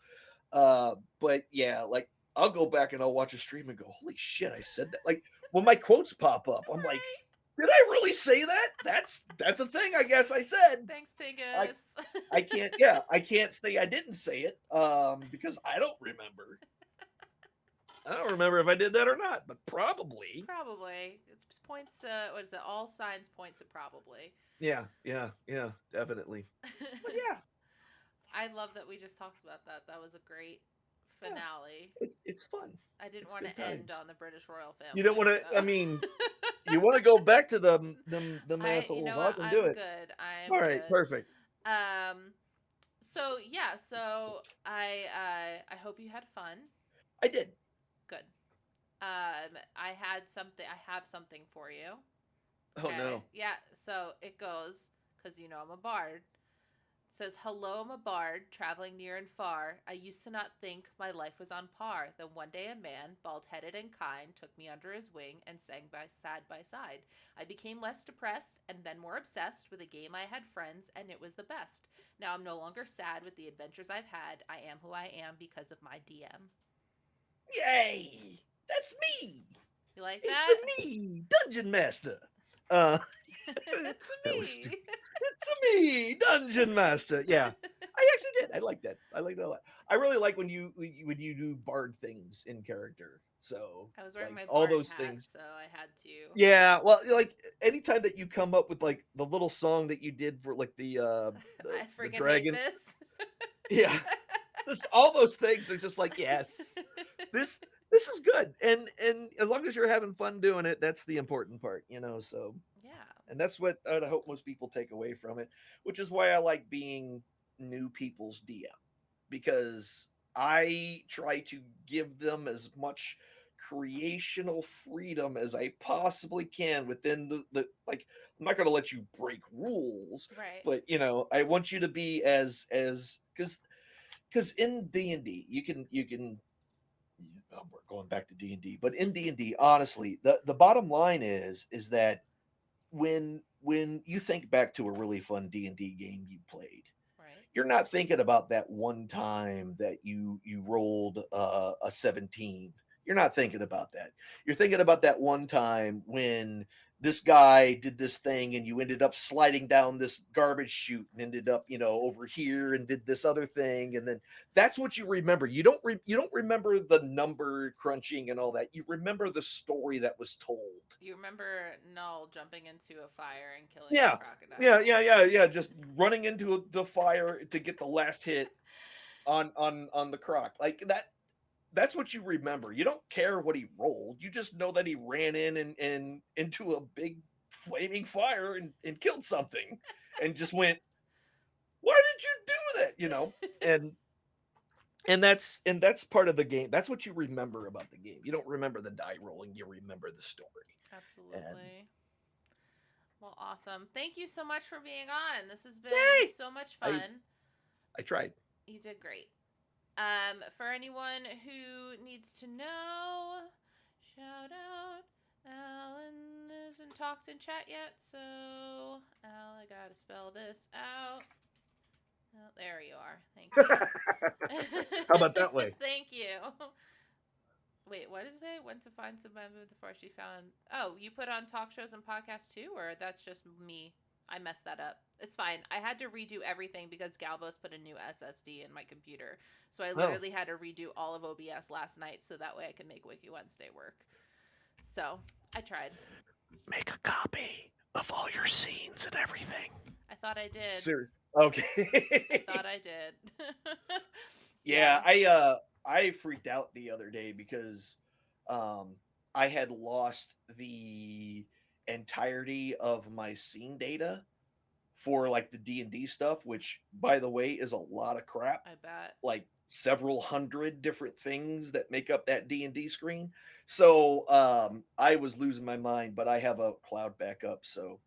But yeah, like I'll go back and I'll watch a stream and go, "Holy shit, I said that." Like when my quotes pop up, I'm like, Right. "Did I really say that?" That's a thing I guess I said. Thanks, I Pingus. I can't say I didn't say it because I don't remember. I don't remember if I did that or not, but probably. Probably. It points to, what is it? All signs point to probably. Yeah, definitely. But yeah, I love that we just talked about that. That was a great yeah, finale. it's fun. I didn't It's want to good end times. on the British royal You don't family, want to. I so mean, you want to go back to them you know assholes? I what? can do I'm it. good. I'm All right, good. perfect. So yeah, so I hope you had fun. I did. Good. I have something for you. Oh Okay. no. Yeah, so it goes, because I'm a bard. It says, "Hello, I'm a bard, traveling near and far. I used to not think my life was on par. Then one day a man, bald-headed and kind, took me under his wing and sang by side. I became less depressed and then more obsessed with a game I had friends, and it was the best. Now I'm no longer sad with the adventures I've had. I am who I am because of my DM." Yay! That's me. You like It's that? a me, Dungeon Master. Uh, It's that was me. stupid. It's a me, Dungeon Master. Yeah, I actually did. I like that. I like that a lot. I really like when you do bard things in character. So I was wearing like my all bard those hat, things. so I had to. Yeah, well, like anytime that you come up with like the little song that you did for like I the freaking hate dragon. this. Yeah, this all those things are just like yes, this this is good, and as long as you're having fun doing it, that's the important part, you know. So Yeah. and that's what I hope most people take away from it, which is why I like being new people's DM because I try to give them as much creational freedom as I possibly can within the like I'm not going to let you break rules, Right. but you know, I want you to be as cuz in D&D, you can we're going back to D&D, but in D&D honestly, the bottom line is that when you think back to a really fun D&D game you played, Right. you're not thinking about that one time that you rolled a 17. You're not thinking about that. You're thinking about that one time when this guy did this thing and you ended up sliding down this garbage chute and ended up, you know, over here and did this other thing, and then that's what you remember. You don't remember the number crunching and all that. You remember the story that was told. You remember Null jumping into a fire and killing the Yeah. crocodile? Yeah. Just running into the fire to get the last hit on the croc. Like that's what you remember. You don't care what he rolled. You just know that he ran in and into a big flaming fire and killed something, and just went, why did you do that? And that's part of the game. That's what you remember about the game. You don't remember the die rolling, you remember the story. And Absolutely. Well, awesome. Thank you so much for being on. This has been yay! so much I fun. I tried. You did great. For anyone who needs to know, shout out. Alan isn't talked in chat yet, so I gotta spell this out. Oh, there you are. Thank How you. about that way? Thank you. Wait, what does it say? When to find some member of the force she found. Oh, you put on talk shows and podcasts too, or that's just me? I messed that up. It's fine. I had to redo everything because Galvos put a new SSD in my computer. So I Oh, literally had to redo all of OBS last night so that way I could make Wiki Wednesday work. So I tried. make a copy of all your scenes and everything. I thought I did. Serious. I Okay. thought I did. Yeah, I freaked out the other day because um I had lost the entirety of my scene data for like the D&D stuff, which by the way is a lot of crap. I bet. Like several hundred different things that make up that D&D screen. So I was losing my mind, but I have a cloud backup, so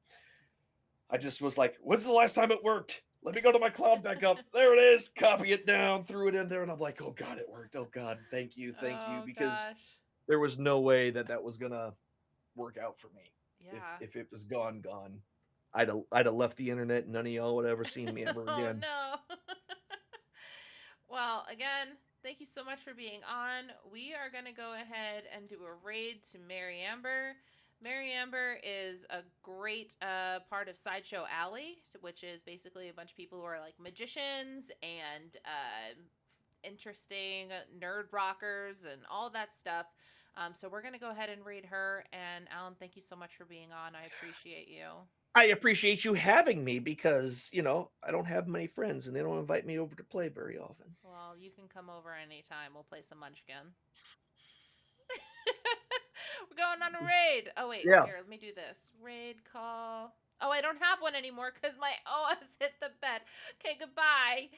I just was like, when's the last time it worked? Let me go to my cloud backup. There it is. Copy it down, threw it in there, and I'm like, oh God, it worked. Oh God, thank you, Oh because gosh. there was no way that was gonna work out for me. Yeah. If it was gone. I'd have left the internet. And none of y'all would ever seen me ever Oh again. no. Well, again, thank you so much for being on. We are going to go ahead and do a raid to Mary Amber. Mary Amber is a great part of Sideshow Alley, which is basically a bunch of people who are like magicians and interesting nerd rockers and all that stuff. So we're going to go ahead and raid her. And Alan, thank you so much for being on. I appreciate you. I appreciate you having me because, I don't have many friends and they don't invite me over to play very often. Well, you can come over anytime. We'll play some Munchkin. We're going on a raid. Oh, wait. Yeah. Here, let me do this. Raid call. Oh, I don't have one anymore because my OS hit the bed. Okay, goodbye.